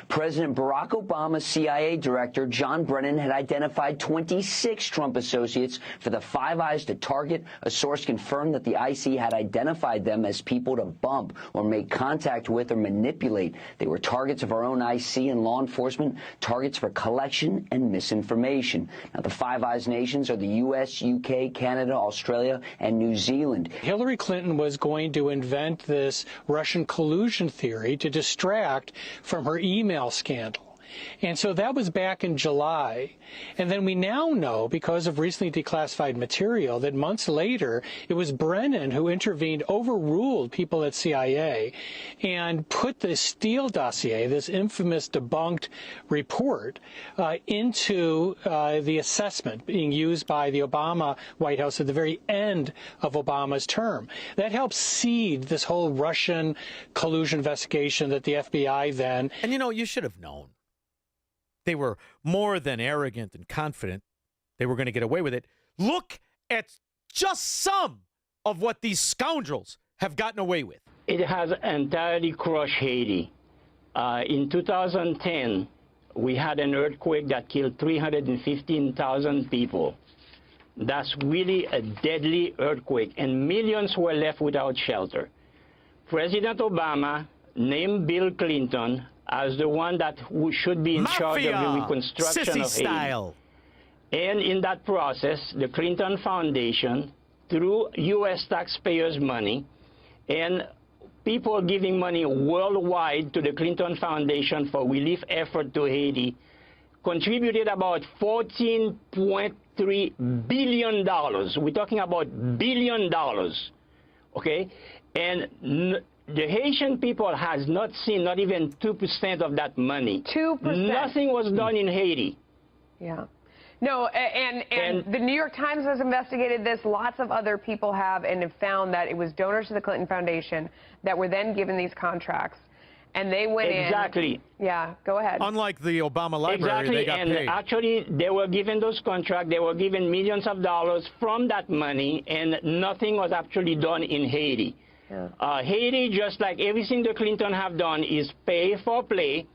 [SPEAKER 4] President Barack Obama's CIA director, John Brennan, had identified 26 Trump associates for the Five Eyes to target. A source confirmed that the IC had identified them as people to bump or make contact with or manipulate. They were targets of our own IC and law enforcement, targets for collection and misinformation. Now, the Five Eyes nations are the U.S., UK, Canada, Australia, and New Zealand.
[SPEAKER 10] Hillary Clinton was going to invent this Russian collusion theory to distract from her email scandal. And so that was back in July. And then we now know, because of recently declassified material, that months later, it was Brennan who intervened, overruled people at CIA, and put the Steele dossier, this infamous debunked report, into the assessment being used by the Obama White House at the very end of Obama's term. That helped seed this whole Russian collusion investigation that the FBI then...
[SPEAKER 3] And, you know, you should have known. They were more than arrogant and confident they were going to get away with it. Look at just some of what these scoundrels have gotten away with.
[SPEAKER 14] It has entirely crushed Haiti. In 2010, we had an earthquake that killed 315,000 people. That's really a deadly earthquake, and millions were left without shelter. President Obama named Bill Clinton as the one that should be in charge of the reconstruction of Haiti. And in that process, the Clinton Foundation, through U.S. taxpayers' money, and people giving money worldwide to the Clinton Foundation for relief effort to Haiti, contributed about $14.3 billion. We're talking about $1 billion, okay? And the Haitian people has not seen not even 2% of that money.
[SPEAKER 19] 2%.
[SPEAKER 14] Nothing was done in Haiti.
[SPEAKER 19] Yeah. No, and the New York Times has investigated this. Lots of other people have, and have found that it was donors to the Clinton Foundation that were then given these contracts. And they went in.
[SPEAKER 14] Exactly.
[SPEAKER 19] Yeah, go ahead.
[SPEAKER 3] Unlike the Obama library, they got paid.
[SPEAKER 14] Actually, they were given those contracts. They were given millions of dollars from that money, and nothing was actually done in Haiti. Yeah. Haiti, just like everything the Clinton have done, is pay for play,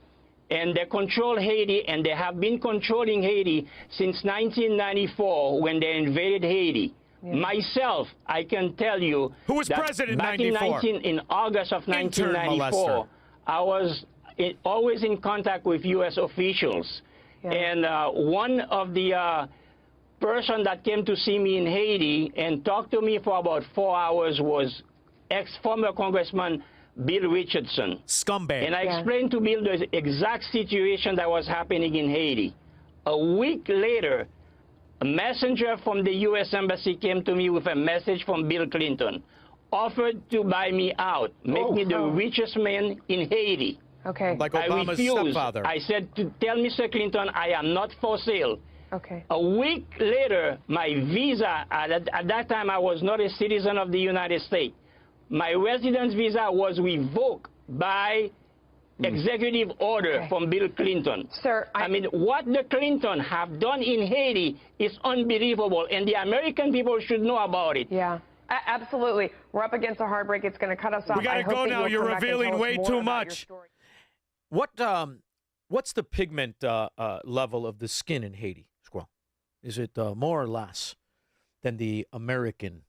[SPEAKER 14] and they control Haiti, and they have been controlling Haiti since 1994 when they invaded Haiti. Yeah. Myself, I can tell you
[SPEAKER 3] who was president
[SPEAKER 14] back
[SPEAKER 3] in 94?
[SPEAKER 14] in August of 1994, I was always in contact with U.S. officials. Yeah. And one of the person that came to see me in Haiti and talked to me for about 4 hours was ex-former Congressman Bill Richardson.
[SPEAKER 3] Scumbag.
[SPEAKER 14] And I explained to Bill the exact situation that was happening in Haiti. A week later, a messenger from the U.S. Embassy came to me with a message from Bill Clinton, offered to buy me out, make me the richest man in Haiti.
[SPEAKER 19] Okay.
[SPEAKER 3] Like Obama's stepfather.
[SPEAKER 14] I said, to tell Mr. Clinton, I am not for sale.
[SPEAKER 19] Okay.
[SPEAKER 14] A week later, my visa, at that time I was not a citizen of the United States. My residence visa was revoked by executive order from Bill Clinton.
[SPEAKER 19] Sir,
[SPEAKER 14] I mean, what the Clinton have done in Haiti is unbelievable, and the American people should know about it.
[SPEAKER 19] Yeah, absolutely. We're up against a hard break. It's going to cut us off.
[SPEAKER 3] We got to go now. You're revealing way too much. What's the pigment level of the skin in Haiti, Squirrel? Is it more or less than the American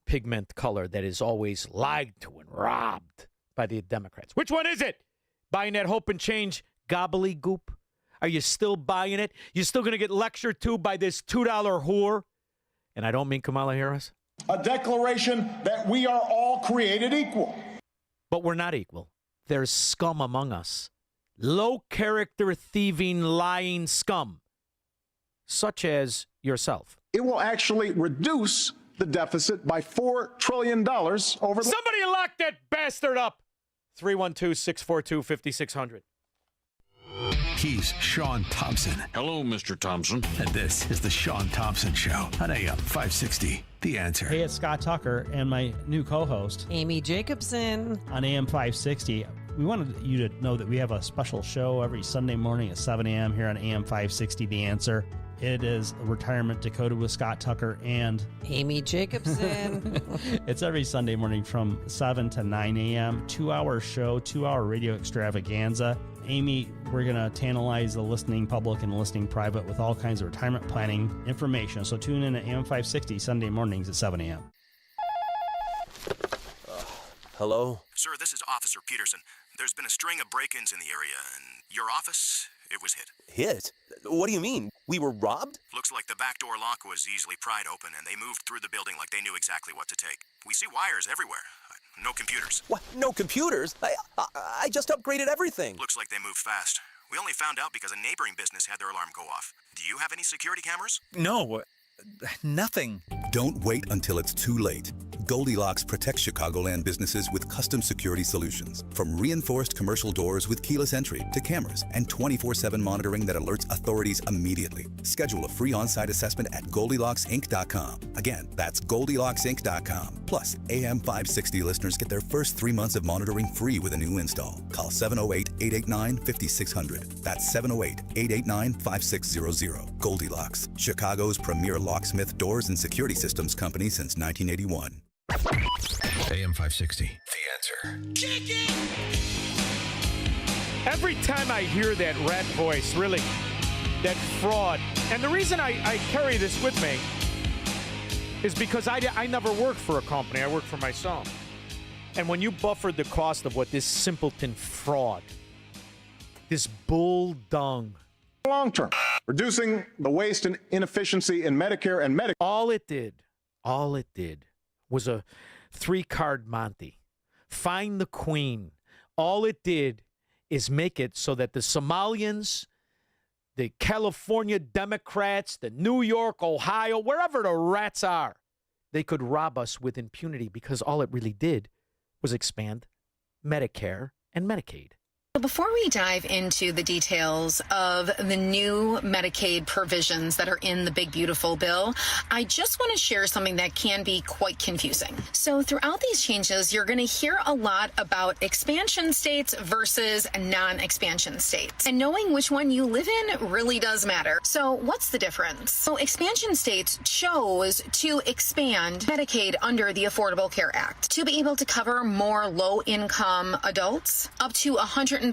[SPEAKER 3] pigment color that is always lied to and robbed by the Democrats? Which one is it? Buying that hope and change gobbledygook? Are you still buying it? You still going to get lectured to by this $2 whore? And I don't mean Kamala Harris.
[SPEAKER 21] A declaration that we are all created equal.
[SPEAKER 3] But we're not equal. There's scum among us. Low character, thieving, lying scum. Such as yourself.
[SPEAKER 21] It will actually reduce the deficit by $4 trillion over the...
[SPEAKER 3] Somebody lock that bastard up! 312-642-5600.
[SPEAKER 2] He's Shaun Thompson.
[SPEAKER 23] Hello, Mr. Thompson.
[SPEAKER 2] And this is the Shaun Thompson Show on AM 560. The Answer.
[SPEAKER 27] Hey, it's Scott Tucker and my new co-host,
[SPEAKER 28] Amy Jacobson.
[SPEAKER 27] On AM 560. We wanted you to know that we have a special show every Sunday morning at 7 a.m. here on AM 560, The Answer. It is Retirement Decoded with Scott Tucker and
[SPEAKER 5] Amy Jacobson.
[SPEAKER 27] It's every Sunday morning from 7 to 9 a.m. 2-hour show, 2-hour radio extravaganza. Amy, we're going to tantalize the listening public and the listening private with all kinds of retirement planning information. So tune in at AM 560 Sunday mornings at 7 a.m.
[SPEAKER 7] Hello?
[SPEAKER 15] Sir, this is Officer Peterson. There's been a string of break-ins in the area, and your office, it was hit.
[SPEAKER 7] Hit? What do you mean? We were robbed?
[SPEAKER 15] Looks like the back door lock was easily pried open, and they moved through the building like they knew exactly what to take. We see wires everywhere. No computers.
[SPEAKER 7] What? No computers? I just upgraded everything.
[SPEAKER 15] Looks like they moved fast. We only found out because a neighboring business had their alarm go off. Do you have any security cameras?
[SPEAKER 17] No, nothing.
[SPEAKER 18] Don't wait until it's too late. Goldilocks protects Chicagoland businesses with custom security solutions. From reinforced commercial doors with keyless entry to cameras and 24/7 monitoring that alerts authorities immediately. Schedule a free on-site assessment at GoldilocksInc.com. Again, that's GoldilocksInc.com. Plus, AM 560 listeners get their first 3 months of monitoring free with a new install. Call 708-889-5600. That's 708-889-5600. Goldilocks, Chicago's premier locksmith doors and security systems company since 1981.
[SPEAKER 2] AM 560, The Answer.
[SPEAKER 3] Every time I hear that rat voice, really, that fraud, and the reason I carry this with me is because I never worked for a company. I worked for myself. And when you buffered the cost of what this simpleton fraud, this bull dung.
[SPEAKER 21] Long term, reducing the waste and inefficiency in Medicare and Medicaid.
[SPEAKER 3] All it did was a 3-card Monte. Find the queen. All it did is make it so that the Somalians, the California Democrats, the New York, Ohio, wherever the rats are, they could rob us with impunity because all it really did was expand Medicare and Medicaid.
[SPEAKER 23] Before we dive into the details of the new Medicaid provisions that are in the Big Beautiful Bill, I just want to share something that can be quite confusing. So throughout these changes, you're going to hear a lot about expansion states versus non-expansion states. And knowing which one you live in really does matter. So what's the difference? So expansion states chose to expand Medicaid under the Affordable Care Act to be able to cover more low-income adults up to 138%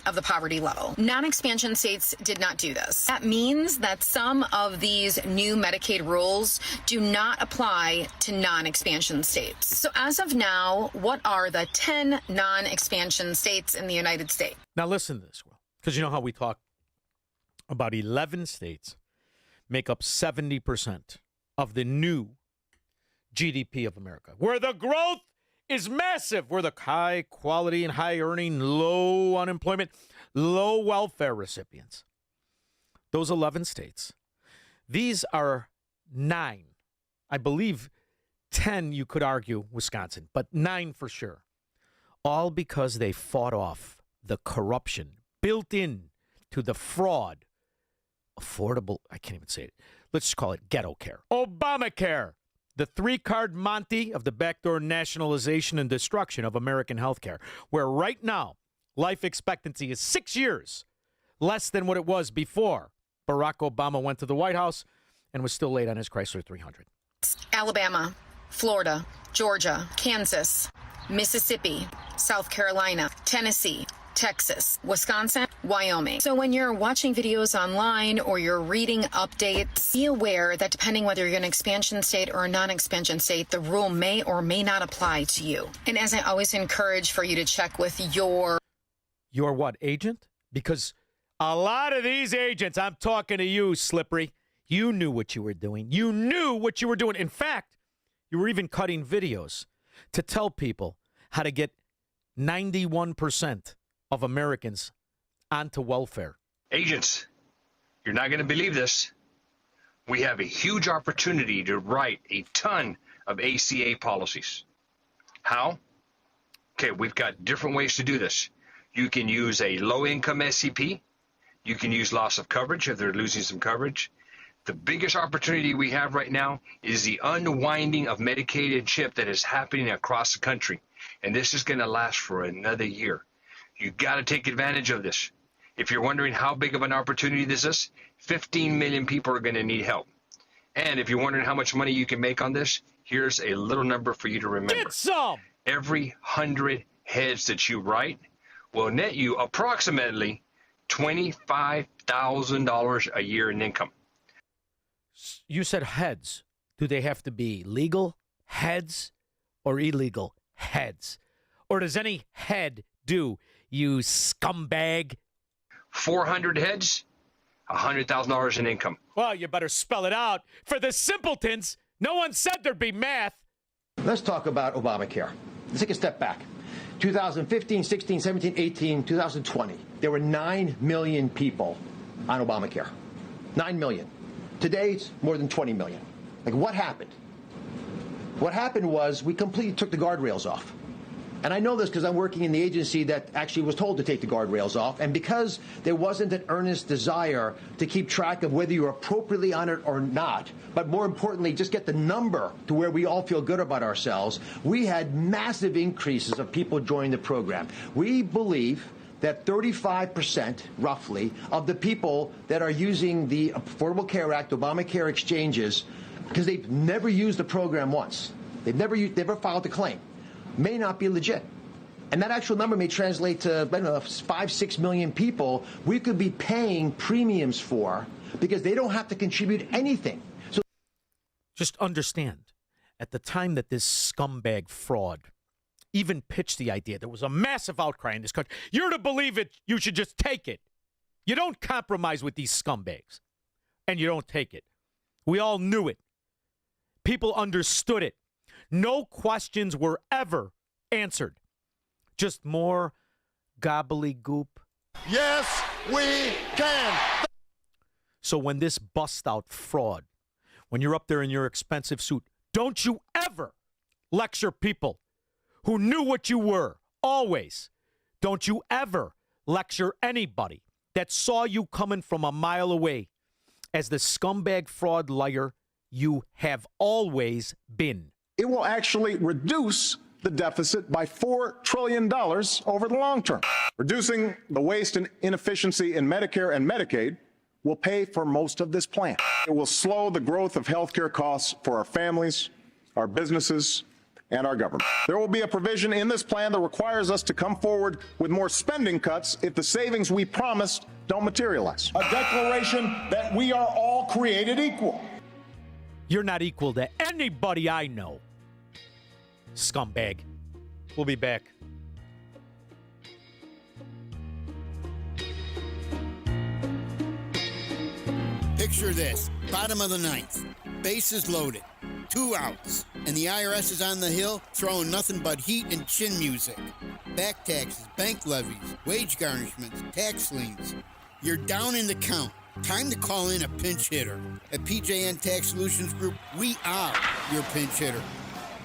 [SPEAKER 23] of the poverty level. Non-expansion states did not do this. That means that some of these new Medicaid rules do not apply to non-expansion states. So as of now, what are the 10 non-expansion states in the United States?
[SPEAKER 3] Now listen to this, Will, because you know how we talk about 11 states make up 70% of the new GDP of America, where the growth is massive. We're the high quality and high earning, low unemployment, low welfare recipients. Those 11 states. These are 9. I believe 10, you could argue, Wisconsin, but 9 for sure. All because they fought off the corruption built in to the fraud. Affordable, I can't even say it. Let's just call it ghetto care. Obamacare. The 3-card Monte of the backdoor nationalization and destruction of American healthcare, where right now life expectancy is 6 years less than what it was before Barack Obama went to the White House and was still late on his Chrysler 300.
[SPEAKER 23] Alabama, Florida, Georgia, Kansas, Mississippi, South Carolina, Tennessee, Texas, Wisconsin, Wyoming. So when you're watching videos online or you're reading updates, be aware that depending whether you're an expansion state or a non-expansion state, the rule may or may not apply to you. And as I always encourage for you to check with your
[SPEAKER 3] what, agent? Because a lot of these agents, I'm talking to you, Slippery, you knew what you were doing. You knew what you were doing. In fact, you were even cutting videos to tell people how to get 91% of Americans onto welfare.
[SPEAKER 24] Agents, you're not going to believe this. We have a huge opportunity to write a ton of ACA policies. How? Okay, we've got different ways to do this. You can use a low-income SCP. You can use loss of coverage if they're losing some coverage. The biggest opportunity we have right now is the unwinding of Medicaid and CHIP that is happening across the country. And this is going to last for another year. You got to take advantage of this. If you're wondering how big of an opportunity this is, 15 million people are going to need help. And if you're wondering how much money you can make on this, here's a little number for you to remember.
[SPEAKER 3] Get some!
[SPEAKER 24] Every 100 heads that you write will net you approximately $25,000 a year in income.
[SPEAKER 3] You said heads. Do they have to be legal heads or illegal heads? Or does any head do, you scumbag?
[SPEAKER 24] 400 heads, $100,000 in income.
[SPEAKER 3] Well, you better spell it out. For the simpletons, no one said there'd be math.
[SPEAKER 6] Let's talk about Obamacare. Let's take a step back. 2015, 16, 17, 18, 2020. There were 9 million people on Obamacare. 9 million. Today, it's more than 20 million. Like, what happened? What happened was we completely took the guardrails off. And I know this because I'm working in the agency that actually was told to take the guardrails off. And because there wasn't an earnest desire to keep track of whether you're appropriately on it or not, but more importantly, just get the number to where we all feel good about ourselves, we had massive increases of people joining the program. We believe that 35%, roughly, of the people that are using the Affordable Care Act, Obamacare exchanges, because they've never used the program once, they've never filed a claim, may not be legit. And that actual number may translate to, I don't know, 5-6 million people we could be paying premiums for because they don't have to contribute anything. So
[SPEAKER 3] just understand, at the time that this scumbag fraud even pitched the idea, there was a massive outcry in this country. You're to believe it, you should just take it. You don't compromise with these scumbags, and you don't take it. We all knew it. People understood it. No questions were ever answered. Just more gobbledygook.
[SPEAKER 8] Yes, we can.
[SPEAKER 3] So when this bust out fraud, when you're up there in your expensive suit, don't you ever lecture people who knew what you were, always. Don't you ever lecture anybody that saw you coming from a mile away as the scumbag fraud liar you have always been.
[SPEAKER 21] It will actually reduce the deficit by $4 trillion over the long term. Reducing the waste and inefficiency in Medicare and Medicaid will pay for most of this plan. It will slow the growth of healthcare costs for our families, our businesses, and our government. There will be a provision in this plan that requires us to come forward with more spending cuts if the savings we promised don't materialize. A declaration that we are all created equal.
[SPEAKER 3] You're not equal to anybody I know. Scumbag. We'll be back.
[SPEAKER 12] Picture this. Bottom of the ninth. Bases loaded. 2 outs. And the IRS is on the hill throwing nothing but heat and chin music. Back taxes, bank levies, wage garnishments, tax liens. You're down in the count. Time to call in a pinch hitter. At PJN Tax Solutions Group, we are your pinch hitter.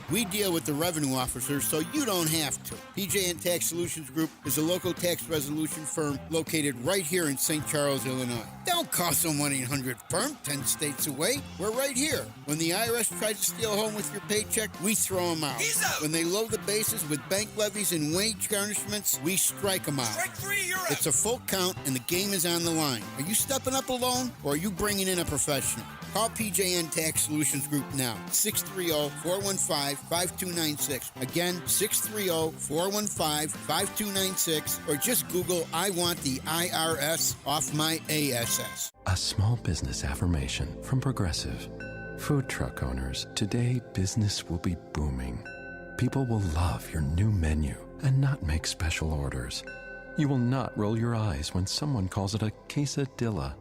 [SPEAKER 12] We deal with the revenue officers so you don't have to. PJN Tax Solutions Group is a local tax resolution firm located right here in St. Charles, Illinois. Don't call some 1-800-FIRM 10 states away. We're right here. When the IRS tries to steal home with your paycheck, we throw them out. When they load the bases with bank levies and wage garnishments, we strike them out.
[SPEAKER 8] Strike 3, you're up.
[SPEAKER 12] It's a full count and the game is on the line. Are you stepping up alone or are you bringing in a professional? Call PJN Tax Solutions Group now, 630-415-5296. Again, 630-415-5296, or just Google, I want the IRS off my ASS.
[SPEAKER 16] A small business affirmation from Progressive. Food truck owners, today business will be booming. People will love your new menu and not make special orders. You will not roll your eyes when someone calls it a quesadilla.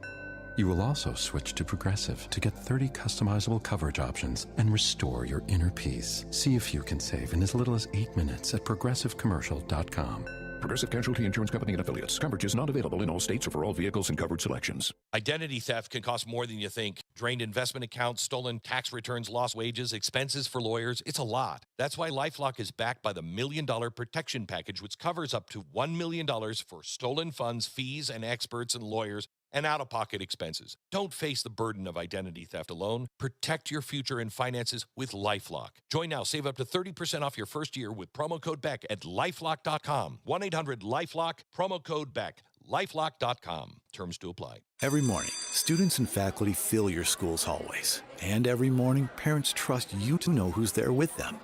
[SPEAKER 16] You will also switch to Progressive to get 30 customizable coverage options and restore your inner peace. See if you can save in as little as 8 minutes at progressivecommercial.com.
[SPEAKER 20] Progressive Casualty Insurance Company and Affiliates. Coverage is not available in all states or for all vehicles and covered selections.
[SPEAKER 25] Identity theft can cost more than you think. Drained investment accounts, stolen tax returns, lost wages, expenses for lawyers. It's a lot. That's why LifeLock is backed by the $1 Million Protection Package, which covers up to $1 million for stolen funds, fees, and experts and lawyers, and out-of-pocket expenses. Don't face the burden of identity theft alone. Protect your future and finances with LifeLock. Join now. Save up to 30% off your first year with promo code BECK at LifeLock.com. 1-800-LifeLock, promo code BECK. LifeLock.com. Terms to apply.
[SPEAKER 1] Every morning, students and faculty fill your school's hallways. And every morning, parents trust you to know who's there with them.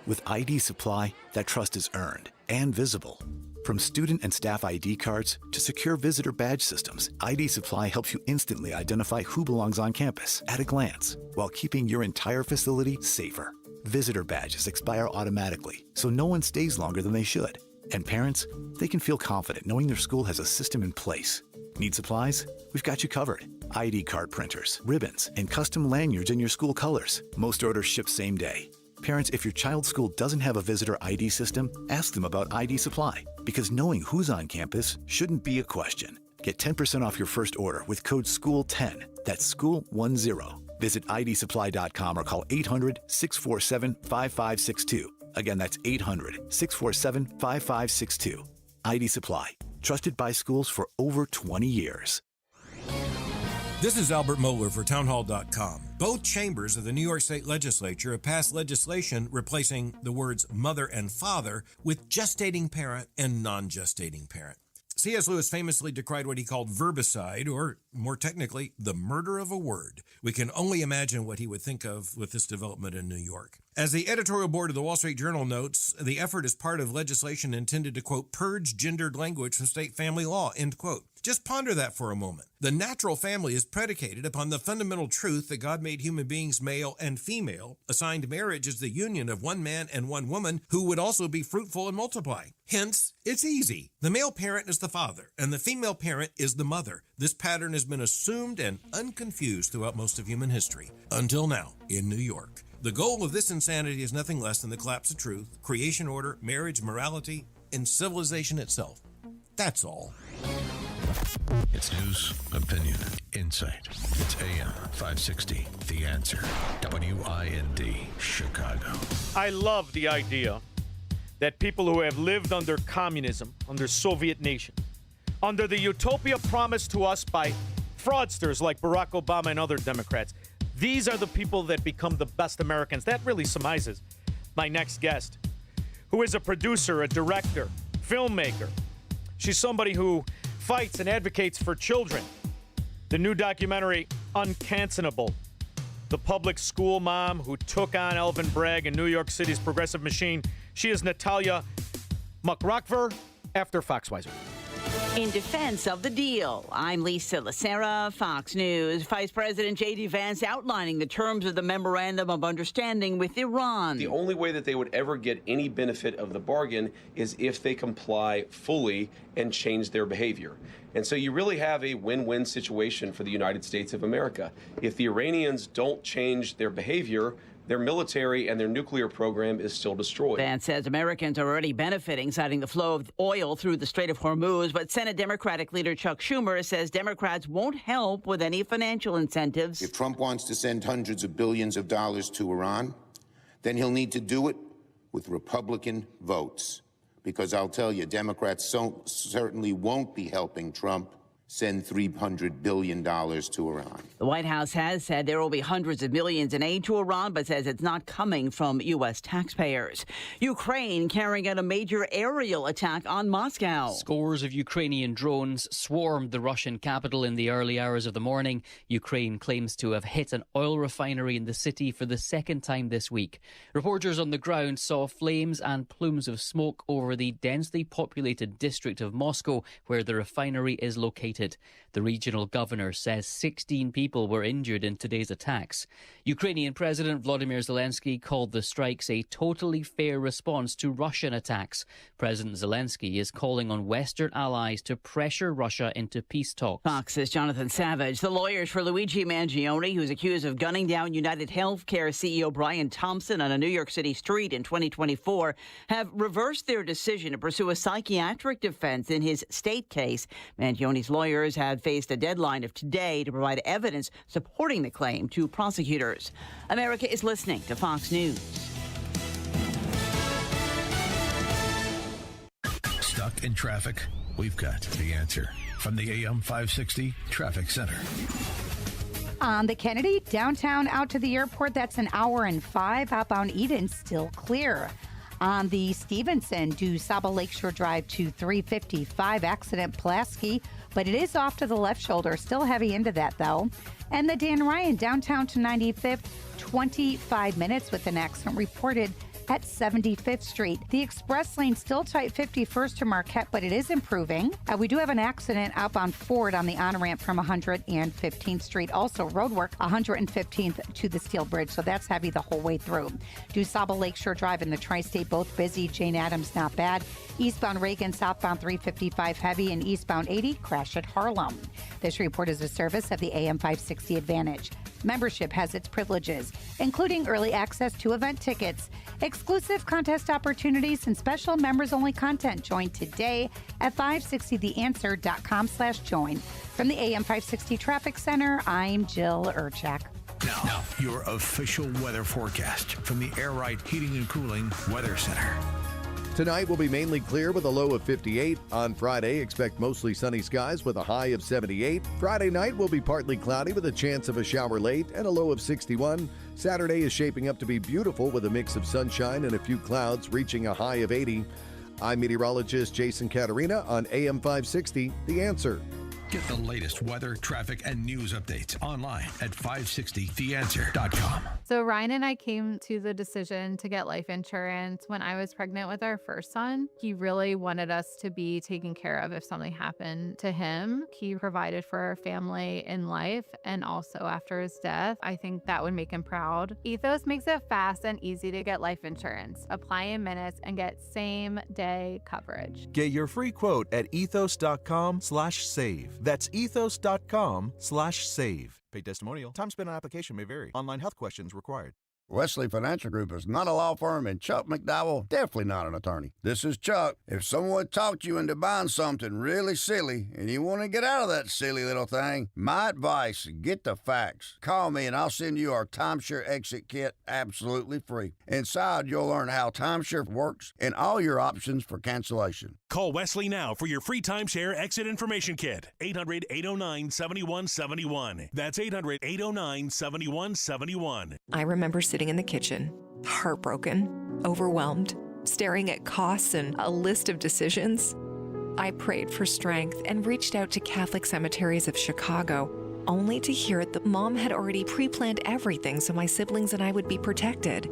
[SPEAKER 1] With ID Supply, that trust is earned and visible. From student and staff ID cards to secure visitor badge systems, ID Supply helps you instantly identify who belongs on campus at a glance, while keeping your entire facility safer. Visitor badges expire automatically, so no one stays longer than they should. And parents, they can feel confident knowing their school has a system in place. Need supplies? We've got you covered. ID card printers, ribbons, and custom lanyards in your school colors. Most orders ship same day. Parents, if your child's school doesn't have a visitor ID system, ask them about ID Supply, because knowing who's on campus shouldn't be a question. Get 10% off your first order with code SCHOOL10. That's SCHOOL10. Visit idsupply.com or call 800-647-5562. Again, that's 800-647-5562. ID Supply. Trusted by schools for over 20 years.
[SPEAKER 4] This is Albert Mohler for townhall.com. Both chambers of the New York State Legislature have passed legislation replacing the words mother and father with gestating parent and non-gestating parent. C.S. Lewis famously decried what he called verbicide, or more technically, the murder of a word. We can only imagine what he would think of with this development in New York. As the editorial board of the Wall Street Journal notes, the effort is part of legislation intended to, quote, purge gendered language from state family law, end quote. Just ponder that for a moment. The natural family is predicated upon the fundamental truth that God made human beings male and female, assigned marriage as the union of one man and one woman who would also be fruitful and multiply. Hence, it's easy. The male parent is the father, and the female parent is the mother. This pattern has been assumed and unconfused throughout most of human history, until now, in New York. The goal of this insanity is nothing less than the collapse of truth, creation order, marriage, morality, and civilization itself. That's all.
[SPEAKER 2] It's news, opinion, insight. It's AM 560, The Answer. WIND, Chicago.
[SPEAKER 3] I love the idea that people who have lived under communism, under Soviet nations, under the utopia promised to us by fraudsters like Barack Obama and other Democrats, these are the people that become the best Americans. That really surmises my next guest, who is a producer, a director, filmmaker. She's somebody who fights and advocates for children. The new documentary, Uncancelable, the public school mom who took on Alvin Bragg and New York City's progressive machine. She is Natalia Muckrockver after Foxweiser.
[SPEAKER 9] In defense of the deal, I'm Lisa Lacera, Fox News. Vice President J.D. Vance outlining the terms of the Memorandum of Understanding with Iran.
[SPEAKER 11] The only way that they would ever get any benefit of the bargain is if they comply fully and change their behavior. And so you really have a win-win situation for the United States of America. If the Iranians don't change their behavior, their military and their nuclear program is still destroyed.
[SPEAKER 9] Vance says Americans are already benefiting, citing the flow of oil through the Strait of Hormuz. But Senate Democratic leader Chuck Schumer says Democrats won't help with any financial incentives.
[SPEAKER 13] If Trump wants to send hundreds of billions of dollars to Iran, then he'll need to do it with Republican votes. Because I'll tell you, Democrats certainly won't be helping Trump send $300 billion to Iran.
[SPEAKER 9] The White House has said there will be hundreds of millions in aid to Iran, but says it's not coming from U.S. taxpayers. Ukraine carrying out a major aerial attack on Moscow.
[SPEAKER 22] Scores of Ukrainian drones swarmed the Russian capital in the early hours of the morning. Ukraine claims to have hit an oil refinery in the city for the second time this week. Reporters on the ground saw flames and plumes of smoke over the densely populated district of Moscow, where the refinery is located. The regional governor says 16 people were injured in today's attacks. Ukrainian President Volodymyr Zelensky called the strikes a totally fair response to Russian attacks. President Zelensky is calling on Western allies to pressure Russia into peace talks.
[SPEAKER 9] Fox's Jonathan Savage. The lawyers for Luigi Mangione, who's accused of gunning down United Healthcare CEO Brian Thompson on a New York City street in 2024, have reversed their decision to pursue a psychiatric defense in his state case. Mangione's lawyers had faced a deadline of today to provide evidence supporting the claim to prosecutors. America is listening to Fox News.
[SPEAKER 2] Stuck in traffic? We've got the answer from the AM 560 Traffic Center.
[SPEAKER 26] On the Kennedy, downtown out to the airport, that's an hour and 5. Outbound Eden still clear. On the Stevenson, due Saba Lakeshore Drive to 355, accident Pulaski, but it is off to the left shoulder. Still heavy into that, though. And the Dan Ryan, downtown to 95th, 25 minutes with an accident reported at 75th Street. The express lane still tight 51st to Marquette, but it is improving. We do have an accident outbound Ford on the on-ramp from 115th Street. Also roadwork 115th to the Steel Bridge, so that's heavy the whole way through. DuSable Lakeshore Drive and the Tri-State both busy. Jane Addams not bad. Eastbound Reagan, southbound 355 heavy, and eastbound 80 crash at Harlem. This report is a service of the AM 560 Advantage. Membership has its privileges, including early access to event tickets, exclusive contest opportunities, and special members-only content. Join today at 560theanswer.com/join. From the AM 560 Traffic Center, I'm Jill Urchak.
[SPEAKER 2] Now, your official weather forecast from the Air Right Heating and Cooling Weather Center.
[SPEAKER 5] Tonight will be mainly clear with a low of 58. On Friday, expect mostly sunny skies with a high of 78. Friday night will be partly cloudy with a chance of a shower late and a low of 61. Saturday is shaping up to be beautiful with a mix of sunshine and a few clouds, reaching a high of 80. I'm meteorologist Jason Caterina on AM 560, The Answer.
[SPEAKER 2] Get the latest weather, traffic, and news updates online at 560theanswer.com.
[SPEAKER 7] So Ryan and I came to the decision to get life insurance when I was pregnant with our first son. He really wanted us to be taken care of if something happened to him. He provided for our family in life and also after his death. I think that would make him proud. Ethos makes it fast and easy to get life insurance. Apply in minutes and get same-day coverage.
[SPEAKER 10] Get your free quote at ethos.com/save. That's ethos.com/save. Paid testimonial. Time spent on application may vary. Online health questions required.
[SPEAKER 14] Wesley Financial Group is not a law firm, and Chuck McDowell definitely not an attorney. This is Chuck. If someone talked you into buying something really silly and you want to get out of that silly little thing, my advice, get the facts. Call me and I'll send you our timeshare exit kit absolutely free. Inside, you'll learn how timeshare works and all your options for cancellation.
[SPEAKER 15] Call Wesley now for your free timeshare exit information kit. 800-809-7171. That's 800-809-7171.
[SPEAKER 19] I remember sitting in the kitchen, heartbroken, overwhelmed, staring at costs and a list of decisions. I prayed for strength and reached out to Catholic Cemeteries of Chicago, only to hear that Mom had already pre-planned everything so my siblings and I would be protected.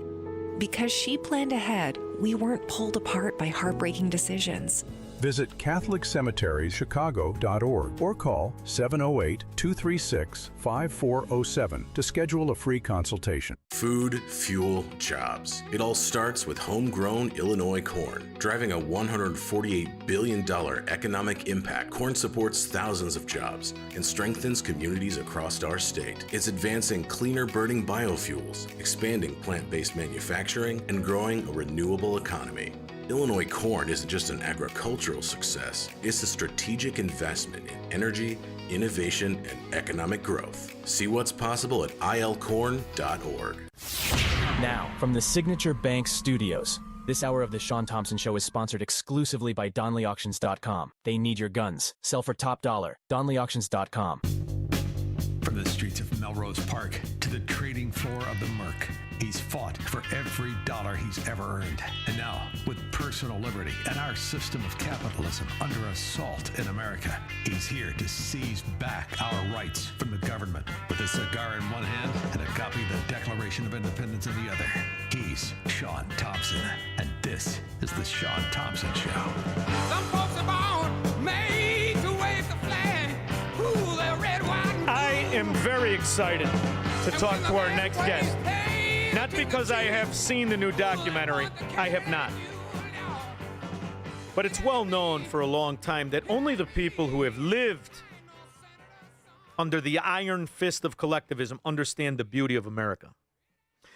[SPEAKER 19] Because she planned ahead, we weren't pulled apart by heartbreaking decisions.
[SPEAKER 27] Visit CatholicCemeteriesChicago.org or call 708-236-5407 to schedule a free consultation.
[SPEAKER 28] Food, fuel, jobs. It all starts with homegrown Illinois corn. Driving a $148 billion economic impact, corn supports thousands of jobs and strengthens communities across our state. It's advancing cleaner burning biofuels, expanding plant-based manufacturing, and growing a renewable economy. Illinois corn isn't just an agricultural success, it's a strategic investment in energy, innovation, and economic growth. See what's possible at ilcorn.org.
[SPEAKER 29] Now, from the Signature Bank Studios, this hour of the Shaun Thompson Show is sponsored exclusively by DonleyAuctions.com. They need your guns. Sell for top dollar. DonleyAuctions.com.
[SPEAKER 2] From the streets of Melrose Park to the trading floor of the Merc, he's fought for every dollar he's ever earned. And now, with personal liberty and our system of capitalism under assault in America, he's here to seize back our rights from the government. With a cigar in one hand and a copy of the Declaration of Independence in the other, he's Shaun Thompson. And this is the Shaun Thompson Show.
[SPEAKER 30] Some folks are born made to wave the flag. Ooh, they're red, white, and
[SPEAKER 3] I am very excited to talk to our next guest. Not because I have seen the new documentary. I have not. But it's well known for a long time that only the people who have lived under the iron fist of collectivism understand the beauty of America.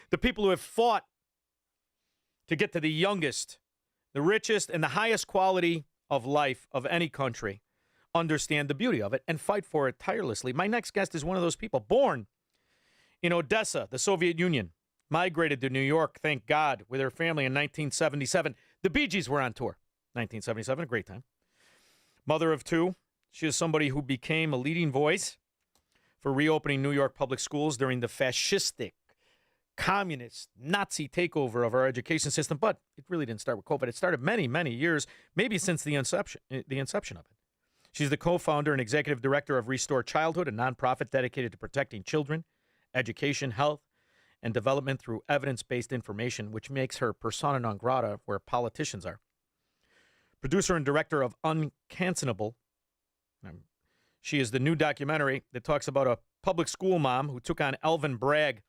[SPEAKER 3] The people who have fought to get to the youngest, the richest, and the highest quality of life of any country understand the beauty of it and fight for it tirelessly. My next guest is one of those people, born in Odessa, the Soviet Union, migrated to New York, thank God, with her family in 1977. The Bee Gees were on tour. 1977, a great time. Mother of two, she is somebody who became a leading voice for reopening New York public schools during the fascistic, communist Nazi takeover of our education system. But it really didn't start with COVID. It started many, many years, maybe since the inception of it. She's the co-founder and executive director of Restore Childhood, a nonprofit dedicated to protecting children, education, health, and development through evidence-based information, which makes her persona non grata where politicians are. Producer and director of Uncancelable. She is the new documentary that talks about a public school mom who took on Elvin Bragg.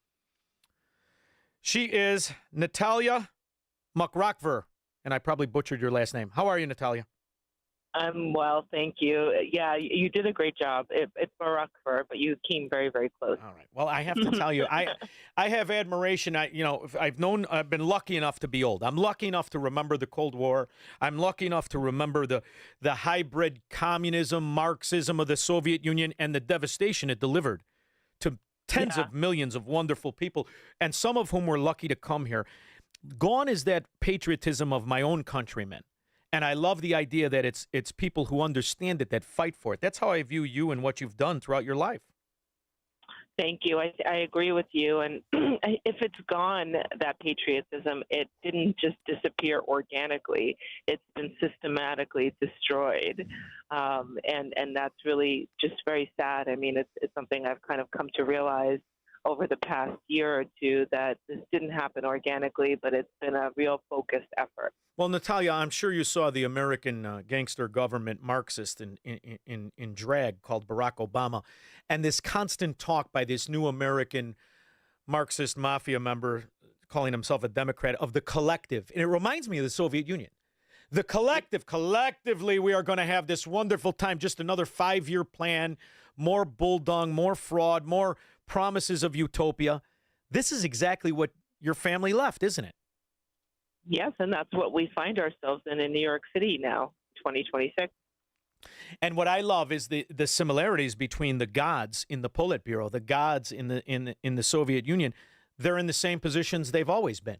[SPEAKER 3] She is Natalia Mukrakver, and I probably butchered your last name. How are you, Natalia?
[SPEAKER 6] I'm well, thank you. Yeah, you did a great job. It's Barakfur, but you came very, very close.
[SPEAKER 3] All right. Well, I have to tell you, I have admiration. I've been lucky enough to be old. I'm lucky enough to remember the Cold War. I'm lucky enough to remember the hybrid communism, Marxism of the Soviet Union and the devastation it delivered to tens of millions of wonderful people, and some of whom were lucky to come here. Gone is that patriotism of my own countrymen. And I love the idea that it's people who understand it that fight for it. That's how I view you and what you've done throughout your life.
[SPEAKER 6] Thank you. I agree with you. And if it's gone, that patriotism, it didn't just disappear organically. It's been systematically destroyed. And that's really just very sad. I mean, it's something I've kind of come to realize over the past year or two, that this didn't happen organically, but it's been a real focused effort.
[SPEAKER 3] Well, Natalia, I'm sure you saw the American gangster government Marxist in drag called Barack Obama, and this constant talk by this new American Marxist mafia member calling himself a Democrat of the collective. And it reminds me of the Soviet Union. The collective, collectively, we are going to have this wonderful time, just another 5-year plan, more bulldung, more fraud, more promises of utopia. This is exactly what your family left, isn't it?
[SPEAKER 6] Yes, and that's what we find ourselves in New York City now, 2026.
[SPEAKER 3] And what I love is the similarities between the gods in the Politburo, the gods in the Soviet Union. They're in the same positions they've always been.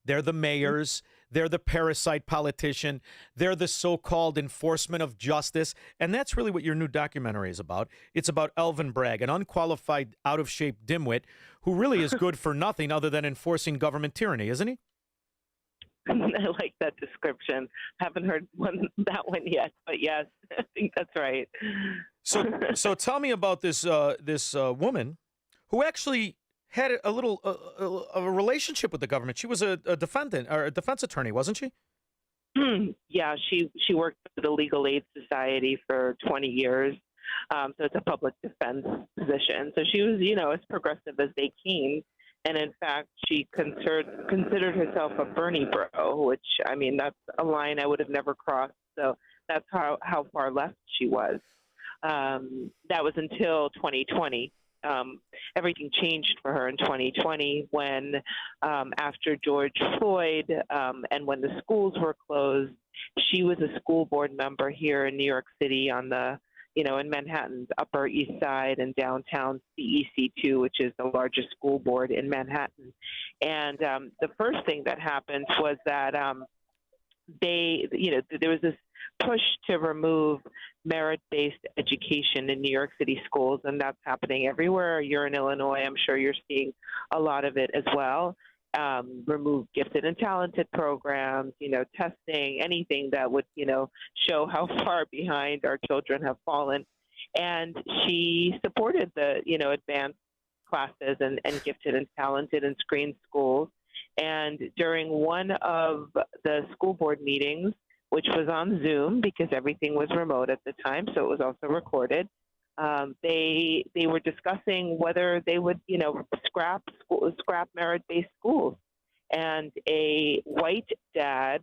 [SPEAKER 3] They're the mayors. They're the parasite politician. They're the so-called enforcement of justice. And that's really what your new documentary is about. It's about Elvin Bragg, an unqualified, out-of-shape dimwit who really is good for nothing other than enforcing government tyranny, isn't he?
[SPEAKER 6] I like that description. Haven't heard that one yet, but yes, I think that's right.
[SPEAKER 3] So tell me about this woman who actually had a relationship with the government. She was a defendant or a defense attorney, wasn't she?
[SPEAKER 6] Yeah, she worked for the Legal Aid Society for 20 years. So it's a public defense position. So she was, as progressive as they came. And in fact, she considered herself a Bernie bro, which, I mean, that's a line I would have never crossed. So that's how far left she was. That was until 2020. Everything changed for her in 2020 when, after George Floyd and when the schools were closed, she was a school board member here in New York City on the in Manhattan's Upper East Side and downtown CEC2, which is the largest school board in Manhattan. And the first thing that happened was that there was this push to remove merit-based education in New York City schools, and that's happening everywhere. You're in Illinois. I'm sure you're seeing a lot of it as well. Remove gifted and talented programs, testing, anything that would, show how far behind our children have fallen. And she supported the, advanced classes and gifted and talented and screened schools. And during one of the school board meetings, which was on Zoom because everything was remote at the time, so it was also recorded, they were discussing whether they would, scrap merit-based schools. And a white dad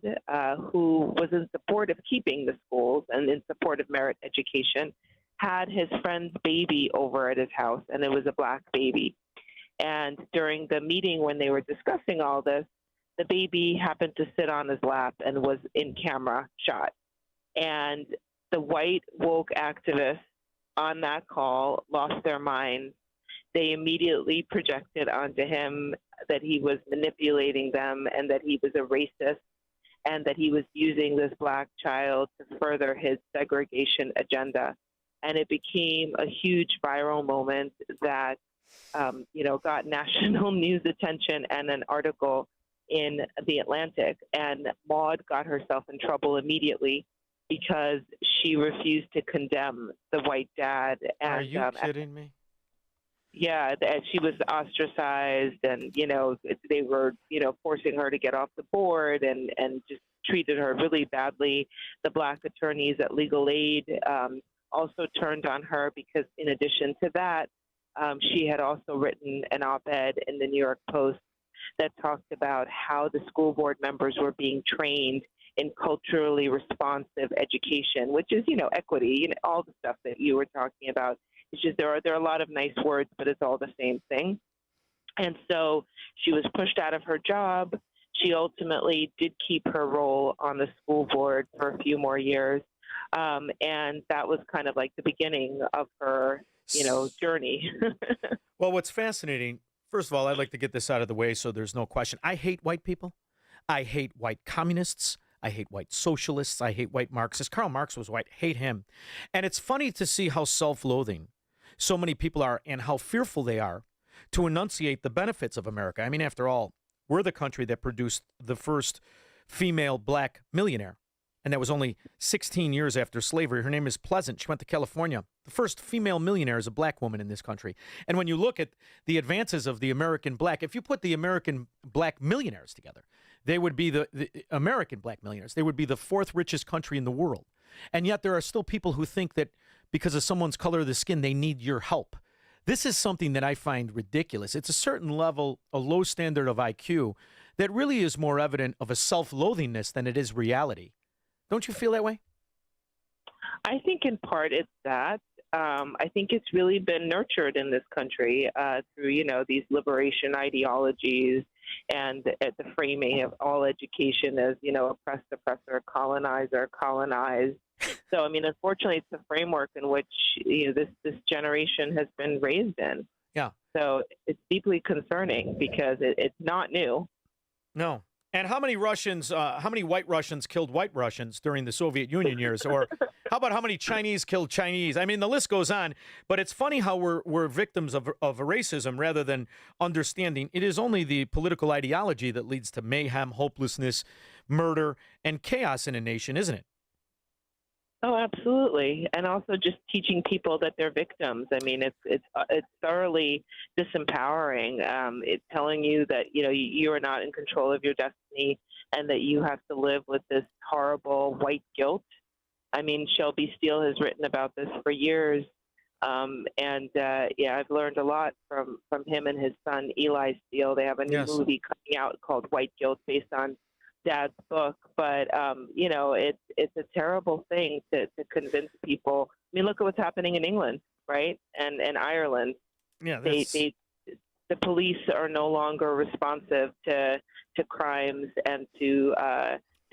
[SPEAKER 6] who was in support of keeping the schools and in support of merit education had his friend's baby over at his house, and it was a black baby. And during the meeting when they were discussing all this, the baby happened to sit on his lap and was in camera shot. And the white woke activists on that call lost their minds. They immediately projected onto him that he was manipulating them and that he was a racist and that he was using this black child to further his segregation agenda. And it became a huge viral moment that got national news attention and an article in The Atlantic. And Maud got herself in trouble immediately because she refused to condemn the white dad. And,
[SPEAKER 3] Are you kidding me?
[SPEAKER 6] Yeah, and she was ostracized, and they were forcing her to get off the board, and just treated her really badly. The black attorneys at Legal Aid also turned on her because, in addition to that, she had also written an op-ed in the New York Post that talked about how the school board members were being trained in culturally responsive education, which is equity, all the stuff that you were talking about. It's just there are a lot of nice words, but it's all the same thing. And so she was pushed out of her job. She ultimately did keep her role on the school board for a few more years. And that was kind of like the beginning of her, journey.
[SPEAKER 3] Well, what's fascinating, first of all, I'd like to get this out of the way so there's no question. I hate white people. I hate white communists. I hate white socialists. I hate white Marxists. Karl Marx was white. Hate him. And it's funny to see how self-loathing so many people are and how fearful they are to enunciate the benefits of America. I mean, after all, we're the country that produced the first female black millionaire. And that was only 16 years after slavery. Her name is Pleasant. She went to California. The first female millionaire is a black woman in this country. And when you look at the advances of the American black, if you put the American black millionaires together, they would be the American black millionaires. They would be the fourth richest country in the world. And yet there are still people who think that because of someone's color of the skin, they need your help. This is something that I find ridiculous. It's a certain level, a low standard of IQ that really is more evident of a self-loathingness than it is reality. Don't you feel that way?
[SPEAKER 6] I think in part it's that. I think it's really been nurtured in this country through, these liberation ideologies and the framing of all education as, oppressed, oppressor, colonizer, colonized. So, I mean, unfortunately, it's the framework in which this generation has been raised in.
[SPEAKER 3] Yeah.
[SPEAKER 6] So it's deeply concerning because it's not new.
[SPEAKER 3] No. And how many white Russians killed white Russians during the Soviet Union years? Or how about how many Chinese killed Chinese? I mean, the list goes on. But it's funny how we're victims of racism rather than understanding. It is only the political ideology that leads to mayhem, hopelessness, murder, and chaos in a nation, isn't it?
[SPEAKER 6] Oh, absolutely. And also just teaching people that they're victims. I mean, it's thoroughly disempowering. It's telling you that, you are not in control of your destiny and that you have to live with this horrible white guilt. I mean, Shelby Steele has written about this for years. I've learned a lot from him and his son, Eli Steele. They have a new movie coming out called White Guilt based on Dad's book, but it's a terrible thing to convince people. I mean, look at what's happening in England, right, and Ireland.
[SPEAKER 3] Yeah,
[SPEAKER 6] the police are no longer responsive to crimes and to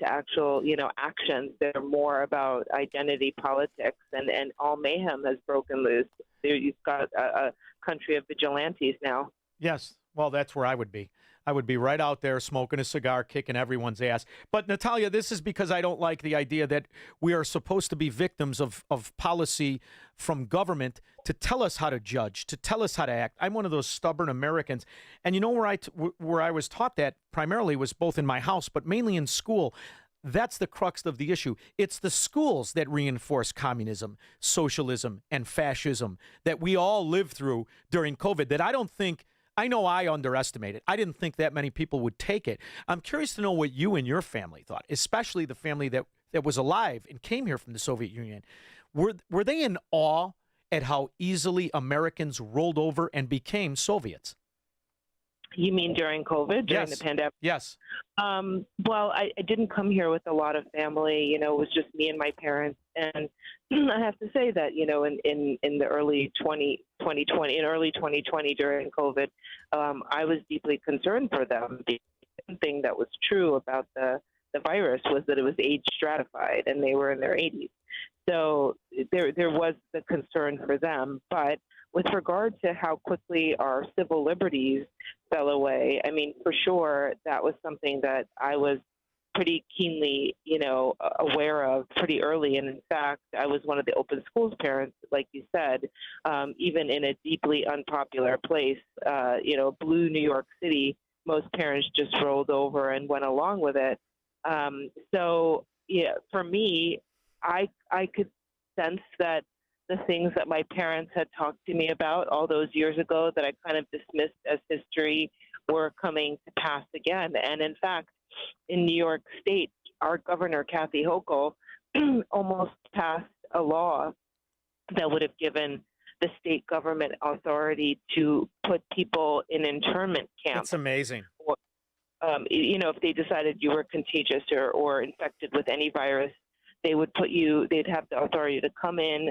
[SPEAKER 6] actual actions. They're more about identity politics, and all mayhem has broken loose. You've got a country of vigilantes now.
[SPEAKER 3] Yes. Well, that's where I would be. I would be right out there smoking a cigar, kicking everyone's ass. But, Natalia, this is because I don't like the idea that we are supposed to be victims of policy from government to tell us how to judge, to tell us how to act. I'm one of those stubborn Americans. And where I was taught that primarily was both in my house, but mainly in school. That's the crux of the issue. It's the schools that reinforce communism, socialism, and fascism that we all lived through during COVID that I know I underestimated. I didn't think that many people would take it. I'm curious to know what you and your family thought, especially the family that was alive and came here from the Soviet Union. Were they in awe at how easily Americans rolled over and became Soviets?
[SPEAKER 6] You mean during COVID, during the pandemic?
[SPEAKER 3] Yes.
[SPEAKER 6] Well, I didn't come here with a lot of family. It was just me and my parents. And I have to say that, in the early 2020 during COVID, I was deeply concerned for them. The thing that was true about the virus was that it was age stratified and they were in their 80s. So there was the concern for them. But with regard to how quickly our civil liberties fell away, I mean, for sure, that was something that I was pretty keenly, aware of pretty early. And in fact, I was one of the open schools parents, like you said, even in a deeply unpopular place, blue New York City, most parents just rolled over and went along with it. So, yeah, for me, I could sense that the things that my parents had talked to me about all those years ago that I kind of dismissed as history were coming to pass again. And in fact, in New York State, our governor, Kathy Hochul, almost passed a law that would have given the state government authority to put people in internment camps.
[SPEAKER 3] It's amazing.
[SPEAKER 6] If they decided you were contagious or infected with any virus, they'd have the authority to come in,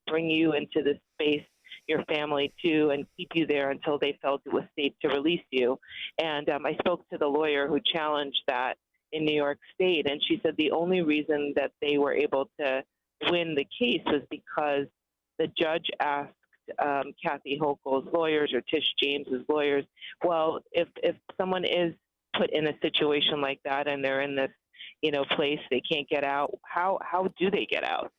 [SPEAKER 6] bring you into this space, your family too, and keep you there until they felt it was safe to release you. And I spoke to the lawyer who challenged that in New York State, and she said the only reason that they were able to win the case was because the judge asked Kathy Hochul's lawyers or Tish James's lawyers, well, if someone is put in a situation like that and they're in this place they can't get out, how do they get out?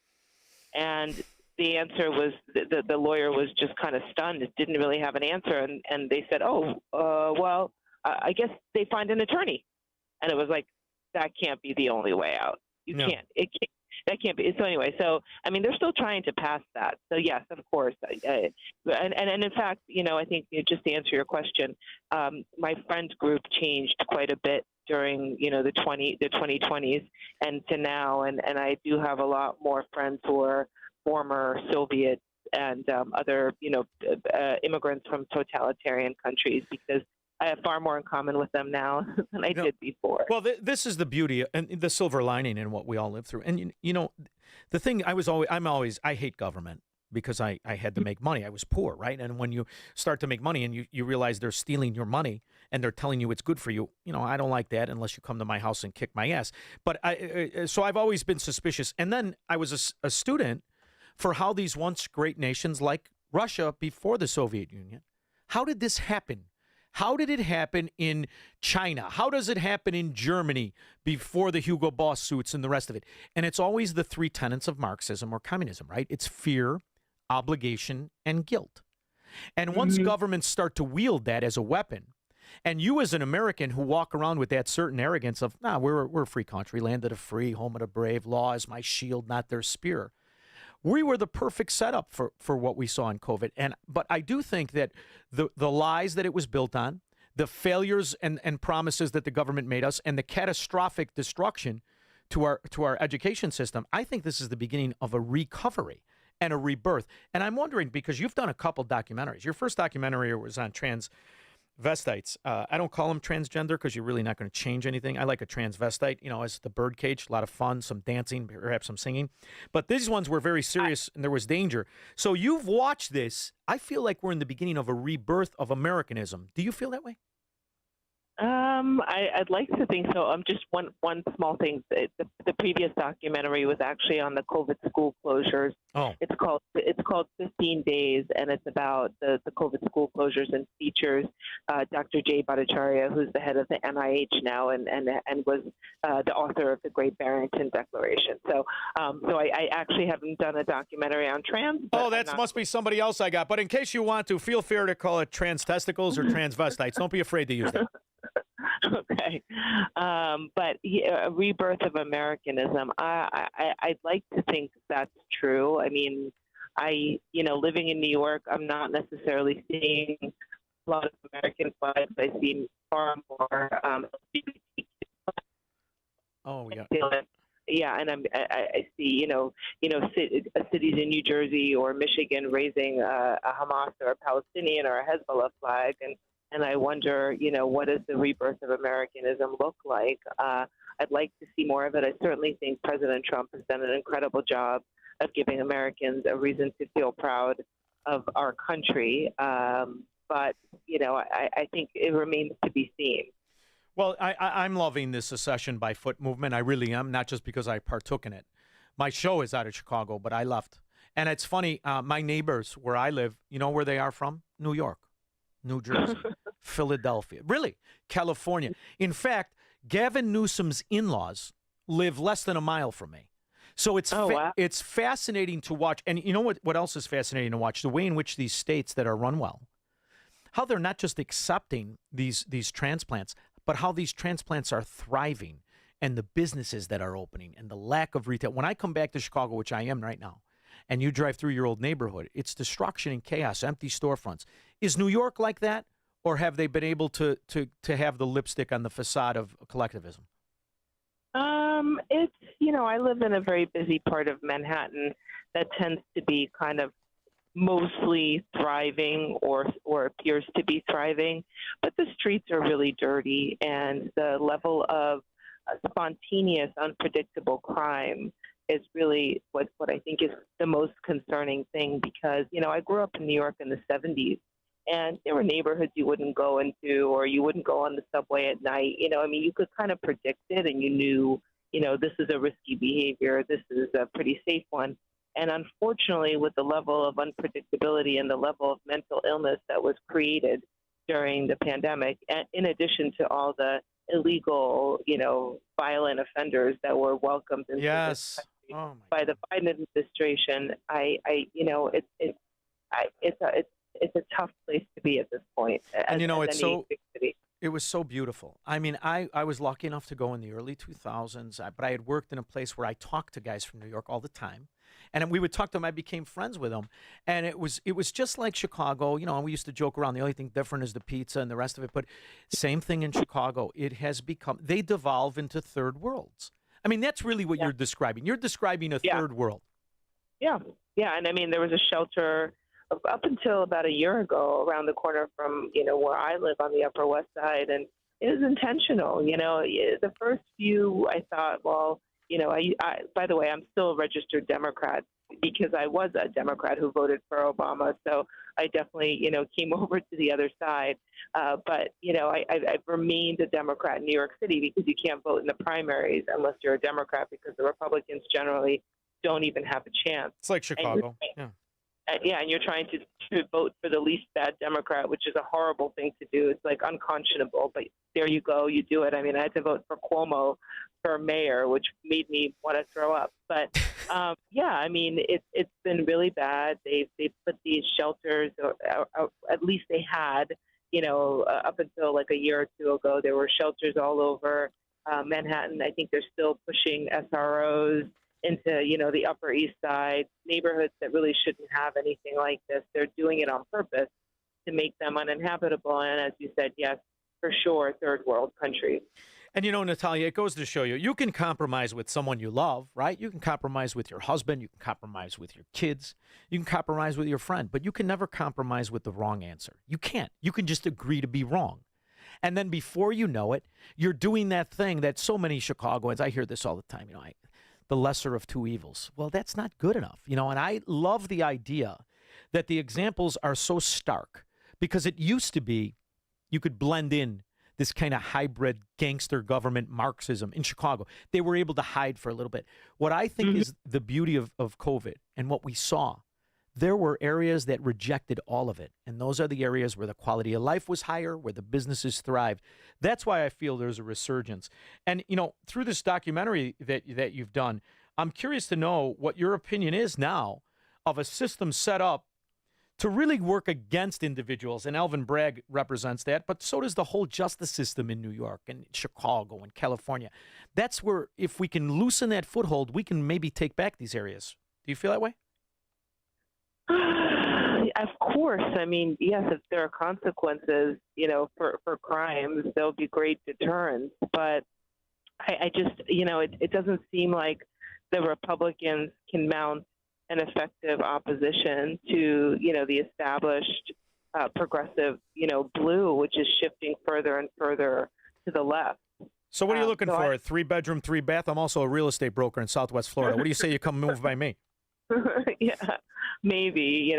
[SPEAKER 6] And the answer was the lawyer was just kind of stunned. It didn't really have an answer, and they said, well, I guess they find an attorney. And it was like, that can't be the only way out.
[SPEAKER 3] No.
[SPEAKER 6] That can't be. So anyway, I mean, they're still trying to pass that. So yes, of course. And in fact, I think just to answer your question, my friend group changed quite a bit during, the 2020s and to now. And I do have a lot more friends who are former Soviet and other, immigrants from totalitarian countries, because I have far more in common with them now than I did before.
[SPEAKER 3] Well, this is the beauty and the silver lining in what we all live through. And, the thing I hate government because I had to make money. I was poor, right? And when you start to make money and you realize they're stealing your money and they're telling you it's good for you, I don't like that unless you come to my house and kick my ass. But so I've always been suspicious. And then I was a student for how these once great nations like Russia before the Soviet Union, how did this happen? How did it happen in China? How does it happen in Germany before the Hugo Boss suits and the rest of it? And it's always the three tenets of Marxism or communism, right? It's fear, obligation, and guilt. And once governments start to wield that as a weapon, and you as an American who walk around with that certain arrogance of, we're a free country, land of the free, home of the brave, law is my shield, not their spear. We were the perfect setup for what we saw in COVID. But I do think that the lies that it was built on, the failures and promises that the government made us, and the catastrophic destruction to our education system, I think this is the beginning of a recovery and a rebirth. And I'm wondering, because you've done a couple documentaries. Your first documentary was on transvestites. I don't call them transgender because you're really not going to change anything. I like a transvestite, as the birdcage, a lot of fun, some dancing, perhaps some singing. But these ones were very serious and there was danger. So you've watched this. I feel like we're in the beginning of a rebirth of Americanism. Do you feel that way?
[SPEAKER 6] I'd like to think so. Just one small thing. The previous documentary was actually on the COVID school closures.
[SPEAKER 3] Oh.
[SPEAKER 6] It's called 15 Days, and it's about the COVID school closures and features Dr. Jay Bhattacharya, who's the head of the NIH now, and was the author of the Great Barrington Declaration. So I actually haven't done a documentary on trans.
[SPEAKER 3] Oh, that must be somebody else I got. But in case you want to, feel free to call it trans testicles or transvestites. Don't be afraid to use that.
[SPEAKER 6] Okay. But a rebirth of Americanism, I'd like to think that's true. I mean, living in New York, I'm not necessarily seeing a lot of American flags. I see far more
[SPEAKER 3] Oh, yeah.
[SPEAKER 6] Yeah, and I see, cities in New Jersey or Michigan raising a Hamas or a Palestinian or a Hezbollah flag, and I wonder, what does the rebirth of Americanism look like? I'd like to see more of it. I certainly think President Trump has done an incredible job of giving Americans a reason to feel proud of our country. But, I think it remains to be seen.
[SPEAKER 3] Well, I'm loving this secession by foot movement. I really am, not just because I partook in it. My show is out of Chicago, but I left. And it's funny, my neighbors where I live, you know where they are from? New York, New Jersey, Philadelphia, really, California. In fact, Gavin Newsom's in-laws live less than a mile from me. So it's it's fascinating to watch. And you know what else is fascinating to watch? The way in which these states that are run well, how they're not just accepting these transplants, but how these transplants are thriving, and the businesses that are opening, and the lack of retail. When I come back to Chicago, which I am right now, and you drive through your old neighborhood, it's destruction and chaos, empty storefronts. Is New York like that, or have they been able to have the lipstick on the facade of collectivism?
[SPEAKER 6] It's, I live in a very busy part of Manhattan that tends to be kind of mostly thriving or appears to be thriving, but the streets are really dirty, and the level of spontaneous, unpredictable crime is really what I think is the most concerning thing, because, I grew up in New York in the 70s, and there were neighborhoods you wouldn't go into, or you wouldn't go on the subway at night. You could kind of predict it, and you knew, this is a risky behavior, this is a pretty safe one. And unfortunately, with the level of unpredictability and the level of mental illness that was created during the pandemic, and in addition to all the illegal, violent offenders that were welcomed into this country by the Biden administration, it's a tough place to be at this point.
[SPEAKER 3] And it was so beautiful. I mean, I was lucky enough to go in the early 2000s, but I had worked in a place where I talked to guys from New York all the time. And we would talk to them. I became friends with them. And it was just like Chicago, and we used to joke around. The only thing different is the pizza and the rest of it. But same thing in Chicago. It has become, they devolve into third worlds. I mean, that's really what you're describing. You're describing a third world.
[SPEAKER 6] Yeah. Yeah. And I mean, there was a shelter up until about a year ago around the corner from, where I live on the Upper West Side. And it was intentional. The first few, I thought, well, I by the way, I'm still a registered Democrat because I was a Democrat who voted for Obama. So I definitely, came over to the other side. But, I've remained a Democrat in New York City because you can't vote in the primaries unless you're a Democrat, because the Republicans generally don't even have a chance.
[SPEAKER 3] It's like Chicago.
[SPEAKER 6] And you're trying to vote for the least bad Democrat, which is a horrible thing to do. It's like unconscionable, but there you go, you do it. I mean, I had to vote for Cuomo for mayor, which made me want to throw up. But I mean, it's been really bad. They put these shelters, or at least they had, up until like a year or two ago, there were shelters all over Manhattan. I think they're still pushing SROs into, the Upper East Side, neighborhoods that really shouldn't have anything like this. They're doing it on purpose to make them uninhabitable. And as you said, yes, for sure, third world countries.
[SPEAKER 3] And, Natalia, it goes to show you can compromise with someone you love, right? You can compromise with your husband. You can compromise with your kids. You can compromise with your friend. But you can never compromise with the wrong answer. You can't. You can just agree to be wrong. And then before you know it, you're doing that thing that so many Chicagoans, I hear this all the time, the lesser of two evils. Well, that's not good enough, and I love the idea that the examples are so stark, because it used to be you could blend in this kind of hybrid gangster government Marxism in Chicago. They were able to hide for a little bit. What I think is the beauty of COVID and what we saw, there were areas that rejected all of it. And those are the areas where the quality of life was higher, where the businesses thrived. That's why I feel there's a resurgence. And, through this documentary that you've done, I'm curious to know what your opinion is now of a system set up to really work against individuals. And Alvin Bragg represents that, but so does the whole justice system in New York and Chicago and California. That's where, if we can loosen that foothold, we can maybe take back these areas. Do you feel that way?
[SPEAKER 6] Of course. I mean, yes, if there are consequences, for crimes, there'll be great deterrence. But I just, it doesn't seem like the Republicans can mount an effective opposition to, the established progressive, blue, which is shifting further and further to the left.
[SPEAKER 3] So what are you looking for? A 3-bedroom, 3-bath? I'm also a real estate broker in Southwest Florida. What do you say you come move by me?
[SPEAKER 6] Yeah, maybe,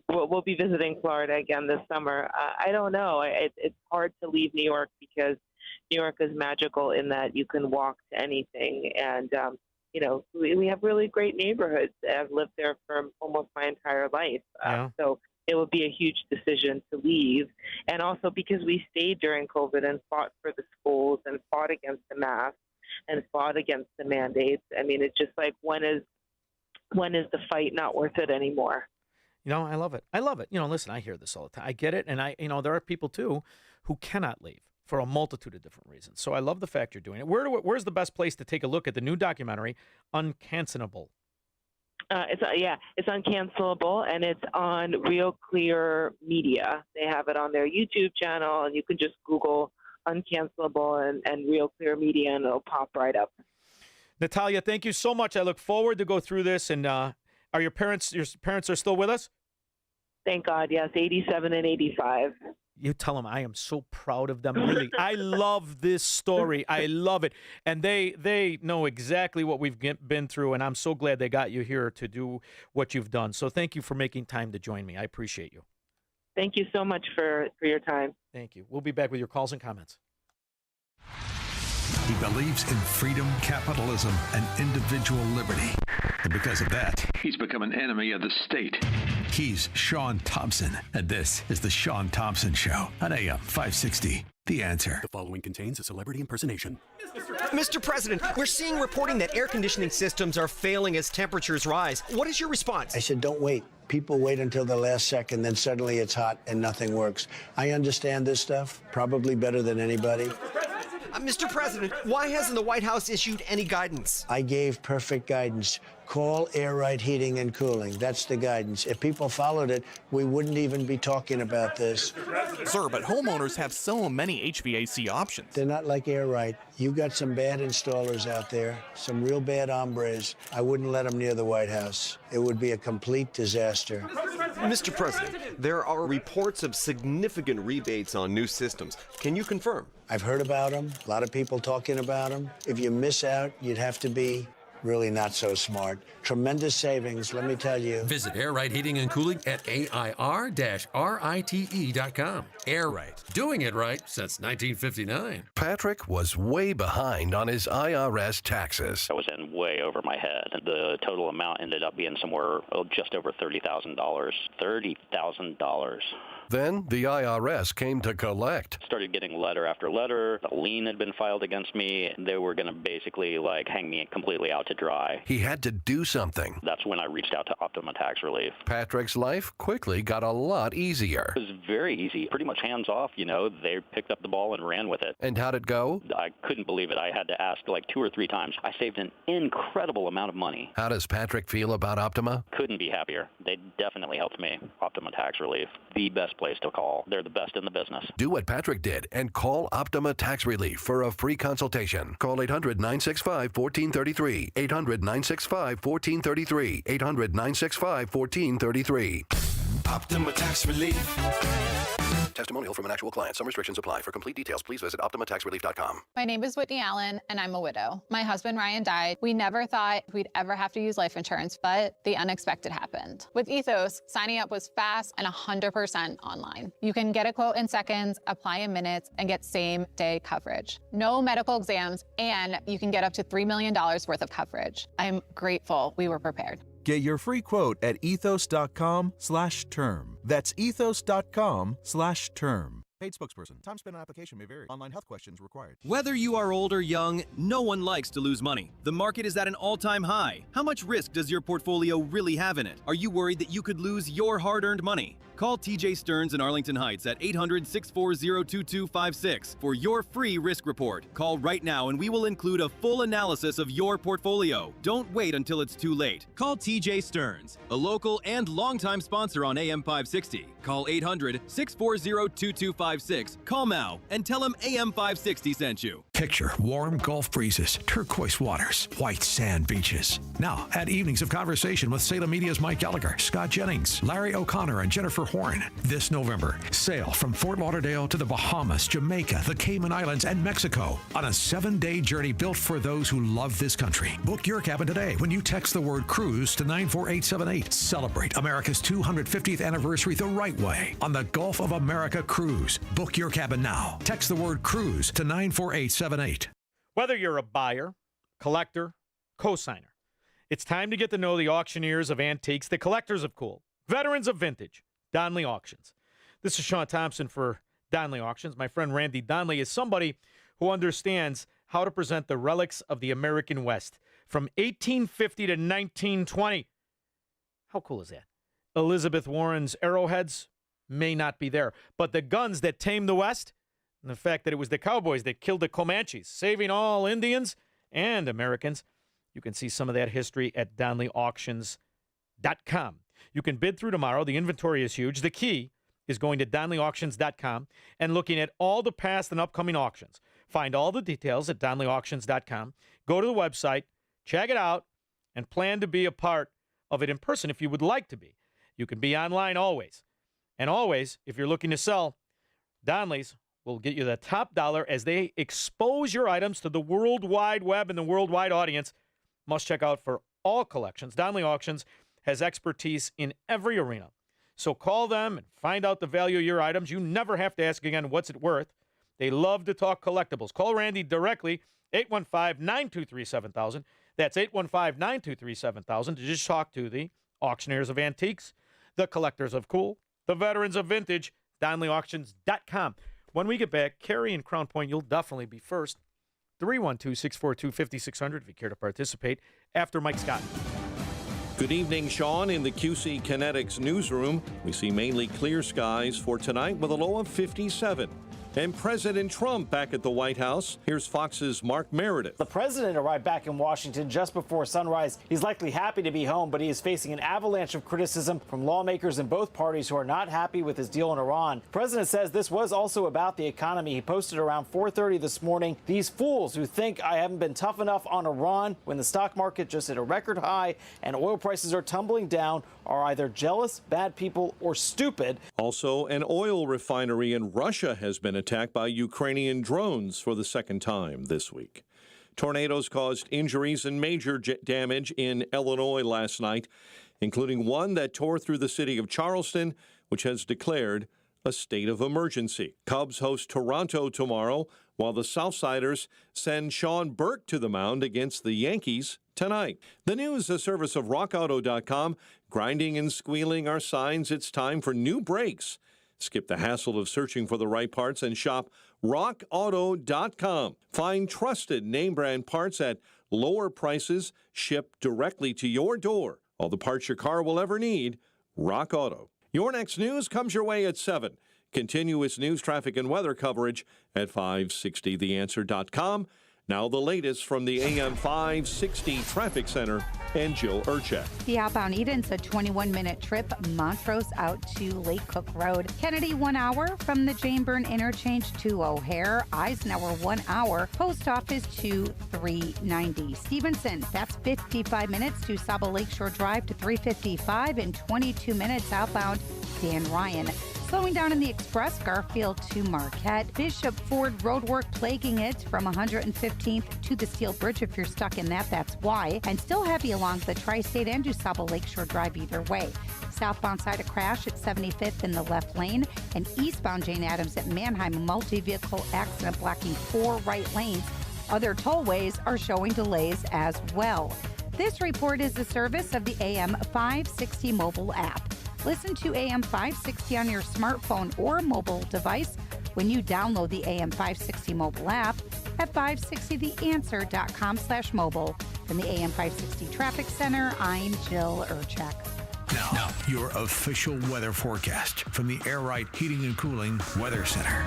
[SPEAKER 6] we'll be visiting Florida again this summer. I don't know. It's hard to leave New York because New York is magical in that you can walk to anything. And, we have really great neighborhoods. I've lived there for almost my entire life.
[SPEAKER 3] Yeah.
[SPEAKER 6] So it would be a huge decision to leave. And also because we stayed during COVID and fought for the schools and fought against the masks and fought against the mandates. I mean, it's just like, when is the fight not worth it anymore?
[SPEAKER 3] You know, I love it. I love it. You know, listen, I hear this all the time. I get it. And there are people too who cannot leave for a multitude of different reasons. So I love the fact you're doing it. Where's the best place to take a look at the new documentary, Uncancelable?
[SPEAKER 6] It's Uncancelable, and it's on Real Clear Media. They have it on their YouTube channel, and you can just Google Uncancelable and Real Clear Media, and it'll pop right up.
[SPEAKER 3] Natalia, thank you so much. I look forward to go through this. And are your parents are still with us?
[SPEAKER 6] Thank God, yes, 87 and 85.
[SPEAKER 3] You tell them I am so proud of them. Really, I love this story. I love it. And they know exactly what we've been through, and I'm so glad they got you here to do what you've done. So thank you for making time to join me. I appreciate you.
[SPEAKER 6] Thank you so much for your time.
[SPEAKER 3] Thank you. We'll be back with your calls and comments.
[SPEAKER 2] He believes in freedom, capitalism, and individual liberty. And because of that,
[SPEAKER 8] he's become an enemy of the state.
[SPEAKER 2] He's Shaun Thompson, and this is the Shaun Thompson Show on AM 560. The Answer.
[SPEAKER 12] The following contains a celebrity impersonation.
[SPEAKER 16] Mr. President, we're seeing reporting that air conditioning systems are failing as temperatures rise. What is your response?
[SPEAKER 17] I said, don't wait. People wait until the last second, then suddenly it's hot and nothing works. I understand this stuff probably better than anybody.
[SPEAKER 16] Mr. President, why hasn't the White House issued any guidance?
[SPEAKER 17] I gave perfect guidance. Call Air Right Heating and Cooling. That's the guidance. If people followed it, we wouldn't even be talking about this.
[SPEAKER 10] Sir, but homeowners have so many HVAC options.
[SPEAKER 17] They're not like Air Right. You got some bad installers out there, some real bad hombres. I wouldn't let them near the White House. It would be a complete disaster.
[SPEAKER 16] Mr. President, there are reports of significant rebates on new systems. Can you confirm?
[SPEAKER 17] I've heard about them. A lot of people talking about them. If you miss out, you'd have to be really not so smart. Tremendous savings, let me tell you.
[SPEAKER 18] Visit Air Right Heating and Cooling at AIR-RITE.com. Air Right. Doing it right since 1959.
[SPEAKER 2] Patrick was way behind on his IRS taxes.
[SPEAKER 20] I was in way over my head. The total amount ended up being somewhere just over $30,000. $30,000.
[SPEAKER 2] Then the IRS came to collect.
[SPEAKER 20] Started getting letter after letter. A lien had been filed against me. They were going to basically hang me completely out to dry.
[SPEAKER 2] He had to do something.
[SPEAKER 20] That's when I reached out to Optima Tax Relief.
[SPEAKER 2] Patrick's life quickly got a lot easier.
[SPEAKER 20] It was very easy, pretty much hands off. They picked up the ball and ran with it.
[SPEAKER 2] And how'd it go?
[SPEAKER 20] I couldn't believe it. I had to ask 2 or 3 times. I saved an incredible amount of money.
[SPEAKER 2] How does Patrick feel about Optima?
[SPEAKER 20] Couldn't be happier. They definitely helped me. Optima Tax Relief, the best place to call. They're the best in the business.
[SPEAKER 2] Do what Patrick did and call Optima Tax Relief for a free consultation. Call 800-965-1433. 800-965-1433. 800-965-1433.
[SPEAKER 12] Optima Tax Relief.
[SPEAKER 2] Testimonial from an actual client. Some restrictions apply. For complete details, please visit OptimaTaxRelief.com.
[SPEAKER 7] My name is Whitney Allen, and I'm a widow. My husband, Ryan, died. We never thought we'd ever have to use life insurance, but the unexpected happened. With Ethos, signing up was fast and 100% online. You can get a quote in seconds, apply in minutes, and get same-day coverage. No medical exams, and you can get up to $3 million worth of coverage. I'm grateful we were prepared.
[SPEAKER 10] Get your free quote at ethos.com/term. That's ethos.com/term. Paid spokesperson. Time spent on application may vary. Online health questions required.
[SPEAKER 21] Whether you are old or young, no one likes to lose money. The market is at an all-time high. How much risk does your portfolio really have in it? Are you worried that you could lose your hard-earned money? Call TJ Stearns in Arlington Heights at 800-640-2256 for your free risk report. Call right now and we will include a full analysis of your portfolio. Don't wait until it's too late. Call TJ Stearns, a local and longtime sponsor on AM 560. Call 800-640-2256. Call now and tell him AM 560 sent you.
[SPEAKER 2] Picture warm Gulf breezes, turquoise waters, white sand beaches. Now, add evenings of conversation with Salem Media's Mike Gallagher, Scott Jennings, Larry O'Connor, and Jennifer Horn. This November, sail from Fort Lauderdale to the Bahamas, Jamaica, the Cayman Islands, and Mexico on a 7-day journey built for those who love this country. Book your cabin today when you text the word cruise to 94878. Celebrate America's 250th anniversary the right way on the Gulf of America Cruise. Book your cabin now. Text the word cruise to 94878.
[SPEAKER 3] Whether you're a buyer, collector, cosigner, it's time to get to know the auctioneers of antiques, the collectors of cool, veterans of vintage, Donley Auctions. This is Shaun Thompson for Donley Auctions. My friend Randy Donley is somebody who understands how to present the relics of the American West from 1850 to 1920. How cool is that? Elizabeth Warren's arrowheads may not be there, but the guns that tamed the West, and the fact that it was the cowboys that killed the Comanches, saving all Indians and Americans, you can see some of that history at DonleyAuctions.com. You can bid through tomorrow. The inventory is huge. The key is going to DonleyAuctions.com and looking at all the past and upcoming auctions. Find all the details at DonleyAuctions.com. Go to the website, check it out, and plan to be a part of it in person if you would like to be. You can be online always. And always, if you're looking to sell, Donley's will get you the top dollar as they expose your items to the World Wide Web and the worldwide audience. Must check out for all collections. Donley Auctions has expertise in every arena. So call them and find out the value of your items. You never have to ask again, what's it worth? They love to talk collectibles. Call Randy directly, 815-923-7000. That's 815-923-7000 to just talk to the auctioneers of antiques, the collectors of cool, the veterans of vintage, DonleyAuctions.com. When we get back, Carrie in Crown Point, you'll definitely be first. 312-642-5600 if you care to participate after Mike Scott.
[SPEAKER 1] Good evening, Shaun. In the QC Kinetics newsroom, we see mainly clear skies for tonight with a low of 57. And President Trump back at the White House. Here's Fox's Mark Meredith.
[SPEAKER 4] The president arrived back in Washington just before sunrise. He's likely happy to be home, but he is facing an avalanche of criticism from lawmakers in both parties who are not happy with his deal in Iran. The president says this was also about the economy. He posted around 4:30 this morning, "These fools who think I haven't been tough enough on Iran when the stock market just hit a record high and oil prices are tumbling down are either jealous, bad people, or stupid."
[SPEAKER 1] Also, an oil refinery in Russia has been attacked by Ukrainian drones for the second time this week. Tornadoes caused injuries and major damage in Illinois last night, including one that tore through the city of Charleston, which has declared a state of emergency. Cubs host Toronto tomorrow, while the Southsiders send Sean Burke to the mound against the Yankees tonight. The news, a service of RockAuto.com. Grinding and squealing are signs it's time for new brakes. Skip the hassle of searching for the right parts and shop RockAuto.com. Find trusted name brand parts at lower prices shipped directly to your door. All the parts your car will ever need, Rock Auto. Your next news comes your way at 7. Continuous news, traffic, and weather coverage at 560theanswer.com. Now the latest from the AM 560 Traffic Center and Jill Urchek.
[SPEAKER 9] The outbound Eden's a 21-minute trip. Montrose out to Lake Cook Road. Kennedy 1 hour from the Jane Byrne interchange to O'Hare. Eisenhower 1 hour. Post Office to 390. Stevenson, that's 55 minutes to Saba Lakeshore Drive to 355 and 22 minutes outbound Dan Ryan. Slowing down in the Express, Garfield to Marquette. Bishop Ford roadwork plaguing it from 115th to the Steel Bridge. If you're stuck in that, that's why. And still heavy along the Tri-State and DuSable Lakeshore Drive either way. Southbound side, a crash at 75th in the left lane. And eastbound Jane Addams at Manheim, a multi-vehicle accident blocking 4 right lanes. Other tollways are showing delays as well. This report is the service of the AM 560 mobile app. Listen to AM 560 on your smartphone or mobile device when you download the AM 560 mobile app at 560theanswer.com/mobile. From the AM 560 Traffic Center, I'm Jill Urchek.
[SPEAKER 2] Now, your official weather forecast from the Air Right Heating and Cooling Weather Center.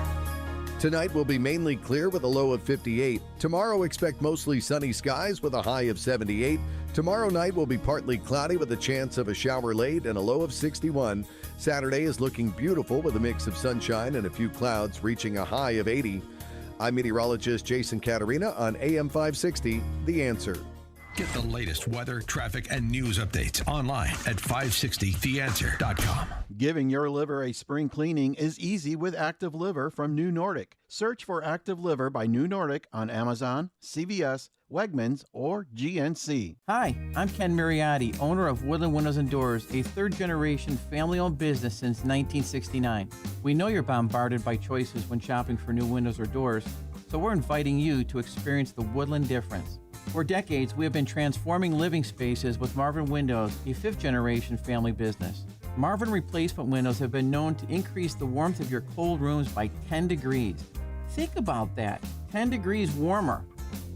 [SPEAKER 5] Tonight will be mainly clear with a low of 58. Tomorrow, expect mostly sunny skies with a high of 78. Tomorrow night will be partly cloudy with a chance of a shower late and a low of 61. Saturday is looking beautiful with a mix of sunshine and a few clouds, reaching a high of 80. I'm meteorologist Jason Caterina on AM 560, The Answer.
[SPEAKER 2] Get the latest weather, traffic, and news updates online at 560theanswer.com.
[SPEAKER 10] Giving your liver a spring cleaning is easy with Active Liver from New Nordic. Search for Active Liver by New Nordic on Amazon, CVS, Wegmans, or GNC.
[SPEAKER 11] Hi, I'm Ken Mariotti, owner of Woodland Windows and Doors, a third-generation family-owned business since 1969. We know you're bombarded by choices when shopping for new windows or doors, so we're inviting you to experience the Woodland difference. For decades, we have been transforming living spaces with Marvin Windows, a fifth-generation family business. Marvin replacement windows have been known to increase the warmth of your cold rooms by 10 degrees. Think about that, 10 degrees warmer.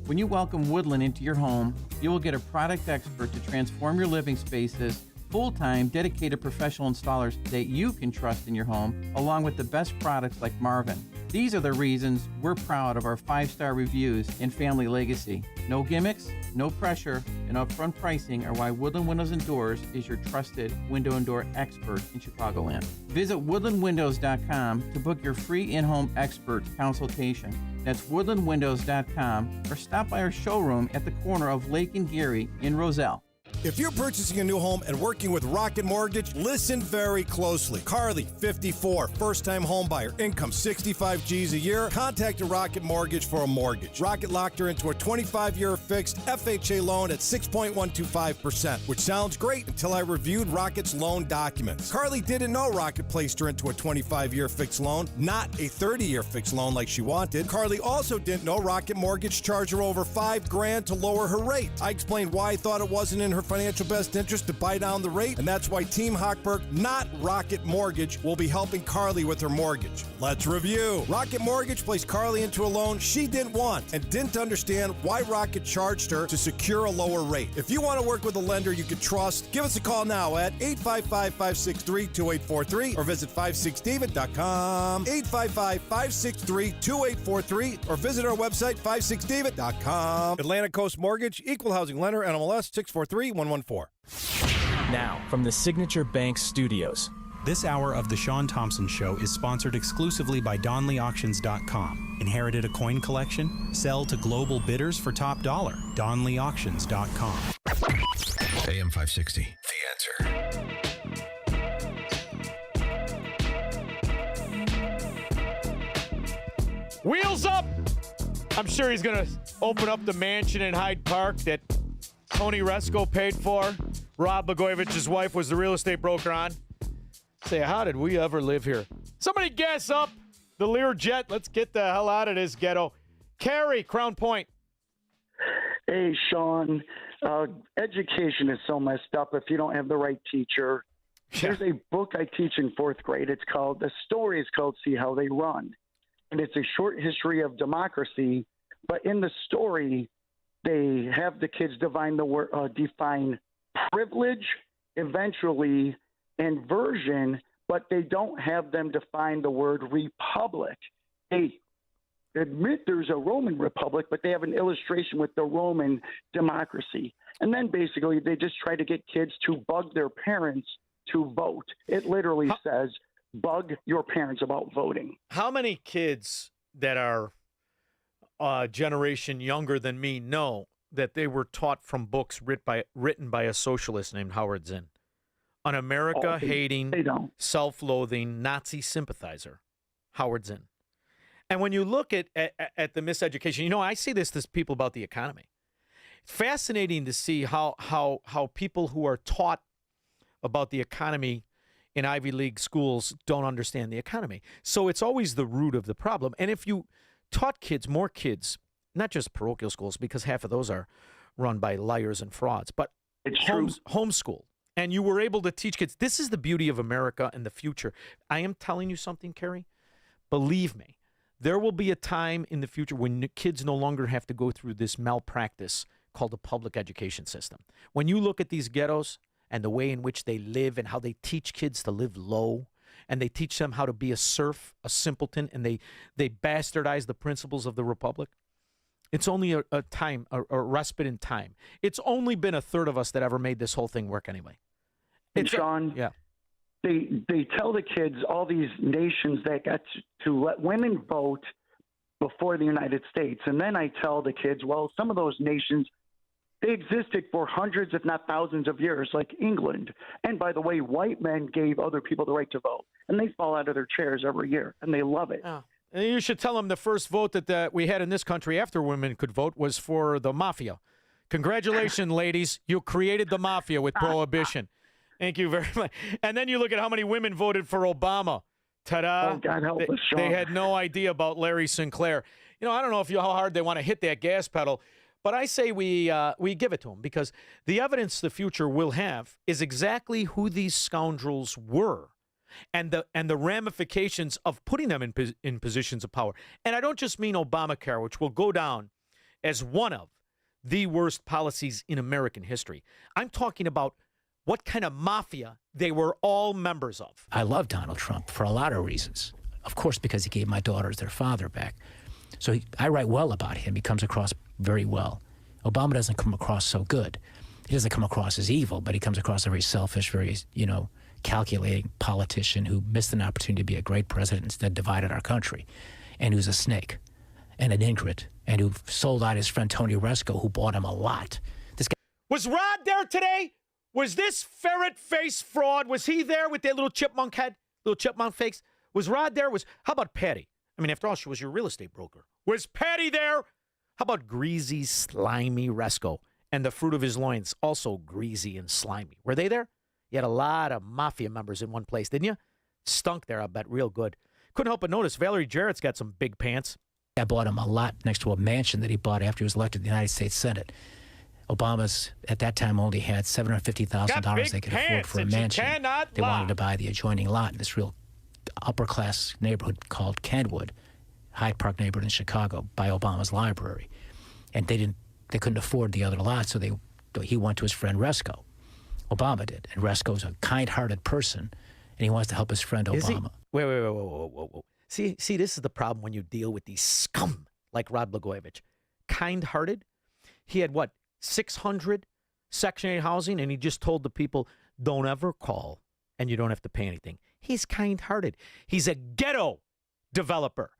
[SPEAKER 11] When you welcome Woodland into your home, you will get a product expert to transform your living spaces, full-time, dedicated professional installers that you can trust in your home, along with the best products like Marvin. These are the reasons we're proud of our 5-star reviews and family legacy. No gimmicks, no pressure, and upfront pricing are why Woodland Windows and Doors is your trusted window and door expert in Chicagoland. Visit woodlandwindows.com to book your free in-home expert consultation. That's woodlandwindows.com, or stop by our showroom at the corner of Lake and Geary in Roselle.
[SPEAKER 13] If you're purchasing a new home and working with Rocket Mortgage, listen very closely. Carly, 54, first-time home buyer, income 65 G's a year, contacted Rocket Mortgage for a mortgage. Rocket locked her into a 25-year fixed FHA loan at 6.125%, which sounds great until I reviewed Rocket's loan documents. Carly didn't know Rocket placed her into a 25-year fixed loan, not a 30-year fixed loan like she wanted. Carly also didn't know Rocket Mortgage charged her over $5,000 to lower her rate. I explained why I thought it wasn't in her financial best interest to buy down the rate, and that's why Team Hochberg, not Rocket Mortgage, will be helping Carly with her mortgage. Let's review. Rocket Mortgage placed Carly into a loan she didn't want and didn't understand why Rocket charged her to secure a lower rate. If you want to work with a lender you can trust, give us a call now at 855-563-2843 or visit 56david.com, 855-563-2843 or visit our website 56david.com. Atlantic Coast Mortgage, Equal Housing Lender, NMLS 643-114.
[SPEAKER 29] Now, from the Signature Bank Studios.
[SPEAKER 14] This hour of The Shaun Thompson Show is sponsored exclusively by DonleyAuctions.com. Inherited a coin collection? Sell to global bidders for top dollar. DonleyAuctions.com.
[SPEAKER 2] AM 560, The
[SPEAKER 3] Answer. Wheels up! I'm sure he's going to open up the mansion in Hyde Park that Tony Resco paid for. Rod Blagojevich's wife was the real estate broker on. Say, how did we ever live here? Somebody gas up the Learjet. Let's get the hell out of this ghetto. Carrie, Crown Point.
[SPEAKER 15] Hey, Shaun. Education is so messed up if you don't have the right teacher. There's a book I teach in 4th grade. The story is called See How They Run. And it's a short history of democracy. But in the story, they have the kids define privilege eventually and version, but they don't have them define the word republic. They admit there's a Roman republic, but they have an illustration with the Roman democracy. And then basically they just try to get kids to bug their parents to vote. It literally says, bug your parents about voting.
[SPEAKER 3] How many kids that are a generation younger than me know that they were taught from books written by a socialist named Howard Zinn, an America-hating, self-loathing Nazi sympathizer, Howard Zinn. And when you look at the miseducation, I say this to people about the economy. It's fascinating to see how people who are taught about the economy in Ivy League schools don't understand the economy. So it's always the root of the problem. And if you taught more kids, not just parochial schools, because half of those are run by liars and frauds, but homeschool. And you were able to teach kids. This is the beauty of America and the future. I am telling you something, Kerry. Believe me, there will be a time in the future when kids no longer have to go through this malpractice called the public education system. When you look at these ghettos and the way in which they live and how they teach kids to live low, and they teach them how to be a serf, a simpleton, and they bastardize the principles of the republic, it's only a respite in time. It's only been a third of us that ever made this whole thing work anyway.
[SPEAKER 15] Shaun,
[SPEAKER 3] yeah.
[SPEAKER 15] They tell the kids, all these nations that got to let women vote before the United States. And then I tell the kids, well, some of those nations, they existed for hundreds, if not thousands of years, like England. And by the way, white men gave other people the right to vote. And they fall out of their chairs every year, and they love it.
[SPEAKER 3] Oh. And you should tell them the first vote that we had in this country after women could vote was for the mafia. Congratulations, ladies. You created the mafia with prohibition. Thank you very much. And then you look at how many women voted for Obama. Ta-da.
[SPEAKER 15] Oh, God help us, Shaun.
[SPEAKER 3] They had no idea about Larry Sinclair. I don't know how hard they want to hit that gas pedal, But I say we give it to him because the evidence the future will have is exactly who these scoundrels were and the ramifications of putting them in positions of power. And I don't just mean Obamacare, which will go down as one of the worst policies in American history. I'm talking about what kind of mafia they were all members of.
[SPEAKER 6] I love Donald Trump for a lot of reasons. Of course, because he gave my daughters their father back. So I write well about him. He comes across very well. Obama doesn't come across so good. He doesn't come across as evil, but he comes across a very selfish, very, calculating politician who missed an opportunity to be a great president, instead divided our country, and who's a snake and an ingrate, and who sold out his friend Tony Resco, who bought him a lot. This guy
[SPEAKER 3] was Rod there today? Was this ferret face fraud? Was he there with that little chipmunk head, little chipmunk face? Was Rod there? How about Patty? I mean, after all, she was your real estate broker. Was Patty there? How about greasy, slimy Resco and the fruit of his loins, also greasy and slimy? Were they there? You had a lot of mafia members in one place, didn't you? Stunk there, I bet, real good. Couldn't help but notice Valerie Jarrett's got some big pants.
[SPEAKER 6] I bought him a lot next to a mansion that he bought after he was elected to the United States Senate. Obama's, at that time, only had $750,000 they could afford for a mansion. They wanted to buy the adjoining lot in this real upper-class neighborhood called Kentwood, Hyde Park neighborhood in Chicago, by Obama's library. And they couldn't afford the other lot, so he went to his friend Resco. Obama did. And Resco's a kind-hearted person, and he wants to help his friend Obama.
[SPEAKER 3] Wait. See, this is the problem when you deal with these scum like Rod Blagojevich. Kind-hearted? He had, 600 Section 8 housing, and he just told the people, don't ever call, and you don't have to pay anything. He's kind-hearted. He's a ghetto developer.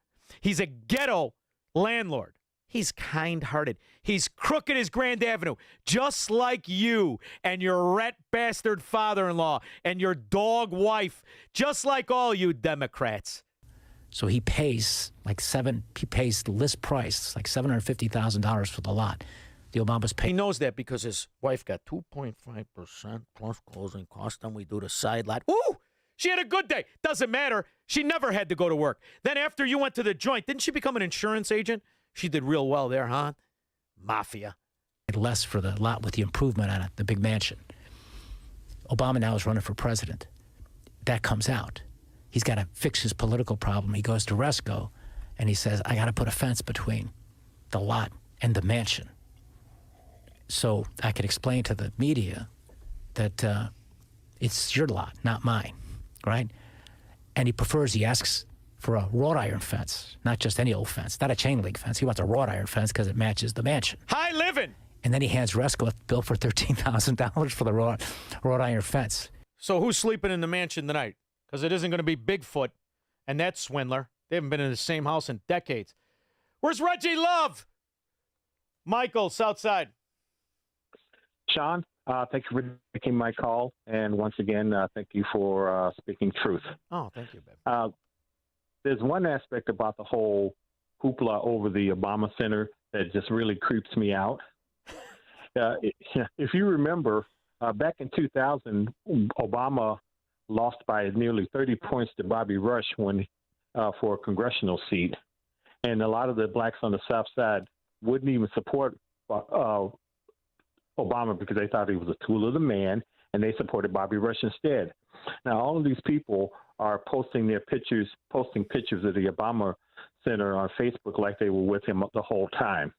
[SPEAKER 3] He's a ghetto landlord. He's kind-hearted. He's crooked as Grand Avenue, just like you and your rat bastard father-in-law and your dog wife, just like all you Democrats.
[SPEAKER 6] So he pays the list price, like $750,000 for the lot. The Obamas pay.
[SPEAKER 3] He knows that because his wife got 2.5% plus closing costs, and we do the side lot. Woo! She had a good day. Doesn't matter. She never had to go to work. Then after you went to the joint, didn't she become an insurance agent? She did real well there, huh? Mafia.
[SPEAKER 6] Less for the lot with the improvement on it, the big mansion. Obama now is running for president. That comes out. He's got to fix his political problem. He goes to Resco, and he says, I got to put a fence between the lot and the mansion. So I could explain to the media that it's your lot, not mine, right? And he asks for a wrought iron fence, not just any old fence, not a chain link fence. He wants a wrought iron fence because it matches the mansion.
[SPEAKER 3] High living!
[SPEAKER 6] And then he hands Resco a bill for $13,000 for the wrought iron fence.
[SPEAKER 3] So who's sleeping in the mansion tonight? Because it isn't going to be Bigfoot and that swindler. They haven't been in the same house in decades. Where's Reggie Love? Michael, Southside.
[SPEAKER 19] Shaun, thank you for taking my call. And once again, thank you for speaking truth.
[SPEAKER 3] Oh, thank you, babe.
[SPEAKER 19] There's one aspect about the whole hoopla over the Obama Center that just really creeps me out. If you remember, back in 2000, Obama lost by nearly 30 points to Bobby Rush for a congressional seat. And a lot of the blacks on the South Side wouldn't even support Obama because they thought he was a tool of the man, and they supported Bobby Rush instead. Now, all of these people are posting pictures of the Obama Center on Facebook like they were with him the whole time.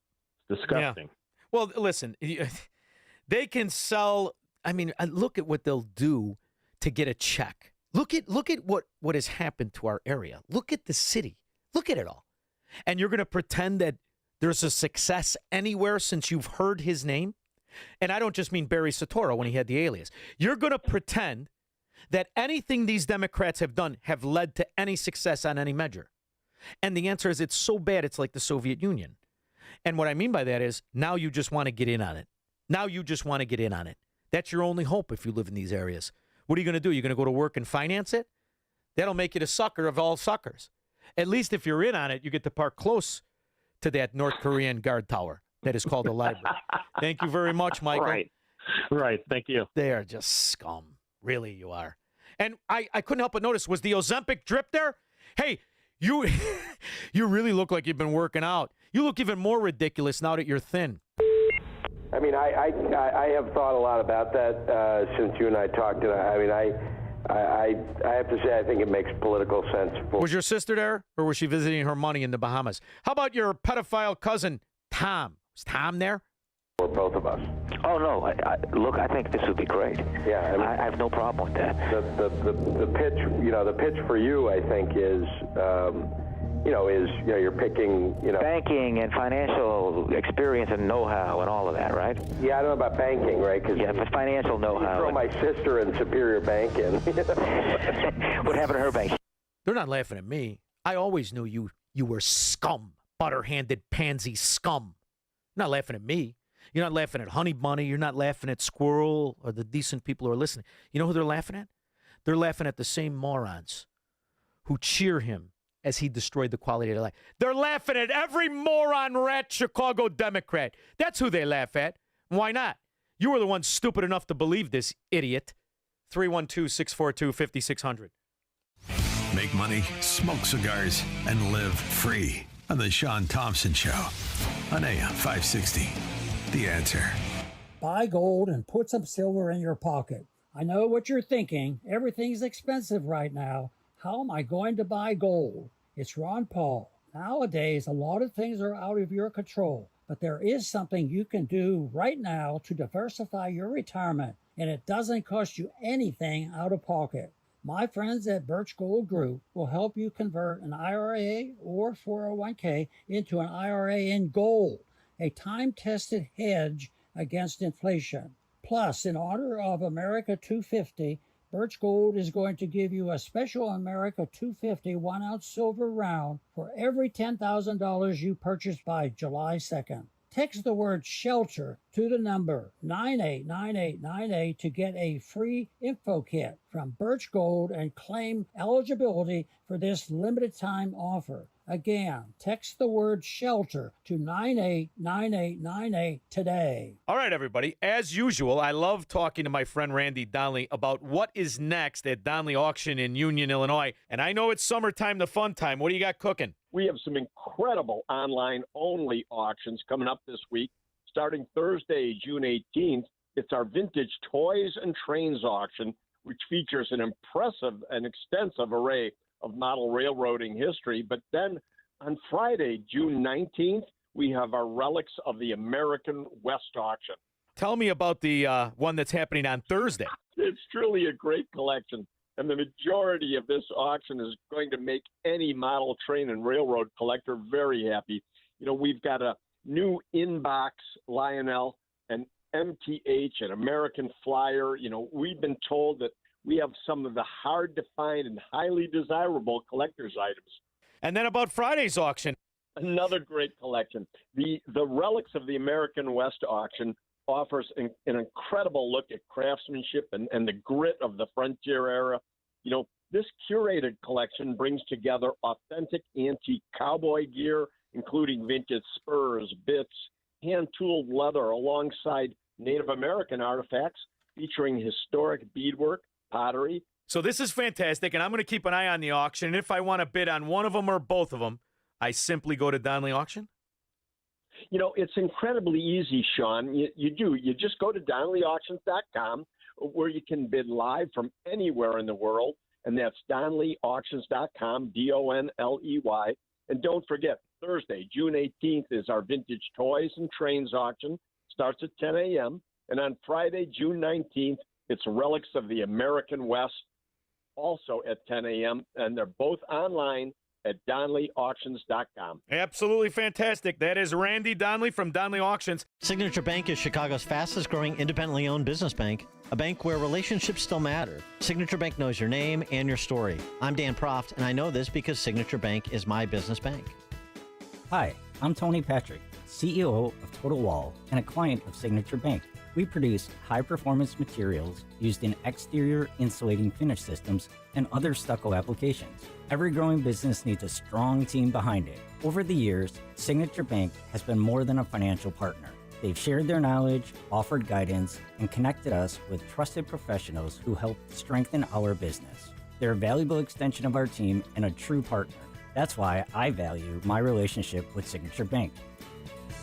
[SPEAKER 19] It's disgusting.
[SPEAKER 3] Yeah. Well, listen, they can sell. I mean, look at what they'll do to get a check. Look at what has happened to our area. Look at the city. Look at it all. And you're going to pretend that there's a success anywhere since you've heard his name? And I don't just mean Barry Soetoro when he had the alias. You're going to pretend that anything these Democrats have done have led to any success on any measure. And the answer is it's so bad it's like the Soviet Union. And what I mean by that is now you just want to get in on it. Now you just want to get in on it. That's your only hope if you live in these areas. What are you going to do? You're going to go to work and finance it? That'll make you the sucker of all suckers. At least if you're in on it, you get to park close to that North Korean guard tower that is called a library. Thank you very much, Michael.
[SPEAKER 19] Right. Thank you.
[SPEAKER 3] They are just scum. Really, you are. And I couldn't help but notice, was the Ozempic drip there? Hey, you really look like you've been working out. You look even more ridiculous now that you're thin.
[SPEAKER 8] I mean, I have thought a lot about that since you and I talked. And I have to say, I think it makes political sense.
[SPEAKER 3] Was your sister there, or was she visiting her money in the Bahamas? How about your pedophile cousin, Tom? Was Tom there?
[SPEAKER 8] For both of us.
[SPEAKER 16] Oh, no. Look, I think this would be great.
[SPEAKER 8] Yeah. I mean,
[SPEAKER 16] I have no problem with that.
[SPEAKER 8] The pitch, the pitch for you, I think, is, you're picking,
[SPEAKER 16] banking and financial experience and know-how and all of that, right?
[SPEAKER 8] Yeah, I don't know about banking, right? Cause
[SPEAKER 16] but financial know-how.
[SPEAKER 8] Throw my sister in Superior Bank in.
[SPEAKER 16] What happened to her bank?
[SPEAKER 3] They're not laughing at me. I always knew you were scum, butter-handed pansy scum. You're not laughing at me. You're not laughing at Honey Bunny. You're not laughing at Squirrel or the decent people who are listening. You know who they're laughing at? They're laughing at the same morons who cheer him as he destroyed the quality of their life. They're laughing at every moron, rat, Chicago Democrat. That's who they laugh at. Why not? You were the one stupid enough to believe this, idiot. 312-642-5600.
[SPEAKER 2] Make money, smoke cigars, and live free on the Shaun Thompson Show on AM 560. The Answer.
[SPEAKER 22] Buy gold and put some silver in your pocket. I know what you're thinking. Everything's expensive right now. How am I going to buy gold? It's Ron Paul. Nowadays, a lot of things are out of your control, but there is something you can do right now to diversify your retirement, and it doesn't cost you anything out of pocket. My friends at Birch Gold Group will help you convert an IRA or 401k into an IRA in gold, a time-tested hedge against inflation. Plus, in honor of America 250, Birch Gold is going to give you a special America 250 1-ounce silver round for every $10,000 you purchase by July 2nd. Text the word SHELTER to the number 989898 to get a free info kit from Birch Gold and claim eligibility for this limited time offer. Again, text the word SHELTER to 989898 today.
[SPEAKER 3] All right, everybody. As usual, I love talking to my friend Randy Donnelly about what is next at Donnelly Auction in Union, Illinois. And I know it's summertime, the fun time. What do you got cooking?
[SPEAKER 23] We have some incredible online-only auctions coming up this week. Starting Thursday, June 18th, it's our Vintage Toys and Trains auction, which features an impressive and extensive array of model railroading history. But then on Friday, June 19th, we have our Relics of the American West auction.
[SPEAKER 3] Tell me about the one that's happening on Thursday.
[SPEAKER 23] It's truly a great collection, and the majority of this auction is going to make any model train and railroad collector very happy. We've got a new inbox Lionel, an MTH, an American Flyer. We've been told that we have some of the hard-to-find and highly desirable collector's items.
[SPEAKER 3] And then about Friday's auction.
[SPEAKER 23] Another great collection. The Relics of the American West auction offers an incredible look at craftsmanship and the grit of the frontier era. This curated collection brings together authentic antique cowboy gear, including vintage spurs, bits, hand-tooled leather, alongside Native American artifacts featuring historic beadwork, pottery.
[SPEAKER 3] So this is fantastic, and I'm going to keep an eye on the auction. And if I want to bid on one of them or both of them, I simply go to Donnelly Auction?
[SPEAKER 23] It's incredibly easy, Shaun. You just go to DonnellyAuctions.com, where you can bid live from anywhere in the world, and that's DonnellyAuctions.com, DONLEY. And don't forget, Thursday, June 18th, is our Vintage Toys and Trains auction. Starts at 10 a.m. And on Friday, June 19th, it's Relics of the American West, also at 10 a.m., and they're both online at DonnellyAuctions.com.
[SPEAKER 3] Absolutely fantastic. That is Randy Donnelly from Donnelly Auctions.
[SPEAKER 24] Signature Bank is Chicago's fastest-growing independently owned business bank, a bank where relationships still matter. Signature Bank knows your name and your story. I'm Dan Proft, and I know this because Signature Bank is my business bank.
[SPEAKER 25] Hi, I'm Tony Patrick, CEO of Total Wall and a client of Signature Bank. We produce high-performance materials used in exterior insulating finish systems and other stucco applications. Every growing business needs a strong team behind it. Over the years, Signature Bank has been more than a financial partner. They've shared their knowledge, offered guidance, and connected us with trusted professionals who help strengthen our business. They're a valuable extension of our team and a true partner. That's why I value my relationship with Signature Bank.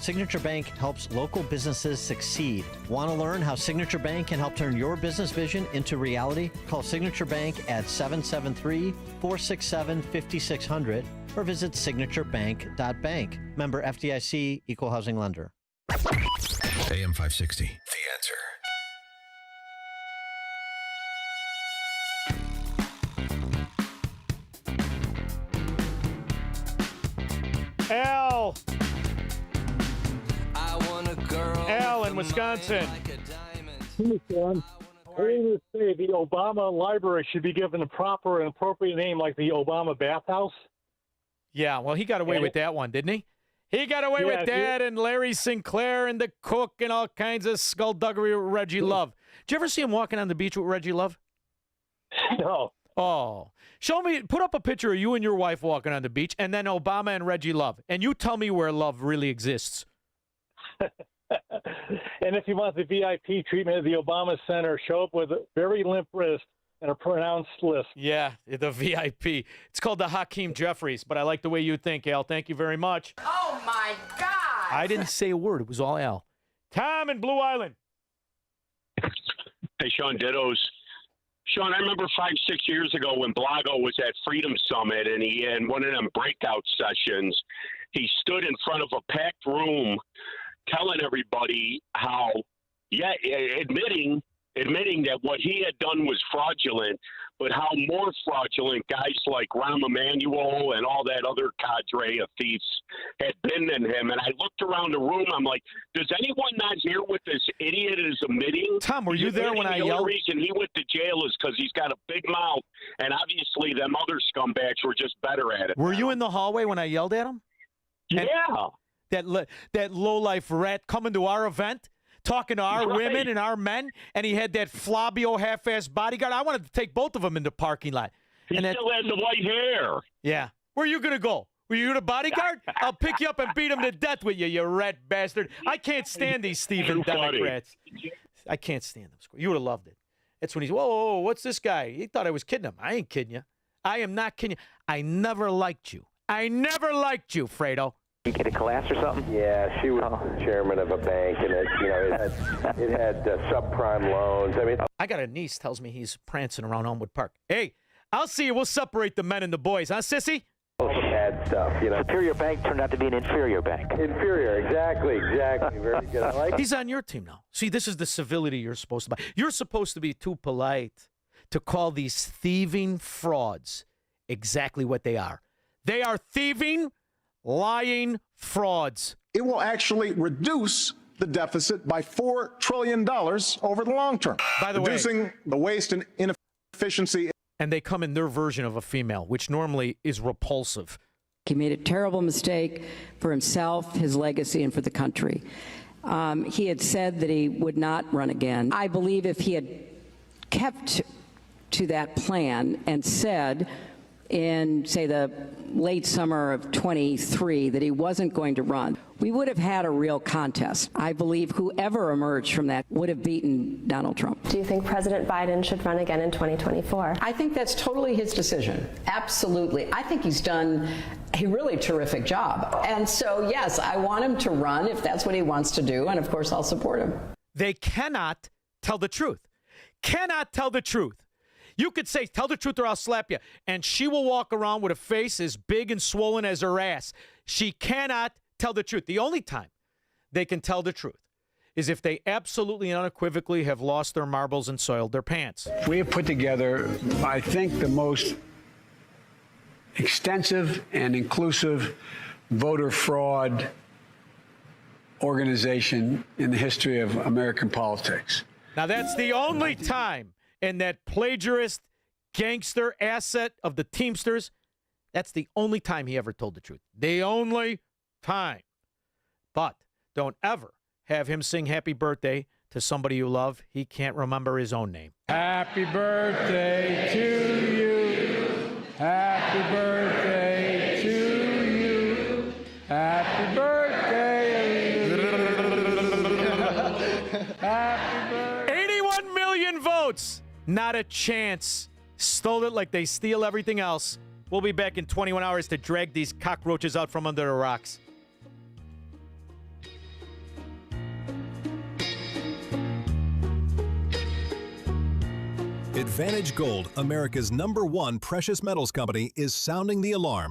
[SPEAKER 24] Signature Bank helps local businesses succeed. Want to learn how Signature Bank can help turn your business vision into reality? Call Signature Bank at 773-467-5600 or visit signaturebank.bank. Member FDIC, Equal Housing Lender.
[SPEAKER 2] AM 560, The Answer.
[SPEAKER 3] Al in Wisconsin.
[SPEAKER 7] Hey, Shaun. I want to say the Obama Library should be given a proper and appropriate name like the Obama Bathhouse.
[SPEAKER 3] Yeah, well, he got away with that one, didn't he? He got away with that and Larry Sinclair and the cook and all kinds of skullduggery with Reggie Love. Did you ever see him walking on the beach with Reggie Love?
[SPEAKER 7] No.
[SPEAKER 3] Oh. Show me, put up a picture of you and your wife walking on the beach and then Obama and Reggie Love. And you tell me where love really exists.
[SPEAKER 7] And if you want the VIP treatment at the Obama Center, show up with a very limp wrist and a pronounced list.
[SPEAKER 3] Yeah, the VIP. It's called the Hakeem Jeffries, but I like the way you think, Al. Thank you very much.
[SPEAKER 12] Oh, my God.
[SPEAKER 3] I didn't say a word. It was all Al. Tom in Blue Island.
[SPEAKER 17] Hey, Shaun, dittos. Shaun, I remember 5-6 years ago when Blago was at Freedom Summit and he in one of them breakout sessions, he stood in front of a packed room telling everybody how, admitting that what he had done was fraudulent, but how more fraudulent guys like Rahm Emanuel and all that other cadre of thieves had been than him. And I looked around the room. I'm like, does anyone not hear what this idiot is admitting?
[SPEAKER 3] Tom, were you there when I yelled?
[SPEAKER 17] The only reason he went to jail is because he's got a big mouth, and obviously them other scumbags were just better at it.
[SPEAKER 3] Were you in the hallway when I yelled at him?
[SPEAKER 17] Yeah.
[SPEAKER 3] That low-life rat coming to our event, talking to our
[SPEAKER 17] Right.
[SPEAKER 3] women and our men, and he had that Flabio half-ass bodyguard. I wanted to take both of them in the parking lot.
[SPEAKER 17] He still had the white hair.
[SPEAKER 3] Yeah. Where are you going to go? Were you the bodyguard? I'll pick you up and beat him to death with you, you rat bastard. I can't stand these Stephen
[SPEAKER 17] Too funny.
[SPEAKER 3] Democrats. I can't stand them. You would have loved it. That's when he's, whoa, what's this guy? He thought I was kidding him. I ain't kidding you. I am not kidding you. I never liked you. Fredo.
[SPEAKER 16] You get a class or something?
[SPEAKER 8] Yeah, she was chairman of a bank, and it had subprime loans. I mean,
[SPEAKER 3] I got a niece tells me he's prancing around Elmwood Park. Hey, I'll see you. We'll separate the men and the boys, huh, sissy?
[SPEAKER 8] bad stuff,
[SPEAKER 16] Superior Bank turned out to be an inferior bank.
[SPEAKER 8] Inferior, exactly. Very good. I like.
[SPEAKER 3] He's on your team now. See, this is the civility you're supposed to buy. You're supposed to be too polite to call these thieving frauds exactly what they are. They are thieving, lying frauds.
[SPEAKER 18] It will actually reduce the deficit by $4 trillion over the long term.
[SPEAKER 3] By the way,
[SPEAKER 18] reducing the waste and inefficiency.
[SPEAKER 3] And they come in their version of a female, which normally is repulsive.
[SPEAKER 20] He made a terrible mistake for himself, his legacy, and for the country. He had said that he would not run again. I believe if he had kept to that plan and said in, say, the late summer of 23 that he wasn't going to run, we would have had a real contest. I believe whoever emerged from that would have beaten Donald Trump.
[SPEAKER 21] Do you think President Biden should run again in 2024?
[SPEAKER 26] I think that's totally his decision. Absolutely. I think he's done a really terrific job. And so, yes, I want him to run if that's what he wants to do. And of course, I'll support him.
[SPEAKER 3] They cannot tell the truth. Cannot tell the truth. You could say, tell the truth or I'll slap you. And she will walk around with a face as big and swollen as her ass. She cannot tell the truth. The only time they can tell the truth is if they absolutely and unequivocally have lost their marbles and soiled their pants.
[SPEAKER 27] We have put together, I think, the most extensive and inclusive voter fraud organization in the history of American politics.
[SPEAKER 3] Now, that's the only time in that plagiarist gangster asset of the Teamsters, that's the only time he ever told the truth. The only time. But don't ever have him sing happy birthday to somebody you love. He can't remember his own name.
[SPEAKER 28] Happy birthday to you. Happy birthday to you. Happy birthday.
[SPEAKER 3] Happy birthday. 81 million votes. Not a chance. Stole it like they steal everything else. We'll be back in 21 hours to drag these cockroaches out from under the rocks.
[SPEAKER 1] Advantage Gold, America's #1 precious metals company, is sounding the alarm.